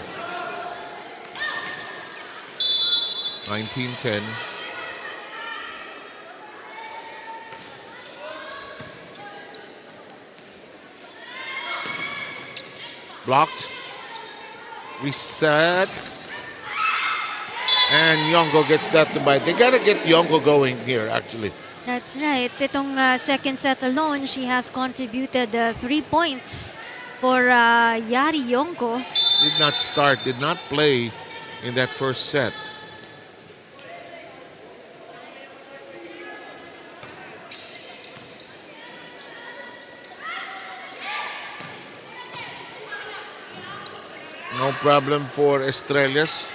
19-10. Blocked. Reset. And Yongo gets that to bite. They gotta get Yongo going here, actually. That's right. Itong second set alone, she has contributed 3 points for Yari Yonko. Did not play in that first set. No problem for Estrellas.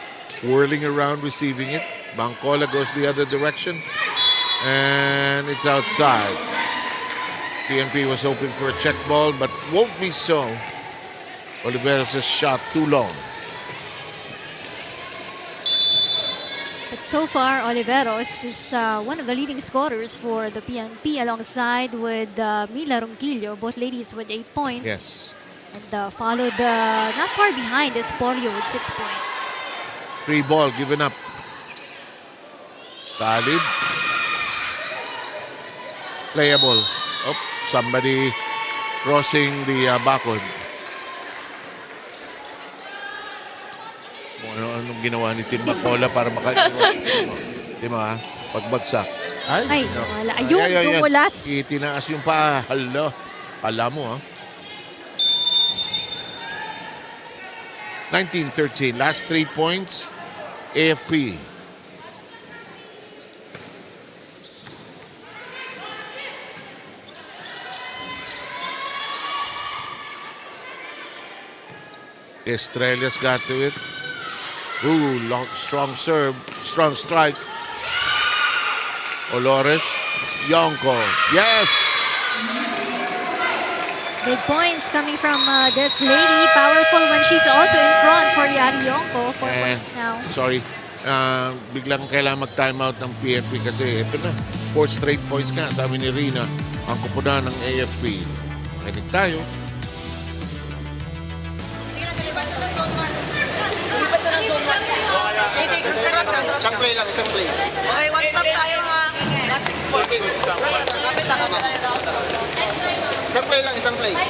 Whirling around, receiving it. Bancola goes the other direction. And it's outside. PNP was hoping for a check ball, but won't be so. Oliveros' shot too long. But so far, Oliveros is one of the leading scorers for the PNP alongside with Mila Ronquillo, both ladies with 8 points. Yes. And followed not far behind is Porio with 6 points. Free ball given up. Talib. Playable. Oh, somebody crossing the backward. Anong ginawa ni Tim Macola para makaiwan? Di ba? Pagbagsak. Ay, wala. Ayun, dumulas. Itinaas yung paa. Hala. Kala mo, ha? 19-13. Last 3 points. AFP. Estrellas got to it. Ooh, strong serve. Strong strike. Olores, Yonko. Yes! Big points coming from this lady. Powerful when she's also in front for Yari Yonko. 4 points now. Sorry. Biglang kailangan mag-timeout ng PNP kasi ito na. 4 straight points nga. Sabi ni Rina, ang kupunan ng AFP. Makinig tayo. Isang play lang, isang play. Okay, one stop tayo ha. Last 6 points. Kapit na ka ba? Isang play lang, isang play. One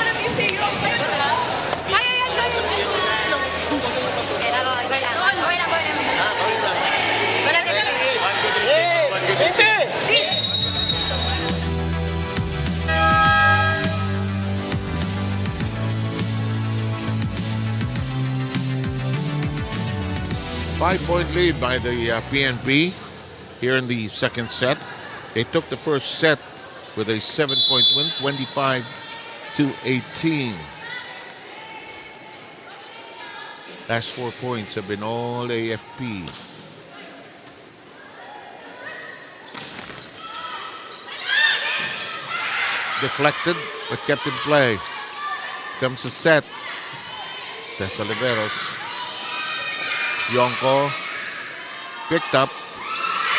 good receive, one good receive. 5-point lead by the PNP here in the second set. They took the first set with a 7-point win, 25-18. Last 4 points have been all AFP. Deflected, but kept in play. Comes the set. Cesar Oliveros. Yonko picked up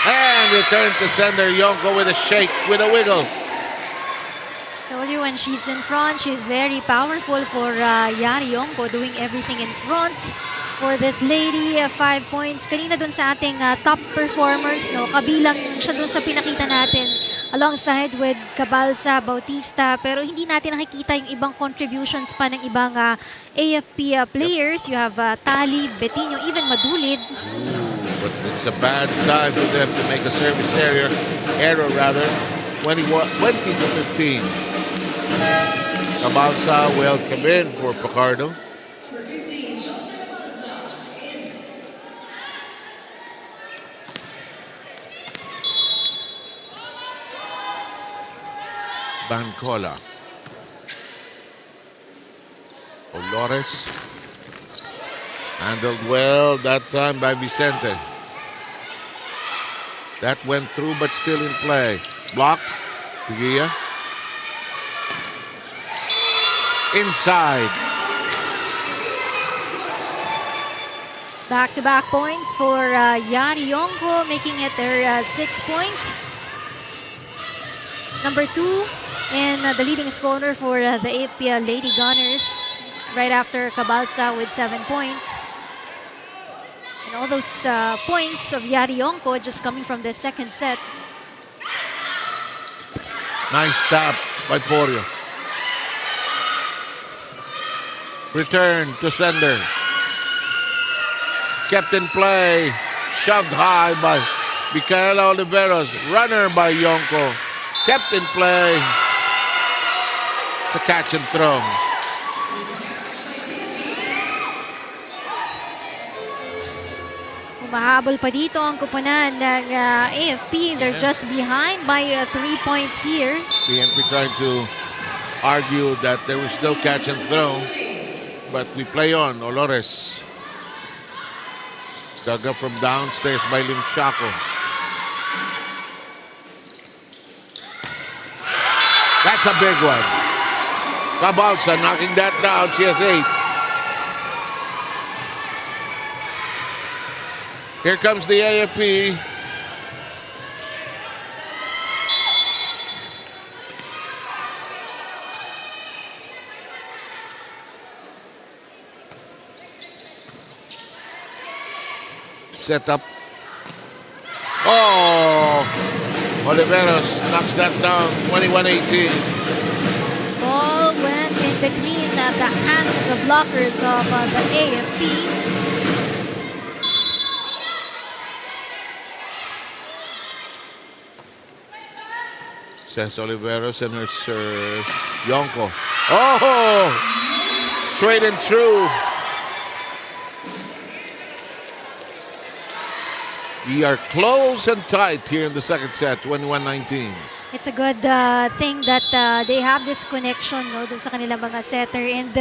and returned to sender. Yonko with a shake, with a wiggle. Told you when she's in front, she's very powerful for Yari Yonko, doing everything in front for this lady. 5 points. Kanina dun sa ating top performers, no, kabilang siya dun sa pinakita natin alongside with Cabalsa, Bautista, pero hindi natin nakikita yung ibang contributions pa ng ibang AFP players. You have Tali, Betinho, even Madulid. But it's a bad time for them to make a service error rather. 20-15. Cabalsa will come in for Picardo. Bancola. Olores. Handled well that time by Vicente. That went through but still in play. Blocked. Piguia. Inside. Back-to-back points for Yari Yonko, making it their 6-point. Number 2 and the leading scorer for the AFP Lady Gunners, right after Cabalsa with 7 points. And all those points of Yari Yonko just coming from the second set. Nice tap by Porio. Return to sender. Kept in play. Shoved high by Micaela Oliveros. Runner by Yonko. Kept in play. It's a catch and throw. Humahabol pa dito ang kupunan ng AFP. They're just behind by 3 points here. PNP trying to argue that there was no catch and throw. But we play on. Olores. Dug up from downstairs by Lim Shaco. That's a big one. Cabalsa knocking that down. She has 8. Here comes the AFP. Set up. Oh! Oliveros knocks that down, 21-18. Ball went in between the hands of the blockers of the AFP. Says Oliveros and her serve. Yonko. Oh! Straight and true. We are close and tight here in the second set, 21-19. It's a good thing that they have this connection, no, dun sa kanilang mga setter. And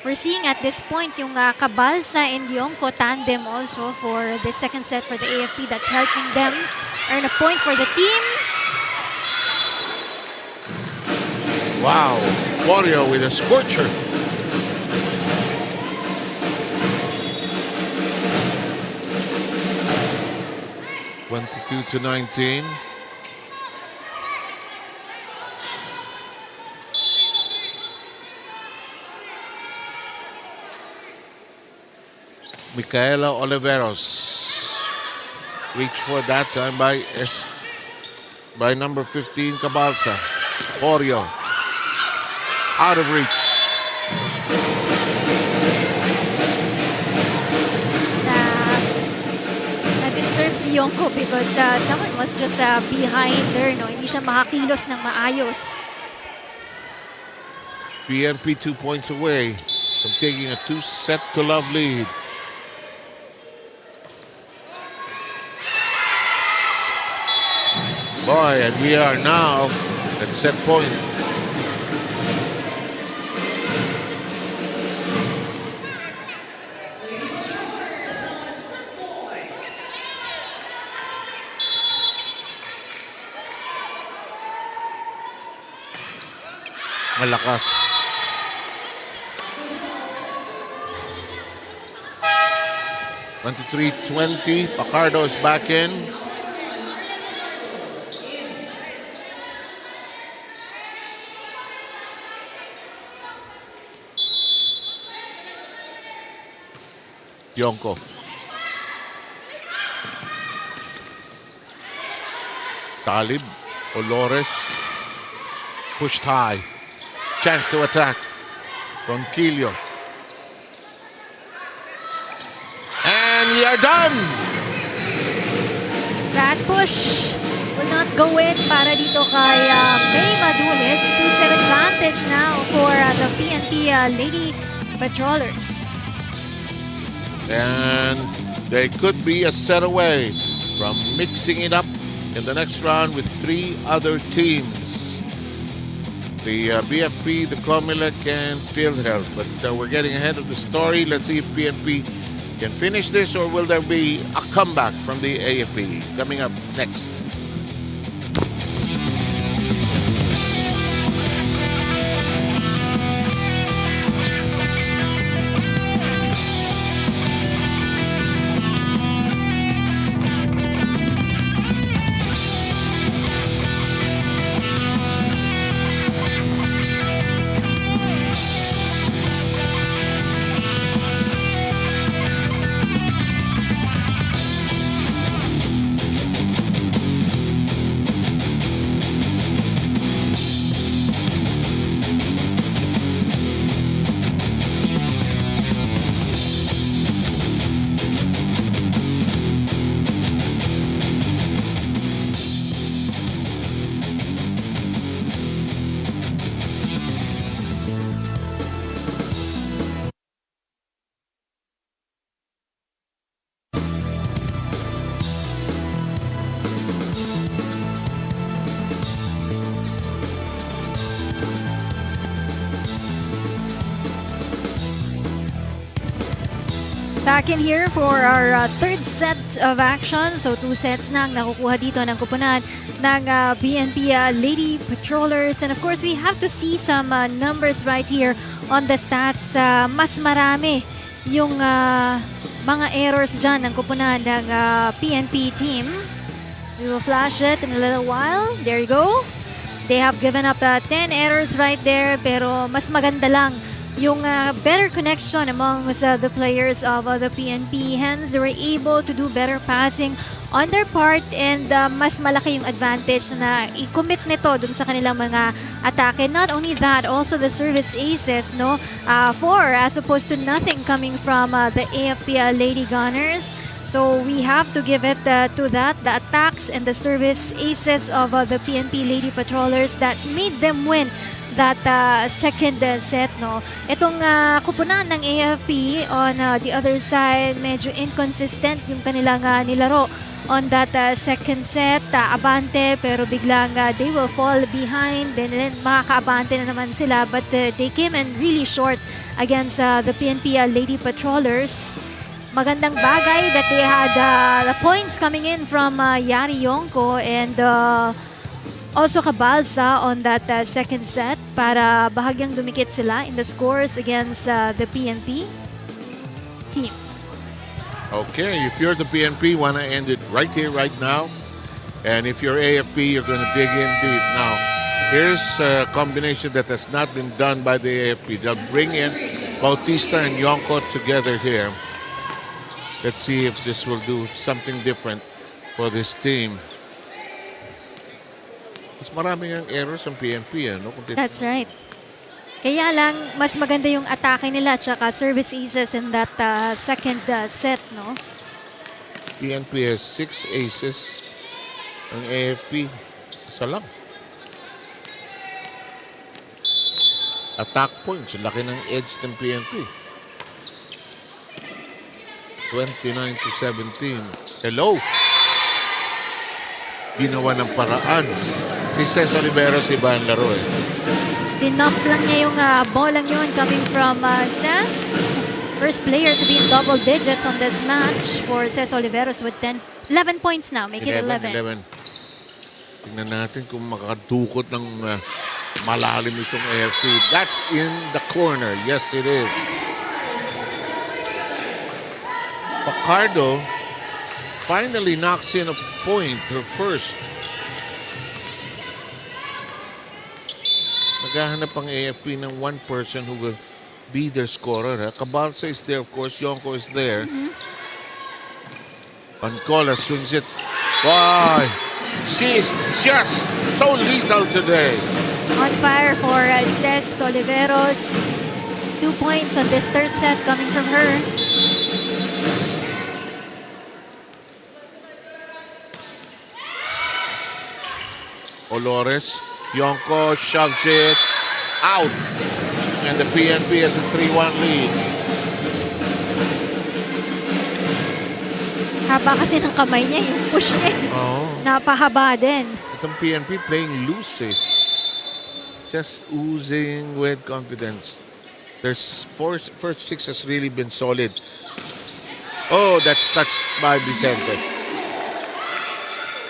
we're seeing at this point yung Cabalsa and Yonko tandem also for the second set for the AFP. That's helping them earn a point for the team. Wow, Wario with a scorcher. (22-19). Micaela Oliveros reached for that time by number 15 Cabalsa. Oreo out of reach. Na-disturb si Yonko because someone was just behind her, no? Hindi siya makakilos ng maayos. PNP 2 points away from taking a 2-set-to-love lead. Boy, and we are now at set point. Malakas. (23-20). Pacardo is back in. Yonko. Talib. Olores. Pushed high. Chance to attack. Ronquillo. And we are done! That push will not go in para dito kay May Madulid. 2-set advantage now for the PNP Lady Patrollers. And they could be a set away from mixing it up in the next round with 3 other teams. The BFP, the Comelec, and Field Health. But we're getting ahead of the story. Let's see if BFP can finish this, or will there be a comeback from the AFP? Coming up next. Back in here for our third set of action. So 2 sets na ang nakukuha dito ng kupunan ng PNP Lady Patrollers. And of course, we have to see some numbers right here on the stats. Mas marami yung mga errors dyan ng kupunan ng PNP team. We will flash it in a little while. There you go. They have given up 10 errors right there, pero mas maganda lang yung better connection among the players of the PNP. Hence, they were able to do better passing on their part, and mas malaki yung advantage na i-commit nito dun sa kanilang mga atake. Not only that, also the service aces, no? 4 as opposed to nothing coming from the AFP Lady Gunners. So we have to give it to that, the attacks and the service aces of the PNP Lady Patrollers that made them win that second set, no? Itong kupunan ng AFP on the other side, medyo inconsistent yung kanilang nilaro on that second set. Abante, pero biglang they will fall behind. Then makakaabante na naman sila. But they came in really short against the PNP Lady Patrollers. Magandang bagay that they had the points coming in from Yari Yonko and also Cabalsa on that second set para bahagyang dumikit sila in the scores against the PNP team. Okay, if you're the PNP, want to end it right here, right now. And if you're AFP, you're going to dig in deep. Now, here's a combination that has not been done by the AFP. They'll bring in Bautista and Yonko together here. Let's see if this will do something different for this team. Mas maraming ang errors ang PNP. Ano? That's right. Kaya lang, mas maganda yung atake nila at saka service aces in that second set, no? PNP has 6 aces. Ang AFP, isa lang. Attack points, laki ng edge ng PNP. 29-17. Hello! Ginawa ng paraan. Si Cez Oliveros iba ang laro eh. Tinop lang niya yung bolang yun coming from Cez. First player to be in double digits on this match for Cez Oliveros with 11 points now. Make it 11. Tingnan natin kung makadukot ng malalim itong AFP. That's in the corner. Yes, it is. Picardo finally knocks in a point, her first. Naghahanap ang AFP ng one person who will be their scorer. Cabalsa is there, of course. Yonko is there. Pancola swings it. Why? She's just so lethal today. On fire for Cez Oliveros. 2 points on this third set coming from her. Olores. Yonko shoves it out. And the PNP has a 3-1 lead. Haba kasi ng kamay niya, yung push niya. Oh. Napahaba din. Itong PNP playing loose eh. Just oozing with confidence. Their first 6 has really been solid. Oh, that's touched by Vicente.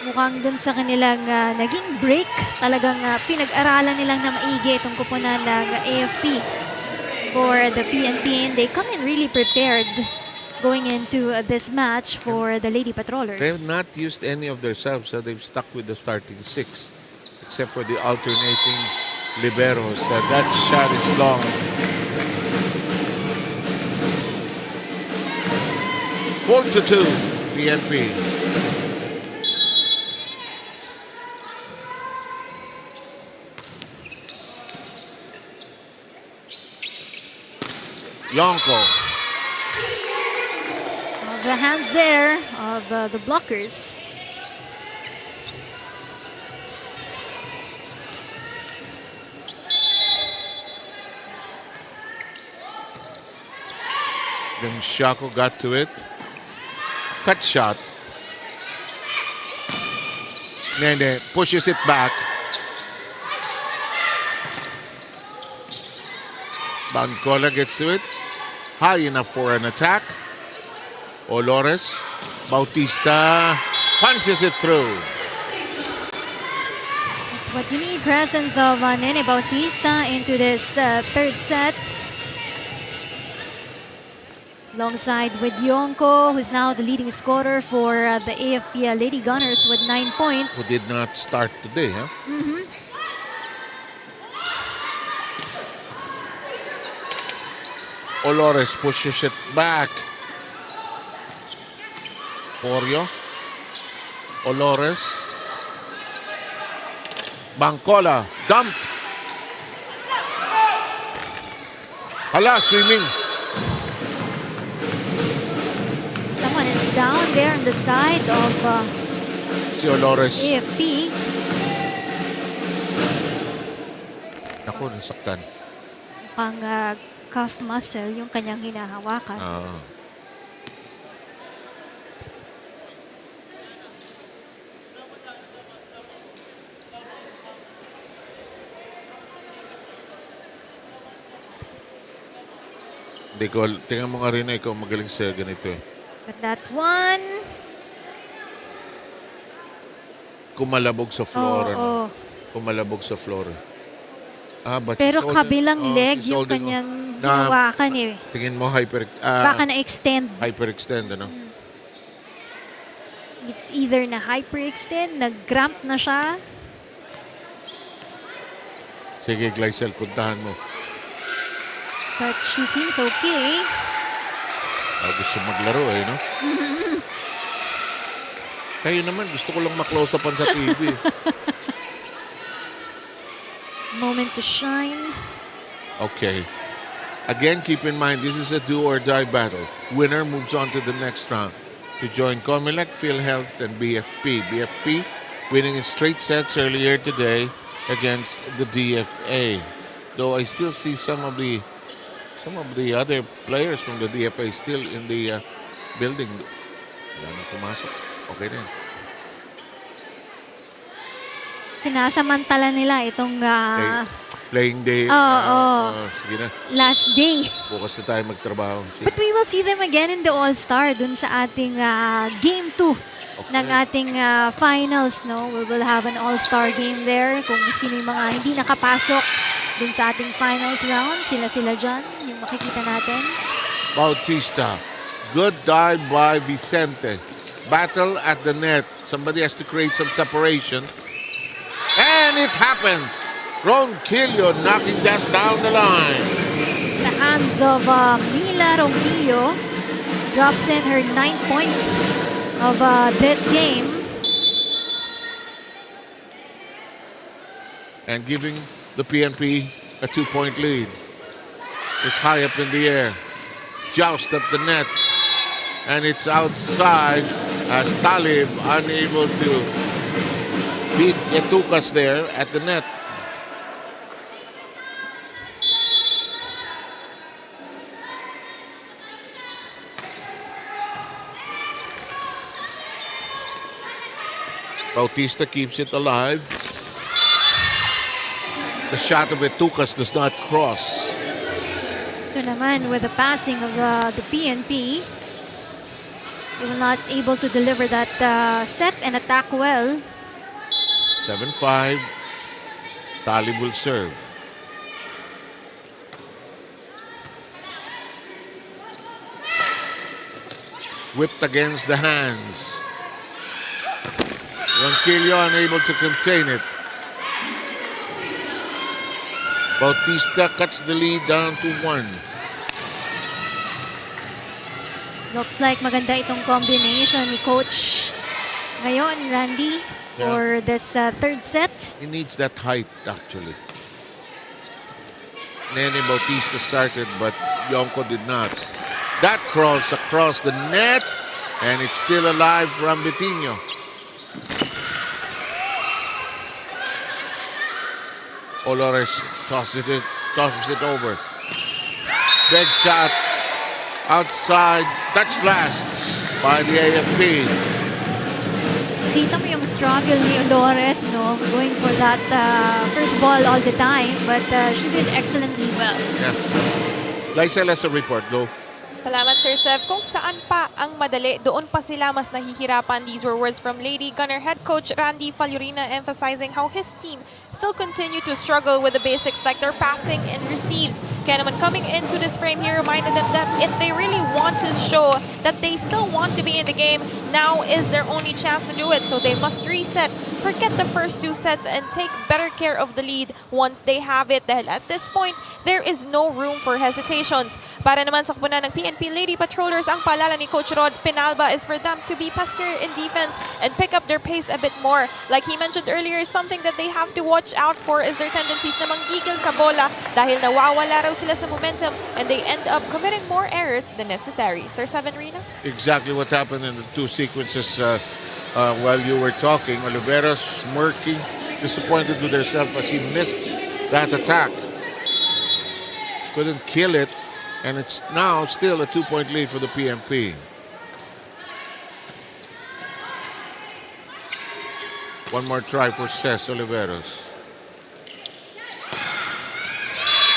Mukhang dun sa kanilang naging break, talagang pinag-aralan nilang na maigi itong kupunan ng AFP for the PNP. And they come in really prepared going into this match for the Lady Patrollers. They have not used any of their subs, so they've stuck with the starting 6, except for the alternating liberos. That shot is long. Four to 2, PNP. Yonko. The hands there of the blockers. Then Shako got to it. Cut shot. Nene pushes it back. Bancola gets to it. High enough for an attack. Olores. Bautista punches it through. That's what you need, presence of Nene Bautista into this third set. Alongside with Yonko, who's now the leading scorer for the AFP Lady Gunners with 9 points. Who did not start today, huh? Olores pushes it back. Oreo. Olores. Bancola. Dumped. Hala, swimming. Someone is down there on the side of Si Olores. AFP. Naku, nasaktan. Pang calf muscle yung kanyang hinahawakan. Tingnan mo nga rin na ikaw magaling sa ganito eh. But that one, Kumalabog sa floor. oo. Kumalabog sa floor. But Pero she's holding- kabilang leg she's yung holding on. kanyang Na- hinawakan eh. Tingin mo Baka na-extend. hyperextend, ano? It's either na hyperextend, nag-cramp na siya. Sige, Glycel, puntahan mo. But she seems okay. Gusto maglaro eh, no? Kayo naman, gusto ko lang ma-close upan sa TV. Moment to shine. Okay. Again, keep in mind, this is a do or die battle. Winner moves on to the next round to join Comelec, PhilHealth, and BFP. BFP winning in straight sets earlier today against the DFA. Though I still see some of the other players from the DFA still in the building. Wala na pumasok. Okay din. Sinasamantala nila itong Playing day. Oo. Sige na. last day. Bukas na tayo magtrabaho. Sige. But we will see them again in the All-Star dun sa ating Game 2 ng ating finals. No? We will have an All-Star game there. Kung sino yung mga hindi nakapasok dun sa ating finals round, sila dyan, yung makikita natin. Bautista. Good dive by Vicente. Battle at the net. Somebody has to create some separation. And it happens. Ronquillo knocking that down the line. The hands of Mila Ronquillo drops in her 9 points of this game. And giving the PNP a 2-point lead. It's high up in the air. Joust at the net. And it's outside as Talib unable to beat Etucas there at the net. Bautista keeps it alive. The shot of Etucas does not cross. Ito naman with the passing of the PNP. They were not able to deliver that set and attack well. 7-5. Talib will serve. Whipped against the hands. Ronquillo unable to contain it. Bautista cuts the lead down to 1. Looks like maganda itong combination ni Coach ngayon, Randy, for this third set. He needs that height, actually. Nene Bautista started, but Yonko did not. That crawls across the net, and it's still alive from Betinho. Olores tosses it over. Big shot outside. Touch lasts by the AFP. Kita mo yung struggle ni Olores, no? Going for that first ball all the time, but she did excellently well. Yeah. Lysel has a report, go. Salamat, Sir Sev. Kung saan pa ang madali, doon pa sila mas nahihirapan. These were words from Lady Gunnar head coach Randy Falurina emphasizing how his team still continue to struggle with the basics like their passing and receives. Kaya naman coming into this frame, he reminded them that if they really want to show that they still want to be in the game, now is their only chance to do it. So they must reset, forget the first 2 sets, and take better care of the lead once they have it. Dahil at this point, there is no room for hesitations. Para naman sa kupunan ng PNP Lady Patrollers, ang paalala ni Coach Rod Penalba is for them to be paskier in defense and pick up their pace a bit more. Like he mentioned earlier, something that they have to watch out for is their tendencies na manggigil sa bola dahil nawawala raw sila sa momentum and they end up committing more errors than necessary. Sir Seven Rina? Exactly what happened in the 2 sequences while you were talking. Oliveira smirking, disappointed with herself as she missed that attack. Couldn't kill it, and it's now still a 2-point lead for the PNP. One more try for Cés Oliveros.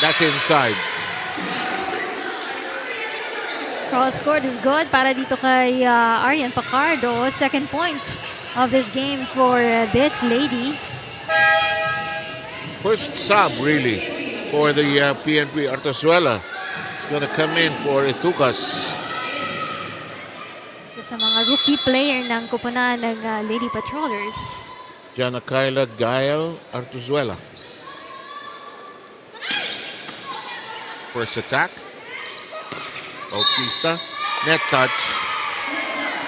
That's inside. Cross court is good para dito kay Arian Pacardo. Second point of this game for this lady. First sub, really, for the PNP. Artosuela is going to come in for Itukas. Isa sa mga rookie player ng kupunan ng Lady Patrollers. Jana Kyla Gael Artosuela. First attack. Bautista. Net touch.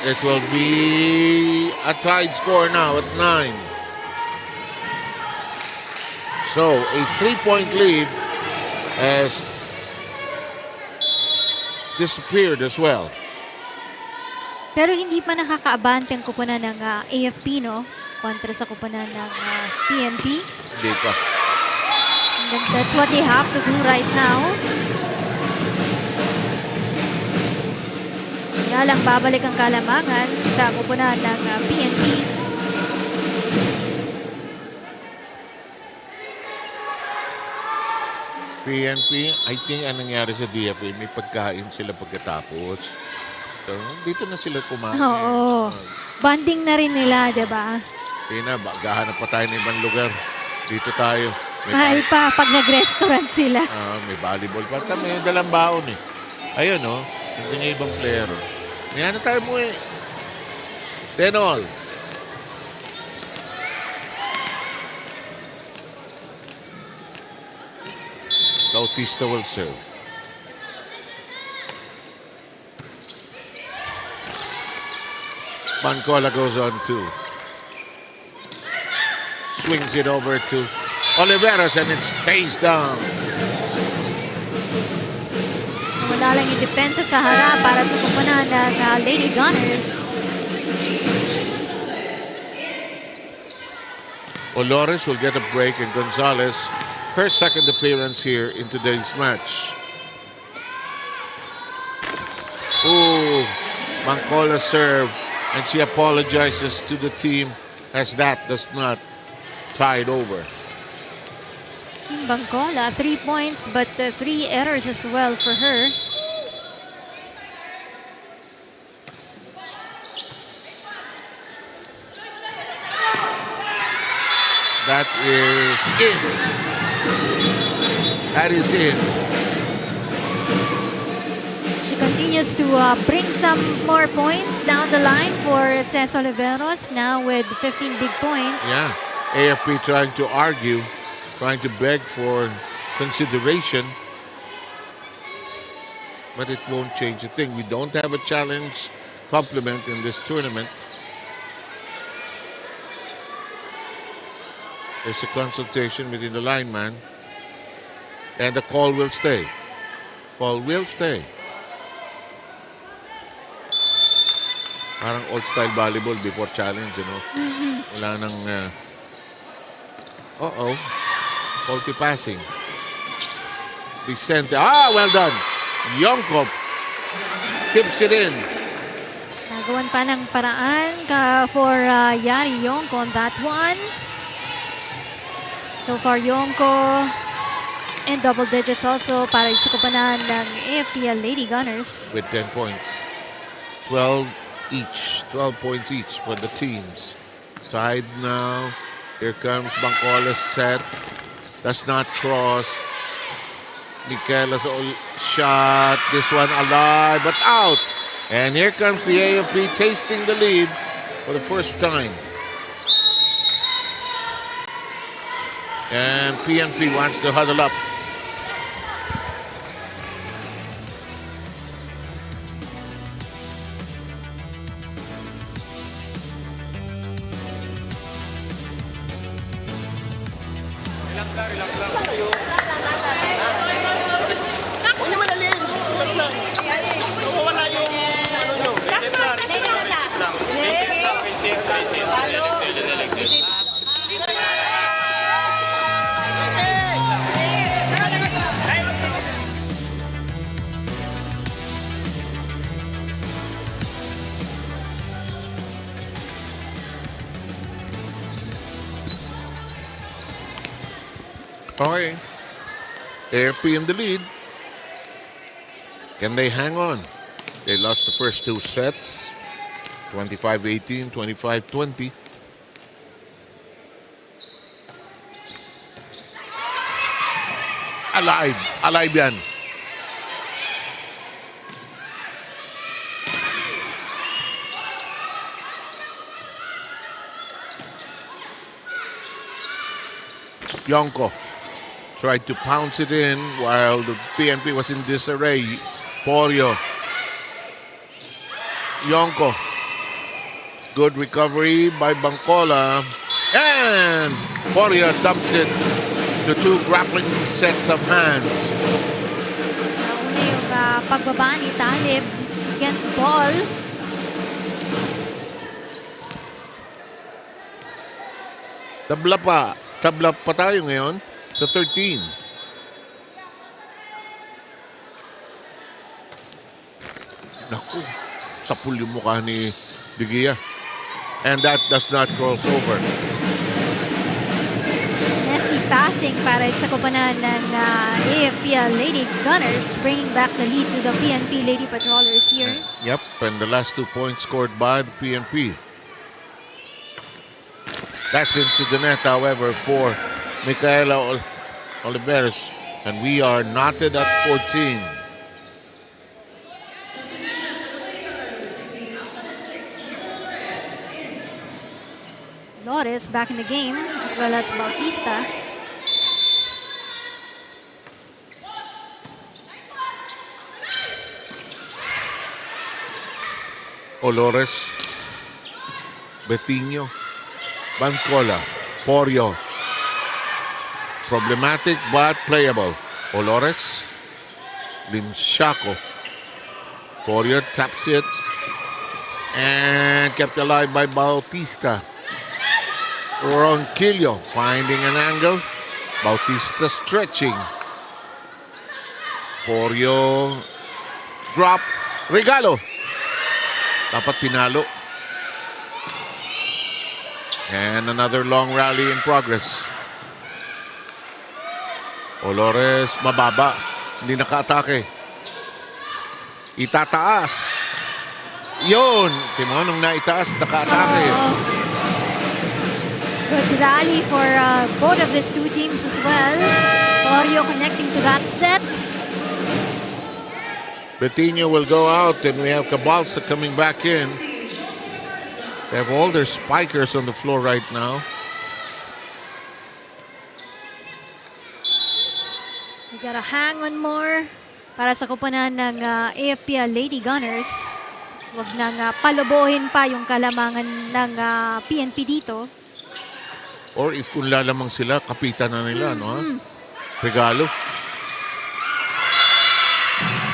It will be a tied score now at 9. So, a 3-point lead has disappeared as well. Pero hindi pa nakakaabante ang kupunan ng AFP, no? Kontra sa kupunan ng PNP. Hindi pa. And that's what they have to do right now. Kaya lang babalik ang kalamangan sa kupunan ng PNP. PNP, I think anong nangyari sa DFA, may pagkain sila pagkatapos. So, dito na sila kumain. Oo. Bonding na rin nila, di ba? Gahanap pa tayo ng ibang lugar. Dito tayo. Mahal pa pag nag-restaurant sila. May volleyball pa. May dalang baon eh. Ayun, no? Hindi niya ibang player. May ano tayo mo eh. 10-all. Bautista will serve. Bancola goes on two. Swings it over to Oliveras and it stays down. Wala lang yung depensa sa harap para sa kupunan ng Lady Gunners. Olores will get a break and Gonzalez, her second appearance here in today's match. Ooh, Bancola serve. And she apologizes to the team as that does not tie it over. Bancola, 3 points but 3 errors as well for her. That is in. That is in. She continues to bring some more points down the line for Ces Oliveros, now with 15 big points. Yeah, AFP trying to argue, trying to beg for consideration, but it won't change a thing. We don't have a challenge complement in this tournament. There's a consultation between the lineman, and the call will stay. Call will stay. Parang old-style volleyball before challenge, you know? Wala nang... faulty passing. Vicente. Well done. Yongkop tips it in. Nagawan pa ng paraan for Yari Yongko on that one. So far, Yongko in double digits also para sa kupunan ng AFPL Lady Gunners. With 10 points. 12 each. 12 points each for the teams. Tied now. Here comes Bancola's set. Does not cross. Michaela's shot. This one alive, but out. And here comes the AFP tasting the lead for the first time. And PNP wants to huddle up. Okay. AFP in the lead. Can they hang on? They lost the first two sets, 25-18, 25-20. Alive yan. Yonko tried to pounce it in while the PNP was in disarray. Porio. Yonko. Good recovery by Bangkola. And Porio dumps it to two grappling sets of hands. Nauna yung pagbaba ni Talib against ball. Tabla pa tayo ngayon sa 13. Naku, sapul yung mukha ni De Gea. And that does not cross over. Messy passing para sa koponan ng AFP Lady Gunners, bringing back the lead to the PNP Lady Patrollers here. Yep, and the last 2 points scored by the PNP. That's into the net, however, for Micaela Oliveros. And we are knotted at 14. Flores back in the game, as well as Bautista. Olores, Betinho, Bancola, Porio. Problematic but playable. Olores, Limshaco. Porio taps it and kept alive by Bautista. Ronquillo finding an angle. Bautista stretching. Porio drop. Regalo. Dapat pinalo. And another long rally in progress. Olores mababa. Hindi naka-atake. Itataas. Yun. Timo, nung naitaas, naka-atake. Good rally for both of these two teams as well. Porio connecting to that set. Betinho will go out and we have Cabalsa coming back in. They have all their spikers on the floor right now. They gotta hang on more para sa koponan ng AFP Lady Gunners. Huwag nang palubuhin pa yung kalamangan ng PNP dito. Or if kung lalamang sila, kapitan na nila, no? Regalo.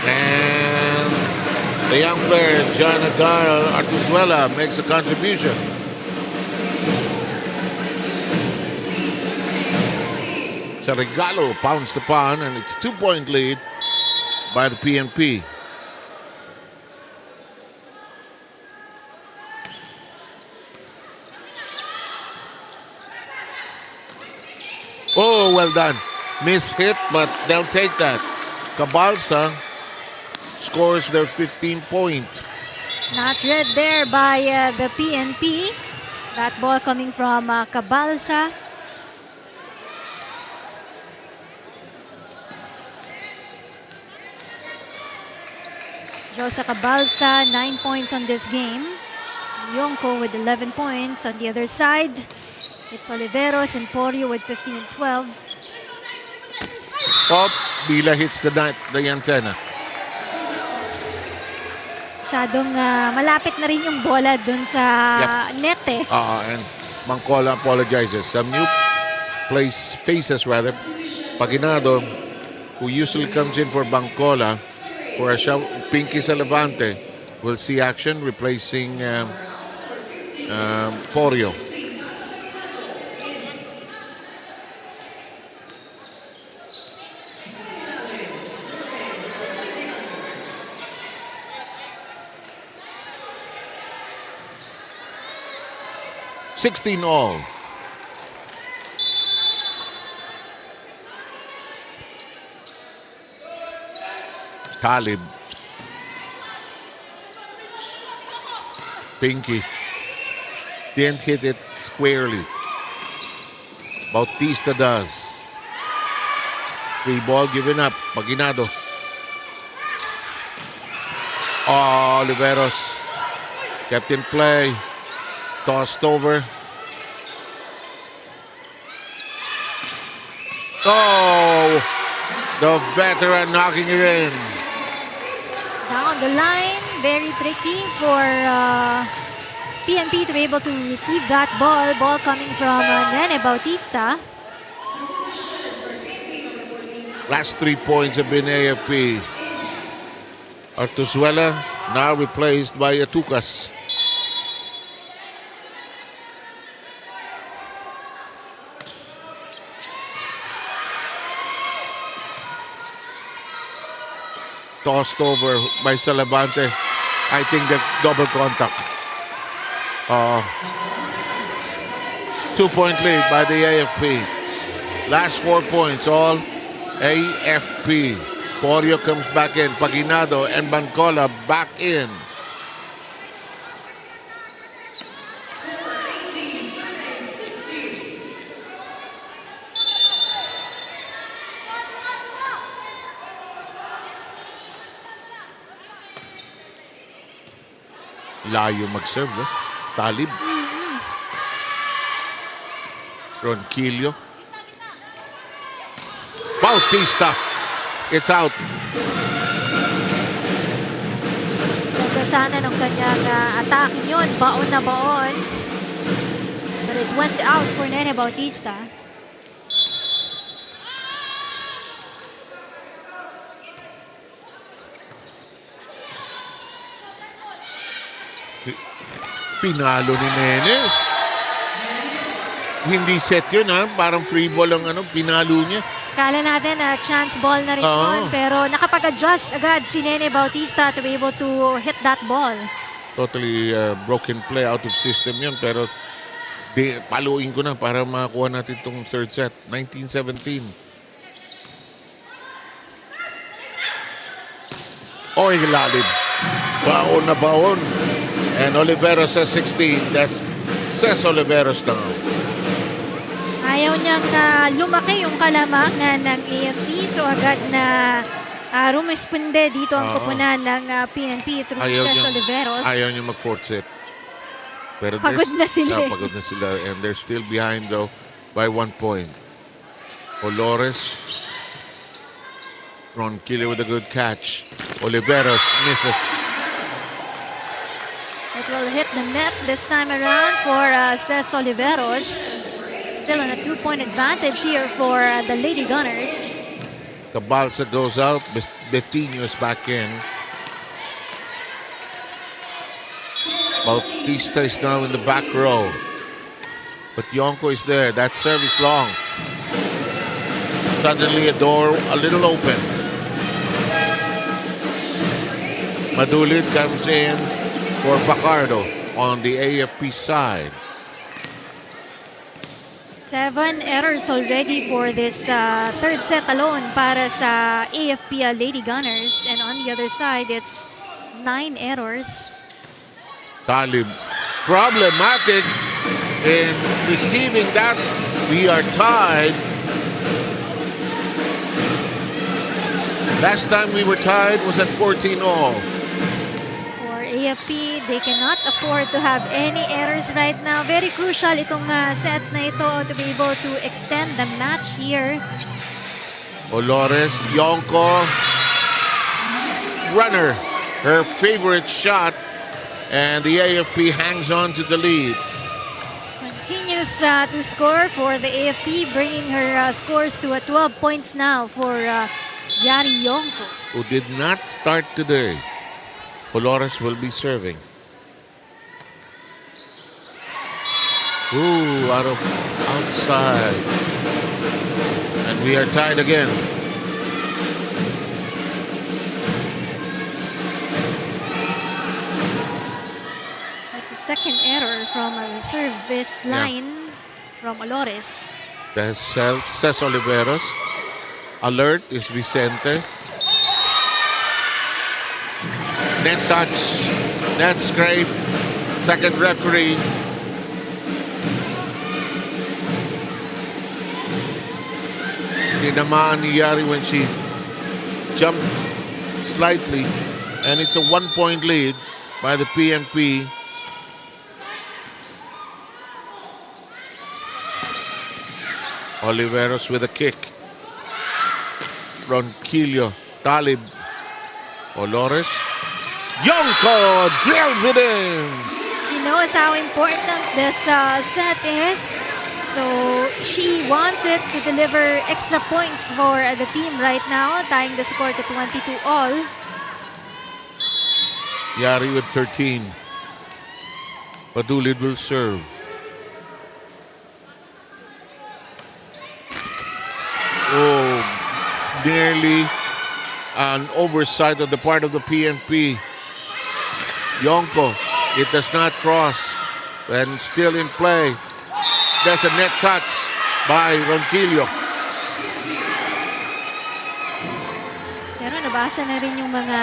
And the young player, John Agar Artuzuela, makes a contribution. So Regalo pounced upon, and it's 2-point lead by the PNP. Oh, well done. Miss hit, but they'll take that. Cabalsa scores their 15th point. Not read there by the PNP. That ball coming from Cabalsa. Josa Cabalsa, 9 points on this game. Yonko with 11 points on the other side. It's Oliveros and Porio with 15 and 12. Oh, Bila hits the antenna. Masyadong malapit na rin yung bola dun sa net eh. And Mangcola apologizes. Some new faces Paginado, who usually comes in for Bangkola, for a Pinky Salavante, will see action replacing Porio. $16 all. Talib Pinky didn't hit it squarely. Bautista does. Free ball given up. Paginado. Oh, Oliveros kept in play. Tossed over. Oh, the veteran knocking it in. Down the line, very tricky for PNP to be able to receive that ball. Ball coming from Nene Bautista. Last 3 points have been AFP. Artuzuela now replaced by Atucas. Tossed over by Salabante. I think that double contact. 2-point lead by the AFP. Last 4 points, all AFP. Porio comes back in. Paginado and Bancola back in. Layo mag-serve, no? Talib. Ronquillo. Bautista. It's out. Ganda sana ng kanyang atake yun. Baon na baon. But it went out for Nene Bautista. Pinalo ni Nene. Hindi set yun, ha? Parang free ball ang pinalo niya. Kala natin na chance ball na rin yun, pero nakapag-adjust agad si Nene Bautista to be able to hit that ball. Totally broken play, out of system yun. Pero paluin ko na para makakuha natin itong third set. 19-17. Oy, lalim. Baon na baon. And Oliveros says 16. That's says Oliveros now. Ayaw niyang lumaki yung kalamangan ng AFP, so agad na rumisponde dito ang kupunan ng PNP through Cés Oliveros. Ayaw niya mag-fourth set. Pero pagod na sila. Pagod na sila. And they're still behind though by 1 point. Olores. Ronquillo with a good catch. Oliveros misses. It will hit the net this time around for Cés Oliveros. Still on a 2-point advantage here for the Lady Gunners. Cabalsa goes out. Bettino is back in. Bautista is now in the back row. But Yonko is there. That serve is long. Suddenly a door a little open. Madulid comes in for Pacardo on the AFP side. 7 errors already for this third set alone para sa AFP Lady Gunners. And on the other side, it's 9 errors. Talib problematic in receiving that. We are tied. Last time we were tied was at 14-all. For AFP, they cannot afford to have any errors right now. Very crucial itong set na ito to be able to extend the match here. Olores, Yonko, runner, her favorite shot, and the AFP hangs on to the lead. Continues to score for the AFP, bringing her scores to 12 points now for Yari Yonko. Who did not start today. Olores will be serving. Ooh, outside. And we are tied again. That's the second error from a service line from Olores. That's Cés Oliveros. Alert is Vicente. Net touch. Net scrape. second referee. Tinamaan ni Yari when she jumped slightly, and it's a 1-point lead by the PNP. Oliveros with a kick. Ronquillo, Talib, Olores. Yonko drills it in. She knows how important this set is. So she wants it to deliver extra points for the team right now, tying the score to 22-all. Yari with 13. Padulid will serve. Oh, nearly an oversight on the part of the PNP. Yonko, it does not cross, and still in play. There's a net touch by Ronquillo. Pero nabasa na rin yung mga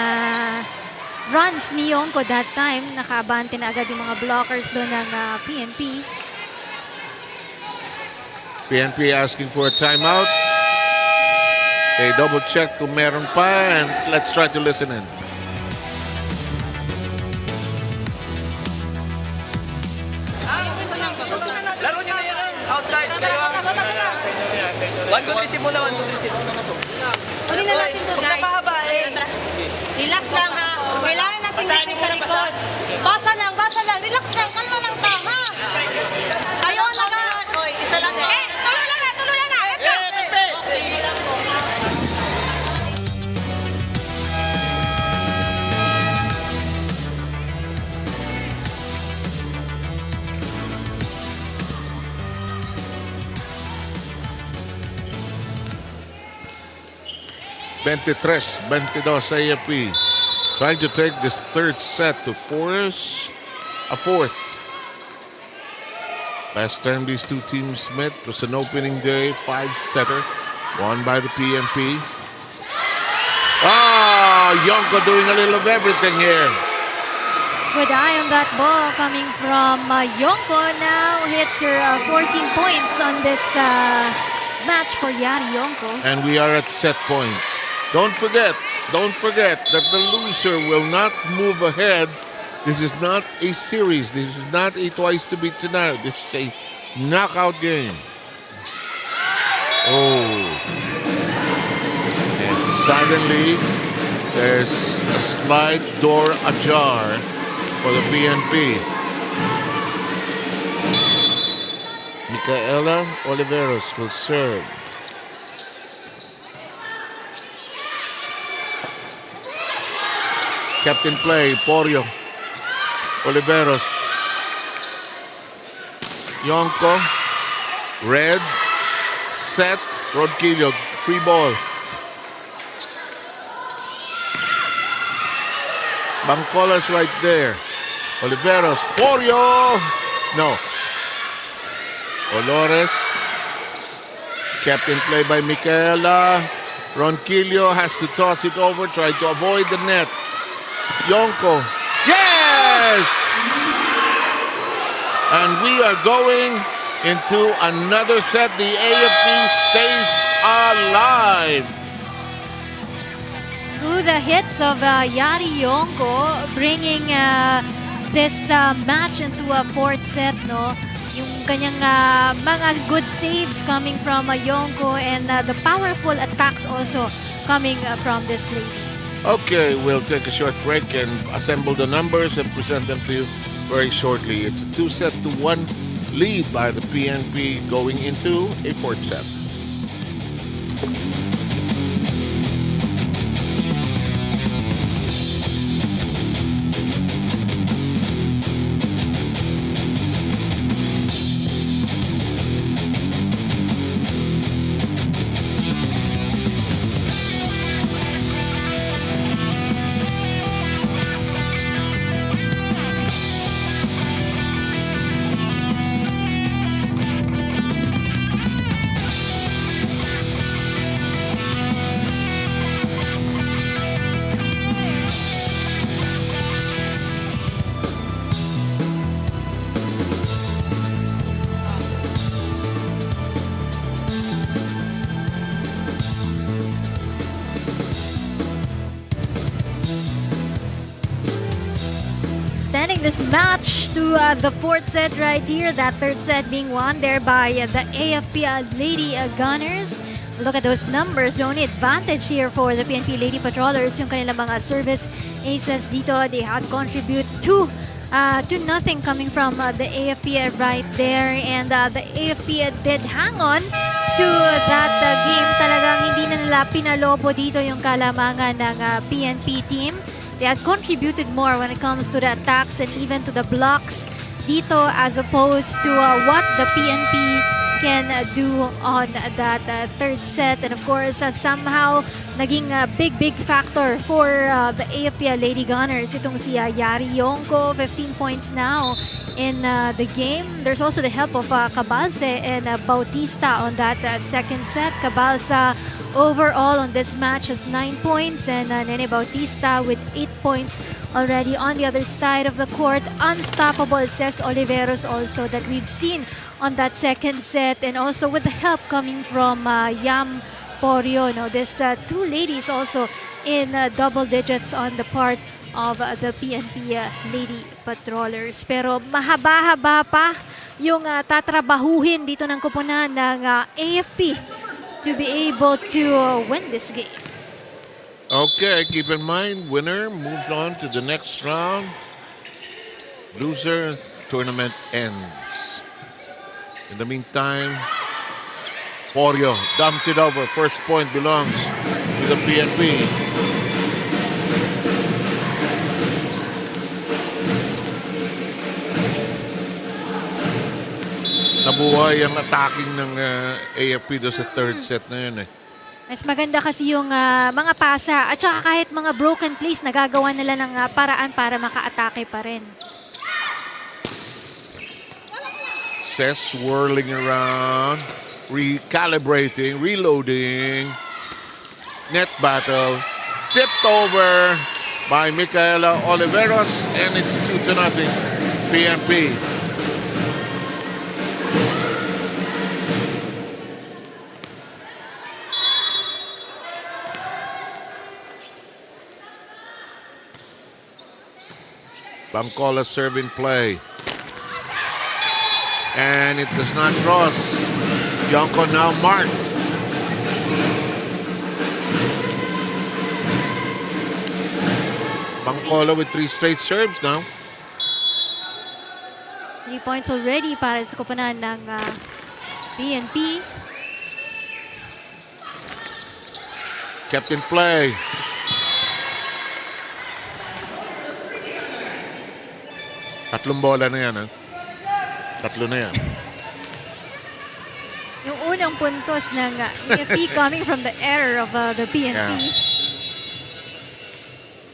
runs ni Yonko that time. Nakaabante na agad yung mga blockers doon ng PNP. PNP asking for a timeout. They double check kung meron pa, and let's try to listen in. Laro nyo na yan. Outside. One good receive muna, one good receive. Huli na natin doon, napahabain. Relax lang ha. Kailangan natin lisip sa likod. Basa lang. Relax lang. Kalma lang ta, ha? Ayaw na nga. Oy, isa lang. Tuloy lang na. Let's go. Okay lang po. 23-22 AFP. Trying to take this third set to force a fourth. Last time these two teams met was an opening day 5-setter, won by the PNP. Yonko doing a little of everything here. Good eye on that ball coming from Yonko. Now hits her 14 points on this match for Yari Yonko. And we are at set point. Don't forget that the loser will not move ahead. This is not a series. This is not a twice to beat scenario. This is a knockout game. And suddenly there's a slide door ajar for the PNP. Micaela Oliveros will serve. Captain play, Porio. Oliveros. Yonko. Red. Set. Ronquillo. Free ball. Bangcola's right there. Oliveros. Porio. No. Olores. Captain play by Micaela. Ronquillo has to toss it over, try to avoid the net. Yonko. Yes! And we are going into another set. The AFP stays alive. Through the hits of Yari Yonko, bringing this match into a fourth set, no? Yung kanyang mga good saves coming from Yonko, and the powerful attacks also coming from this lady. Okay, we'll take a short break and assemble the numbers and present them to you very shortly. It's a 2-1 lead by the PNP going into a fourth set. this match to the fourth set right here. That third set being won there by the AFP Lady Gunners. Look at those numbers. The only advantage here for the PNP Lady Patrollers, yung kanilang mga service aces dito, they had contribute to nothing coming from the AFP right there. And the AFP did hang on to that game. Talagang hindi na nila pinalobo dito yung kalamangan ng PNP team. They had contributed more when it comes to the attacks and even to the blocks dito as opposed to what the PNP can do on that third set. And of course, somehow naging big factor for the AFP Lady Gunners. Itong si Yari Yongko, 15 points now in the game. There's also the help of Cabalse and Bautista on that second set. Cabalsa overall on this match has 9 points and Nene Bautista with 8 points already on the other side of the court. Unstoppable, says Oliveros also, that we've seen on that second set, and also with the help coming from Yam Porio. No, there's two ladies also in double digits on the part of the PNP Lady Patrollers. Pero mahaba-haba pa yung tatrabahuhin dito ng koponan ng AFP to be able to win this game. Okay, keep in mind, winner moves on to the next round. Loser, tournament ends. In the meantime, Porio dumps it over. First point belongs to the PNP. Nabuhay ang attacking ng AFP doon sa third set na yun eh. Mas maganda kasi yung mga pasa at saka kahit mga broken plays, nagagawa nila ng paraan para maka-atake pa rin. Sess whirling around, recalibrating, reloading. Net battle, tipped over by Micaela Oliveros, and it's 2-0 PNP. Bangkola serving play. And it does not cross. Yonko now marked. Bangkola with 3 straight serves now. 3 points already para sa koponan ng PNP. Kept in play. Tatlong bola na yan, ha? Tatlo na yan. Yung unang puntos ng AFP coming from the error of the PNP. Yeah.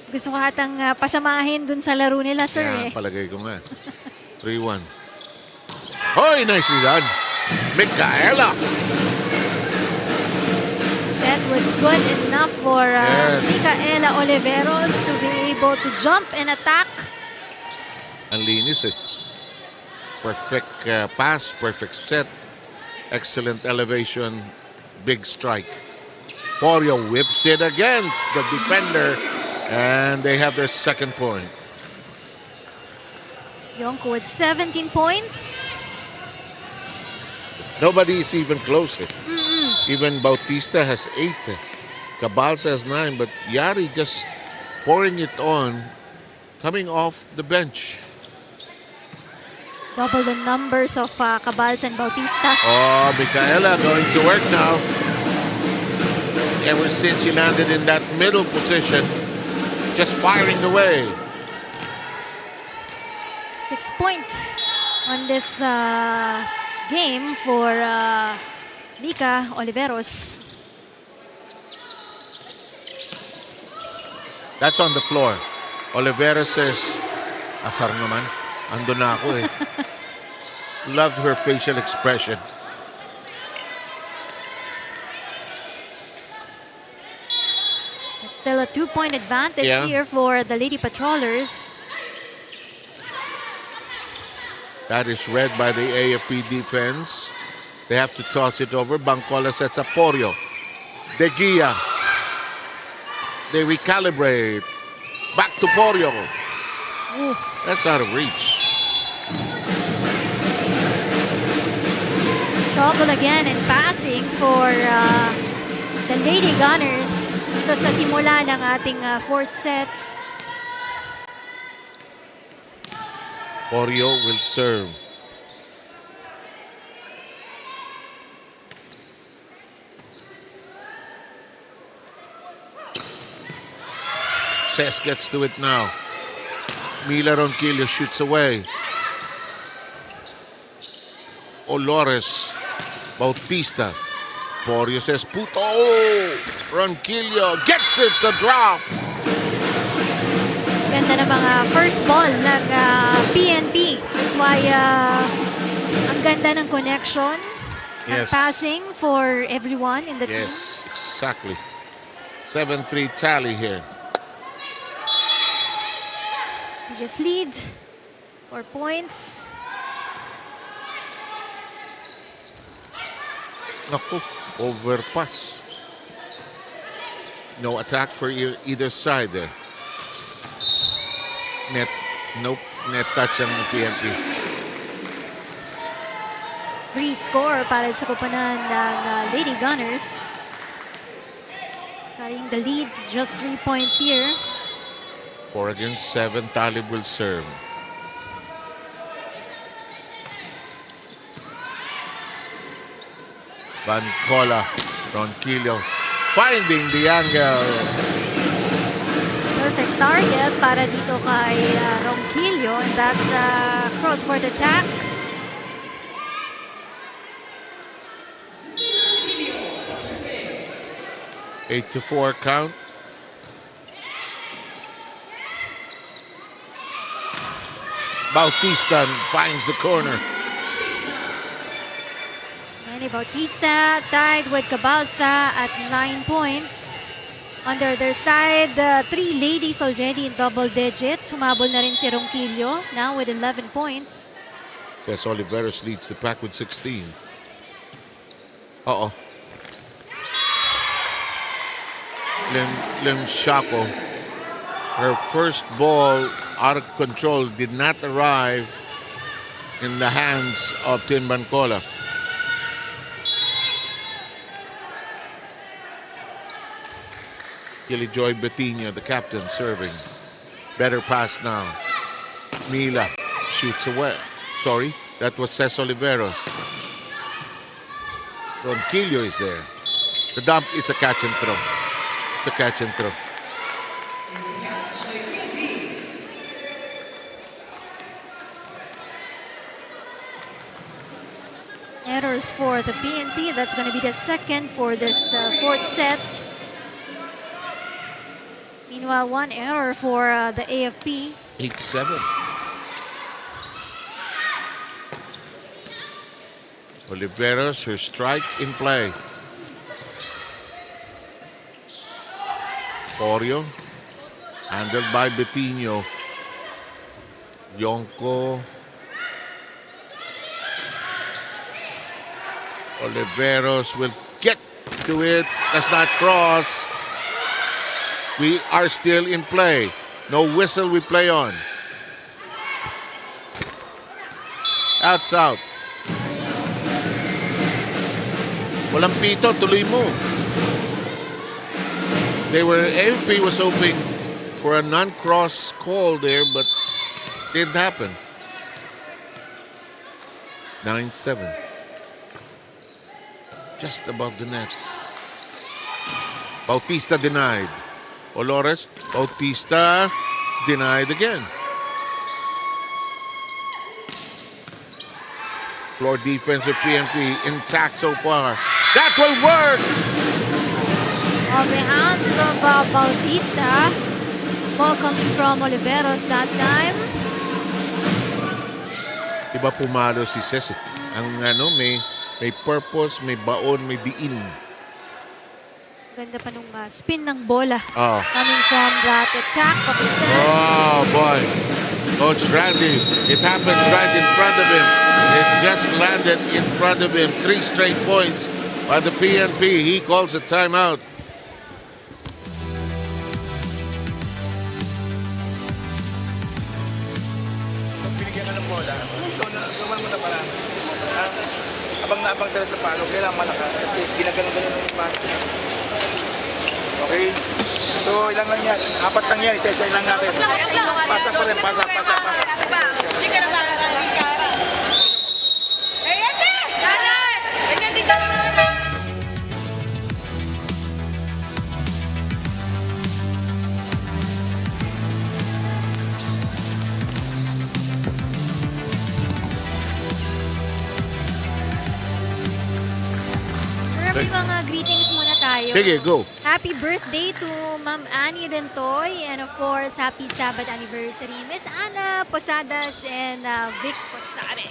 Gusto ko hatang pasamahin dun sa laro nila, sir. Yeah, palagay ko nga. 3-1. Hoy, nicely done. Micaela. Set was good enough for Micaela Oliveros to be able to jump and attack. Ang linis eh. Perfect pass, perfect set. Excellent elevation, big strike. Porio whips it against the defender, and they have their second point. Yonko with 17 points. Nobody is even close. Even Bautista has 8. Cabalsa has 9, but Yari just pouring it on, coming off the bench. Double the numbers of Cabalsa and Bautista. Oh, Micaela going to work now. Ever since she landed in that middle position, just firing away. 6 points on this game for Mica Oliveros. That's on the floor. Oliveros says, asar naman. Ando na ako eh. Loved her facial expression. It's still a 2-point advantage here for the Lady Patrollers. That is read by the AFP defense. They have to toss it over. Bangkola sets up Porio. De Gia. They recalibrate. Back to Porio. Ooh. That's out of reach. Trouble again in passing for the Lady Gunners. Ito sa simula ng ating fourth set. Porio will serve. Ses gets to it now. Mila Ronquillo shoots away. Olores. Bautista. Porio says, puto! Ronquillo gets it to drop. Ganda ng mga first ball ng PNP. That's why ang ganda ng connection. Ng Yes. passing for everyone in the team. Yes, exactly. 7-3 tally here. Biggest lead. 4 points. Naku, overpass. No attack for either side there. Net, nope, net touch ang PNP. Free score para sa koponan ng Lady Gunners. Carrying the lead, just 3 points here. 4 against 7, Talib will serve. Bancola, Ronquillo, finding the angle. Perfect target para dito kay Ronquillo in that cross-court attack. Eight to 4 count. Bautista finds the corner. Manny Bautista tied with Cabalsa at 9 points. On the other side, 3 ladies already in double digits. Sumabol na rin si Ronquillo, now with 11 points. Says Oliveros leads the pack with 16. Uh-oh. Lim Shaco. Her first ball out of control did not arrive in the hands of Tin Bancola. Joy Betinho, the captain, serving. Better pass now. Mila shoots away. Sorry, that was Ces Oliveros. Ronquillo is there. The dump, it's a catch and throw. It's a catch and throw. Errors for the PNP. That's going to be the second for this fourth set. Meanwhile, 1 error for the AFP. 8-7. Oliveros, her strike in play. Porio, handled by Betinho. Yonko. Oliveros will get to it. Does not cross. We are still in play. No whistle we play on. That's out. Walang pito, tuloy mo. AFP was hoping for a non-cross call there, but didn't happen. 9-7. Just above the net. Bautista denied. Olores, Bautista denied again. Floor defense of PNP intact so far. That will work! On the hands of Bautista. Ball coming from Oliveros that time. Iba pumalo si Ces. Ang may purpose, may baon, may diin. Ganda pa nung spin ng bola. Oh. Coming from that attack of the set. Oh, boy. Coach Randy, it happens right in front of him. It just landed in front of him. 3 straight points by the PNP. He calls a timeout. wala. Ikaw na, gawan mo na para. Abang na abang sila sa palo, kailangan malakas kasi ginagano-gano ng palo. Okay? So, ilang lang yan? 4 lang yan, isa-isa lang natin. Pasa pa rin, pasa. Hindi ka na makakali ka. Eh, ate! Gunnar! Ganyan din ka naman. Sir, may mga greetings muna tayo. Sige, go. Happy birthday to Ma'am Annie Dentoy, and of course, happy Sabbath anniversary, Miss Ana Posadas and Vic Posade.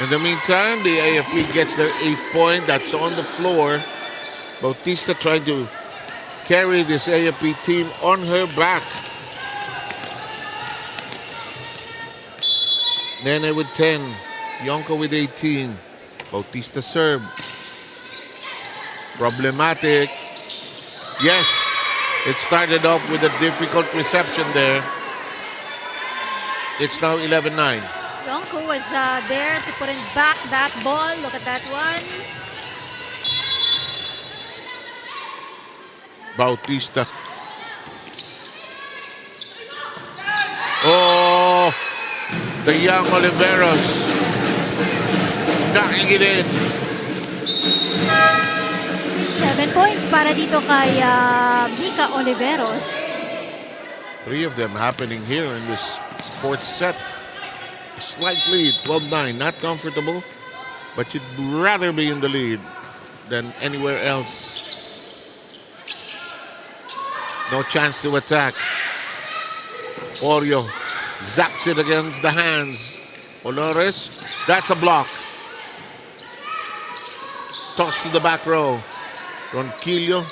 In the meantime, the AFP gets their 8th point. That's on the floor. Bautista trying to carry this AFP team on her back. Nene with 10. Yonko with 18. Bautista serve. Problematic. Yes, it started off with a difficult reception there. It's now 11-9. Yonko was there to put in back that ball. Look at that one. Bautista. Oh, the young Oliveros. Knocking it in. 7 points para dito kay Mika Oliveros. 3 of them happening here in this 4th set. A slight lead, 12-9. Not comfortable, but you'd rather be in the lead than anywhere else. No chance to attack. Oreo zaps it against the hands. Olores, that's a block. Toss to the back row. Ronquillo.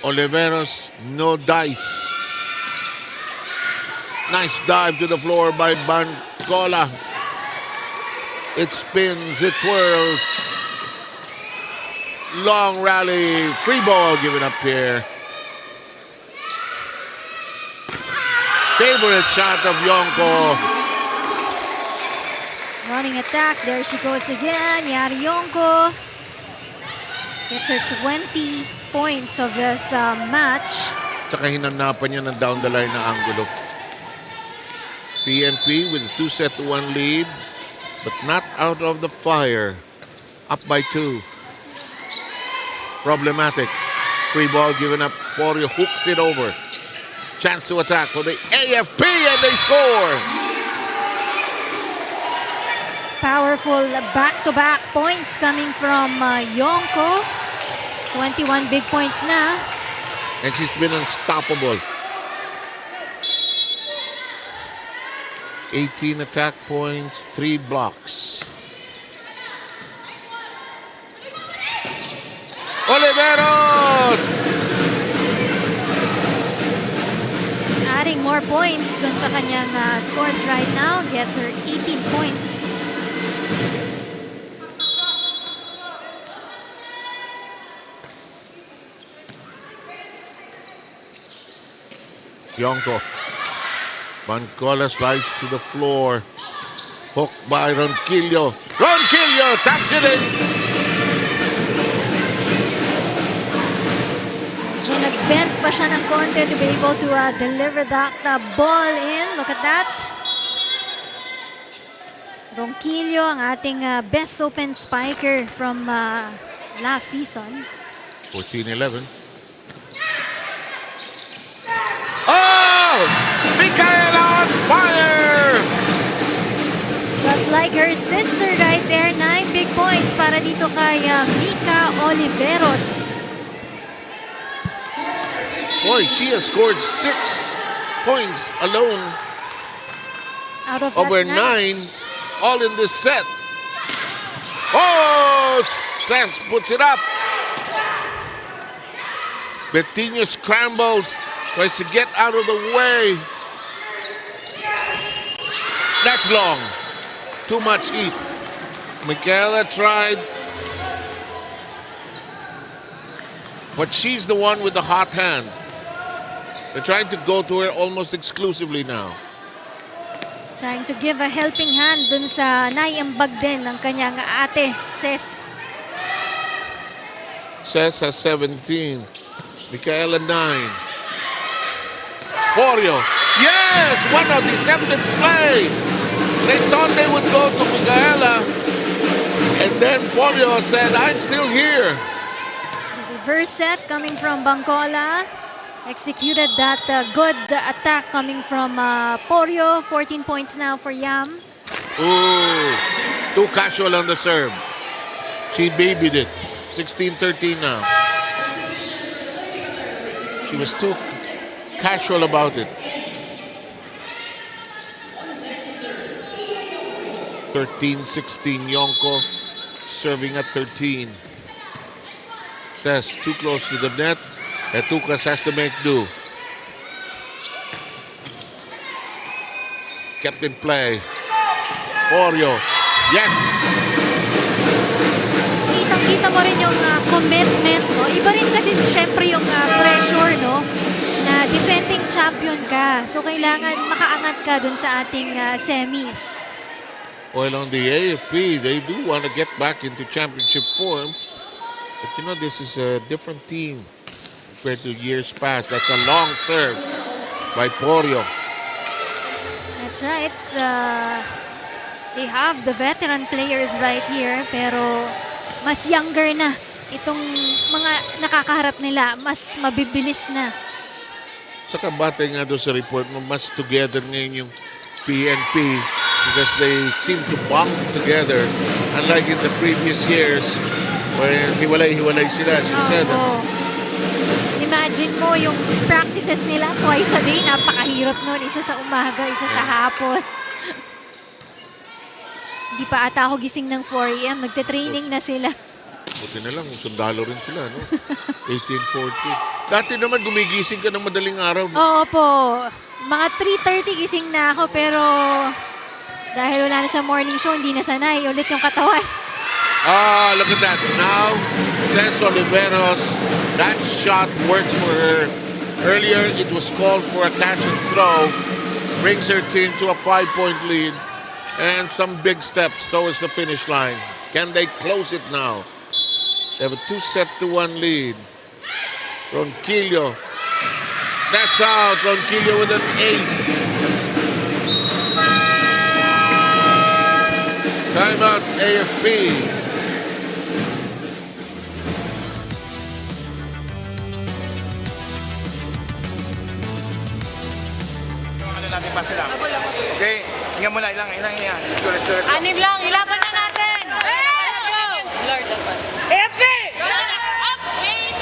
Oliveros, no dice. Nice dive to the floor by Bancola. It spins, it twirls. Long rally, free ball given up here. Favorite shot of Yonko. Running attack. There she goes again. Yari Yonko gets her 20 points of this match. Tsaka hinanapan niya ng down the line na angulo. PNP with a 2-1 lead, but not out of the fire. Up by 2. Problematic. Free ball given up. Porio hooks it over. Chance to attack for the AFP, and they score. Powerful back-to-back points coming from Yonko. 21 big points na. And she's been unstoppable. 18 attack points, 3 blocks. Oliveros! Adding more points dun sa kanyang scores right now. Gets her 18 points. Yonko. Bancola slides to the floor. Hooked by Ronquillo. Ronquillo taps it in. So nag-bend pa siya ng konti to be able to deliver that ball in. Look at that. Ronquillo, ang ating best open spiker from last season. 14-11. Oh! Micaela on fire! Just like her sister right there, 9 big points para dito kay Mika Oliveros. Boy, she has scored 6 points alone Out of over that 9, all in this set. Oh! Cess puts it up. Betinho scrambles, tries to get out of the way. That's long. Too much heat. Michaela tried, but she's the one with the hot hand. They're trying to go to her almost exclusively now. Trying to give a helping hand dun sa naiambag din ng kanyang ate, Ses. Ses has 17. Micaela 9. Porio. Yes! What a deceptive play! They thought they would go to Micaela. And then Porio said, I'm still here. Reverse set coming from Bangkola. Executed that good attack coming from Porio. 14 points now for Yam. Ooh, too casual on the serve. She babied it. 16-13 now. She was too casual about it. 13-16 Yonko serving at 13. Says too close to the net. Etukas has to make do. Kept in play. Porio. Yes! Kitang-kita mo rin yung commitment, no? Iba rin kasi syempre yung pressure, no? Na defending champion ka. So kailangan makaangat ka dun sa ating semis. Well, on the AFP, they do want to get back into championship form. But you know, this is a different team compared to years past. That's a long serve by Porio. That's right. They have the veteran players right here, pero mas younger na itong mga nakakaharap nila. Mas mabibilis na. Saka batay nga doon sa report mo, mas together ngayon yung PNP because they seem to bond together. Unlike in the previous years, when hiwalay-hiwalay sila. She said, Imagine mo yung practices nila twice a day. Napakahirap nun. Isa sa umaga, isa sa hapon. Hindi pa ata ako gising ng 4 a.m. Nagte-training na sila. buti na lang, sundalo rin sila, no? 1840. Dati naman gumigising ka ng madaling araw. Oo po. Mga 3:30 gising na ako, pero dahil wala na sa morning show, hindi na sanay. Ulit yung katawan. Ah, look at that. Now, Cés Oliveros, that shot works for her. Earlier, it was called for a catch and throw. Brings her team to a 5-point lead. And some big steps towards the finish line. Can they close it now? They have a 2-1 lead. Ronquillo. That's out. Ronquillo with an ace. Timeout AFP. Natin pa sila. Okay, hinga muna, ilang yan. Let's go, let's go, let's go. Anim lang, ilaban na natin! Let's go! Lord, that's us. FP! Up! Wait!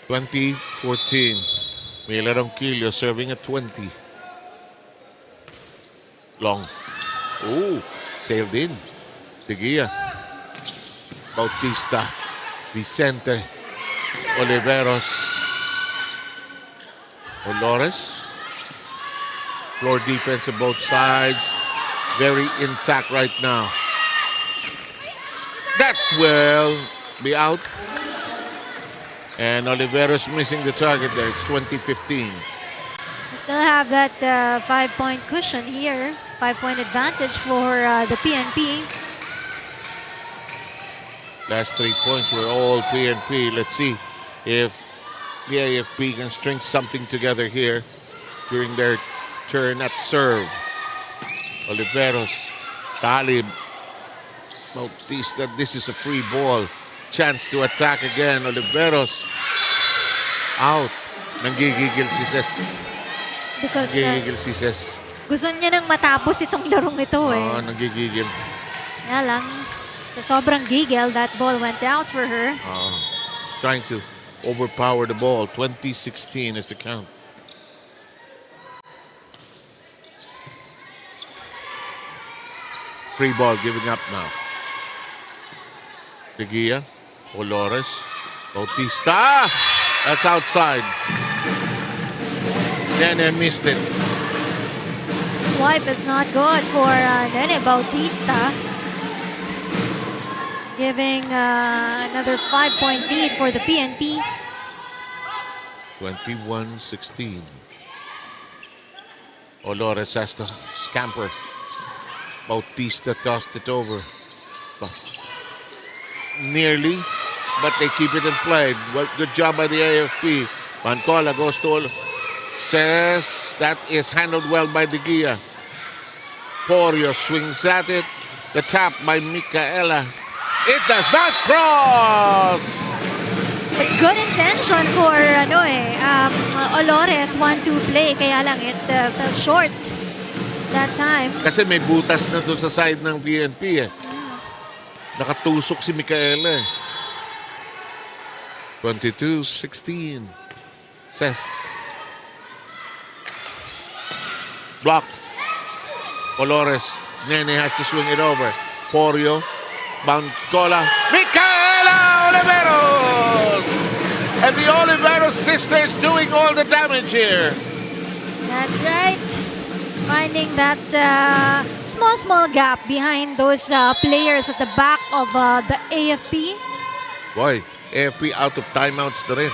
20-14. Mila Ronquillo serving at 20. Long. Oh, sailed in. Teguia. Bautista. Vicente. Oliveros. Olores. Floor defense on both sides. Very intact right now. That will be out. And Oliveros missing the target there. It's 20-15. Still have that 5-point cushion here. 5-point advantage for the PNP. Last 3 points were all PNP. Let's see if the AFP can string something together here during their turn at serve. Oliveros, Talib, Bautista. This is a free ball. Chance to attack again. Oliveros out. Nanggigigil si Cés. Because Nanggigigil si Cés. gusto niya nang matapos itong larong ito eh. Oo, nanggigigil. Kaya lang, sa sobrang gigil, that ball went out for her. He's trying to overpower the ball. 20-16 is the count. Free ball giving up now. Teguia. Olores. Bautista. That's outside. Nene missed it. Swipe is not good for Nene Bautista. Giving another 5-point lead for the PNP. 21-16. Olores has to scamper. Bautista tossed it over. Nearly, but they keep it in play. Well, good job by the AFP. Mancola goes to says that is handled well by De Gia. Porio swings at it. The tap by Micaela. It does not cross! Good intention for Olores 1-2 play, kaya lang it fell short that time. Kasi may butas na doon sa side ng PNP eh. Nakatusok si Micaela eh. 22-16. Ses. Blocked. Olores. Nene has to swing it over. Porio. Bancola. Micaela Oliveros! And the Oliveros sisters doing all the damage here. That's right. Finding that small gap behind those players at the back of the AFP. Boy, AFP out of timeouts na rin.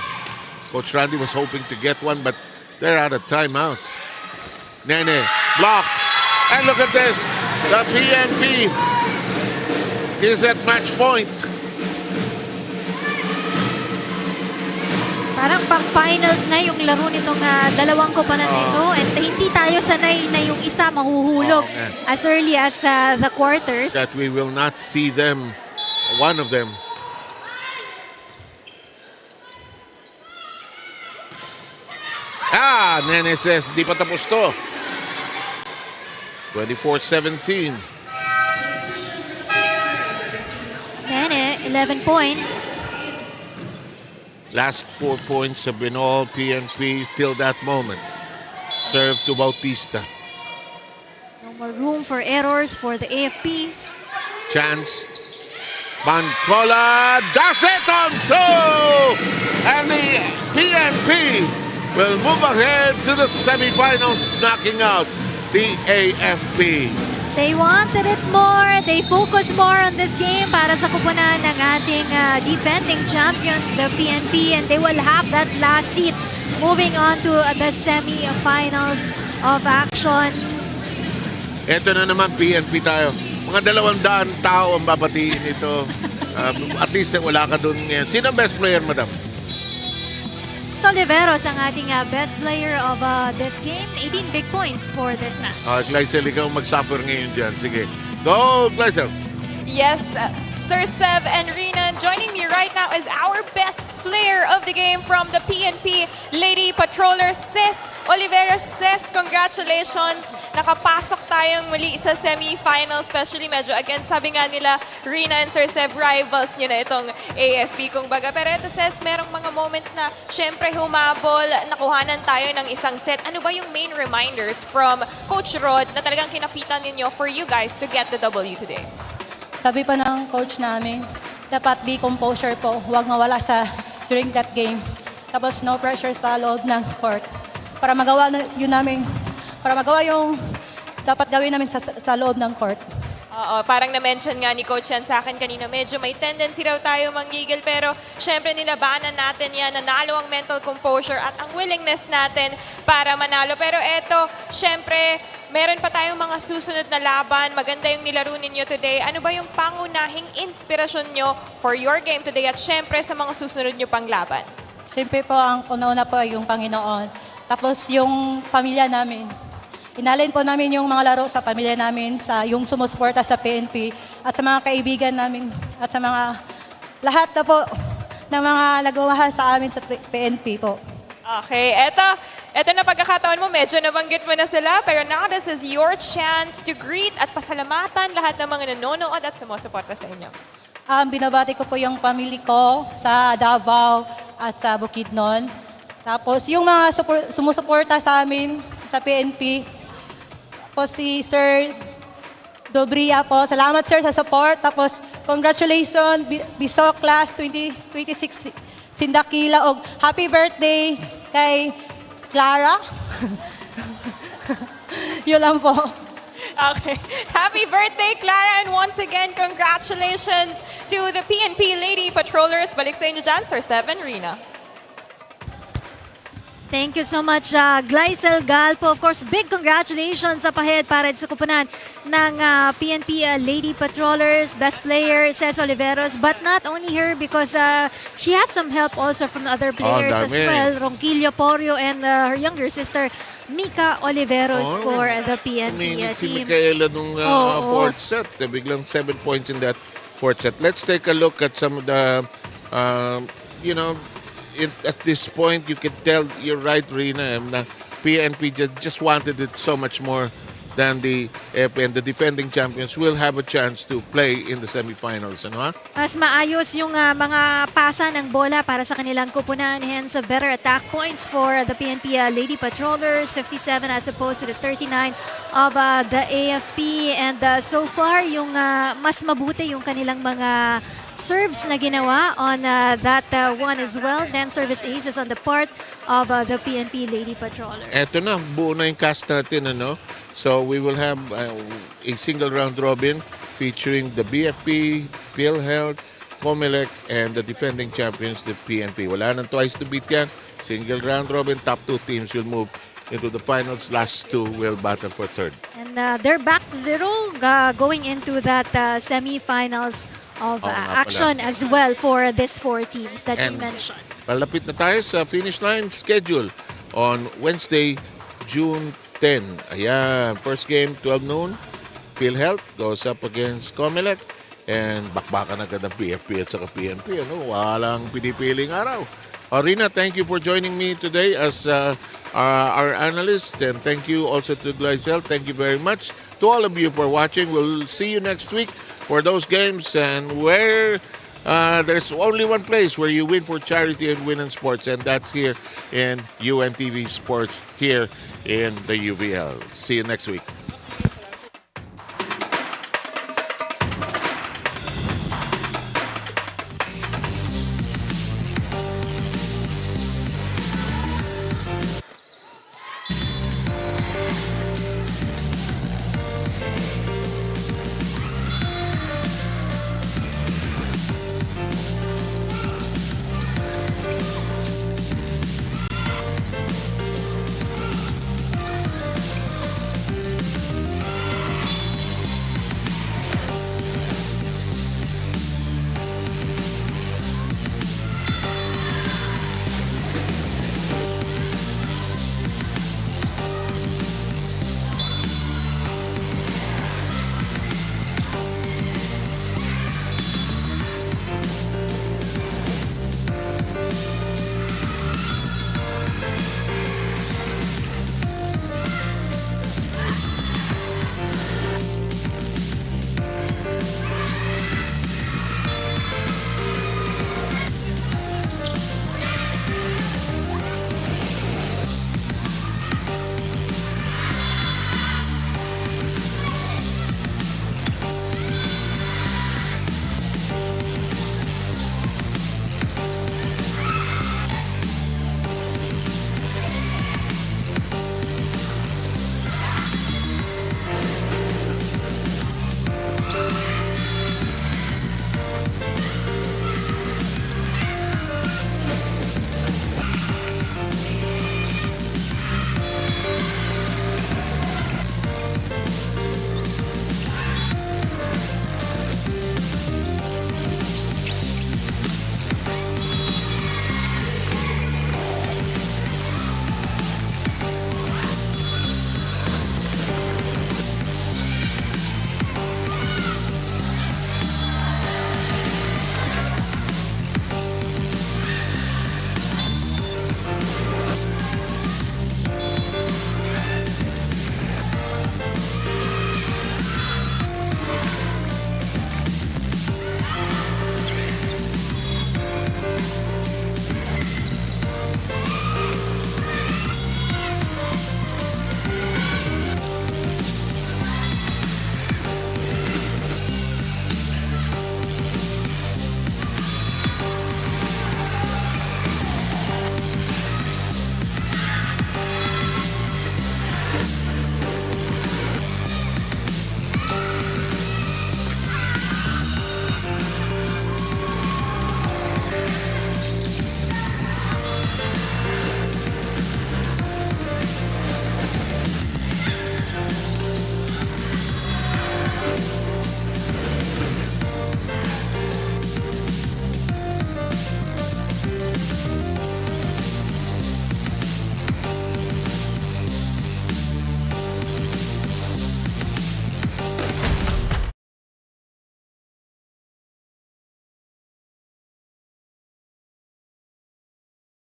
Coach Randy was hoping to get one, but they're out of timeouts. Nene, blocked. And look at this. The PNP is at match point. Parang pang-finals na yung laro nitong dalawang koponan nito. And hindi tayo sanay na yung isa mahuhulog as early as the quarters. That we will not see them, one of them. Nene says, di pa tapos to. 24-17. Nene, 11 points. Last 4 points have been all PNP till that moment. Serve to Bautista. No more room for errors for the AFP. Chance. Bancola does it on two! And the PNP will move ahead to the semifinals, knocking out the AFP. They wanted it more. They focused more on this game para sa kupunan ng ating defending champions, the PNP, and they will have that last seat moving on to the semi-finals of action. Ito na naman, PNP tayo. Mga 200 tao ang babatiin ito. At least wala ka dun ngayon. Sino ang best player, madam? Oliveros ang ating best player of this game. 18 big points for this match. Glycel, ikaw mag-suffer ngayon dyan. Sige. Go, Glycel! Yes, Sir Sev and Renan. Joining me right now is our best player of the game from the PNP Lady Patroller, Sis Oliveros. Sis, congratulations. Nakapasok tayong muli sa semi-final, especially medyo against, sabi nga nila, Renan and Sir Sev, rivals nyo na itong AFP kung baga. Pero ito, Sis, merong mga moments na syempre humabol, nakuhanan tayo ng isang set. Ano ba yung main reminders from Coach Rod na talagang kinapitan ninyo for you guys to get the W today? Sabi pa ng coach namin, dapat be composure po, huwag mawala during that game. Tapos no pressure sa loob ng court. Para magawa yung dapat gawin namin sa loob ng court. Oo, parang na-mention nga ni Coach yan sa akin kanina, medyo may tendency raw tayo manggigil, pero syempre nilabanan natin yan, nanalo ang mental composure at ang willingness natin para manalo. Pero eto, syempre, meron pa tayong mga susunod na laban, maganda yung nilaro ninyo today. Ano ba yung pangunahing inspirasyon nyo for your game today at syempre sa mga susunod nyo pang laban? Siyempre po, ang una po yung Panginoon. Tapos yung pamilya namin. Inalin po namin yung mga laro sa pamilya namin, yung sumusuporta sa PNP at sa mga kaibigan namin at sa mga lahat na po ng mga nagmamahal sa amin sa PNP po. Okay, eto na pagkakataon mo, medyo nabanggit mo na sila, pero now this is your chance to greet at pasalamatan lahat ng mga nanonood at sumusuporta sa inyo. Binabati ko po yung pamilya ko sa Davao at sa Bukidnon. Tapos yung mga sumusuporta sa amin sa PNP, po si Sir Dobria po. Salamat sir sa support. Tapos congratulations, Biso Class 2026 Sindakila og happy birthday kay Clara. Yun lang po. Okay. Happy birthday, Clara, and once again, congratulations to the PNP Lady Patrollers. Balik sa inyo dyan, Sir 7, Rina. Thank you so much, Glycel Galpo. Of course, big congratulations up ahead para sa kupunan ng PNP Lady Patrollers. Best player, Ces Oliveros. But not only her because she has some help also from the other players as dami. well. Ronquillo Porio and her younger sister, Mika Oliveros for the PNP Uminit si team. Micaela nung Oo. fourth set. Biglang 7 points in that fourth set. Let's take a look at some of the, at this point, you can tell, you're right, Rina, na PNP just wanted it so much more than the FP, and the defending champions will have a chance to play in the semifinals. Ano ha? Mas maayos yung mga pasa ng bola para sa kanilang kupunan. Hence, better attack points for the PNP Lady Patrollers. 57 as opposed to the 39 of the AFP. And so far, yung mas mabuti yung kanilang mga serves na ginawa on that one as well. Then service aces on the part of the PNP Lady Patrollers. Eto na, buo na yung cast natin, ano? So we will have a single round robin featuring the BFP, PhilHealth, Comelec, and the defending champions, the PNP. Wala nang twice to beat yan. Single round robin, top 2 teams will move into the finals. Last 2 will battle for third. And they're back to 0 going into that semifinals of action as well for these 4 teams that you And mentioned. Malapit na tayo sa finish line schedule on Wednesday, June 10. Ayan, first game, 12 noon. PhilHealth goes up against Comelec. And bakbakan agad ang PFP at saka PNP. Ano? Walang pinipiling araw. Rina, thank you for joining me today as our analyst. And thank you also to Glycel. Thank you very much. To all of you for watching. We'll see you next week for those games. And where there's only one place where you win for charity and win in sports. And that's here in UNTV Sports here in the UVL. See you next week.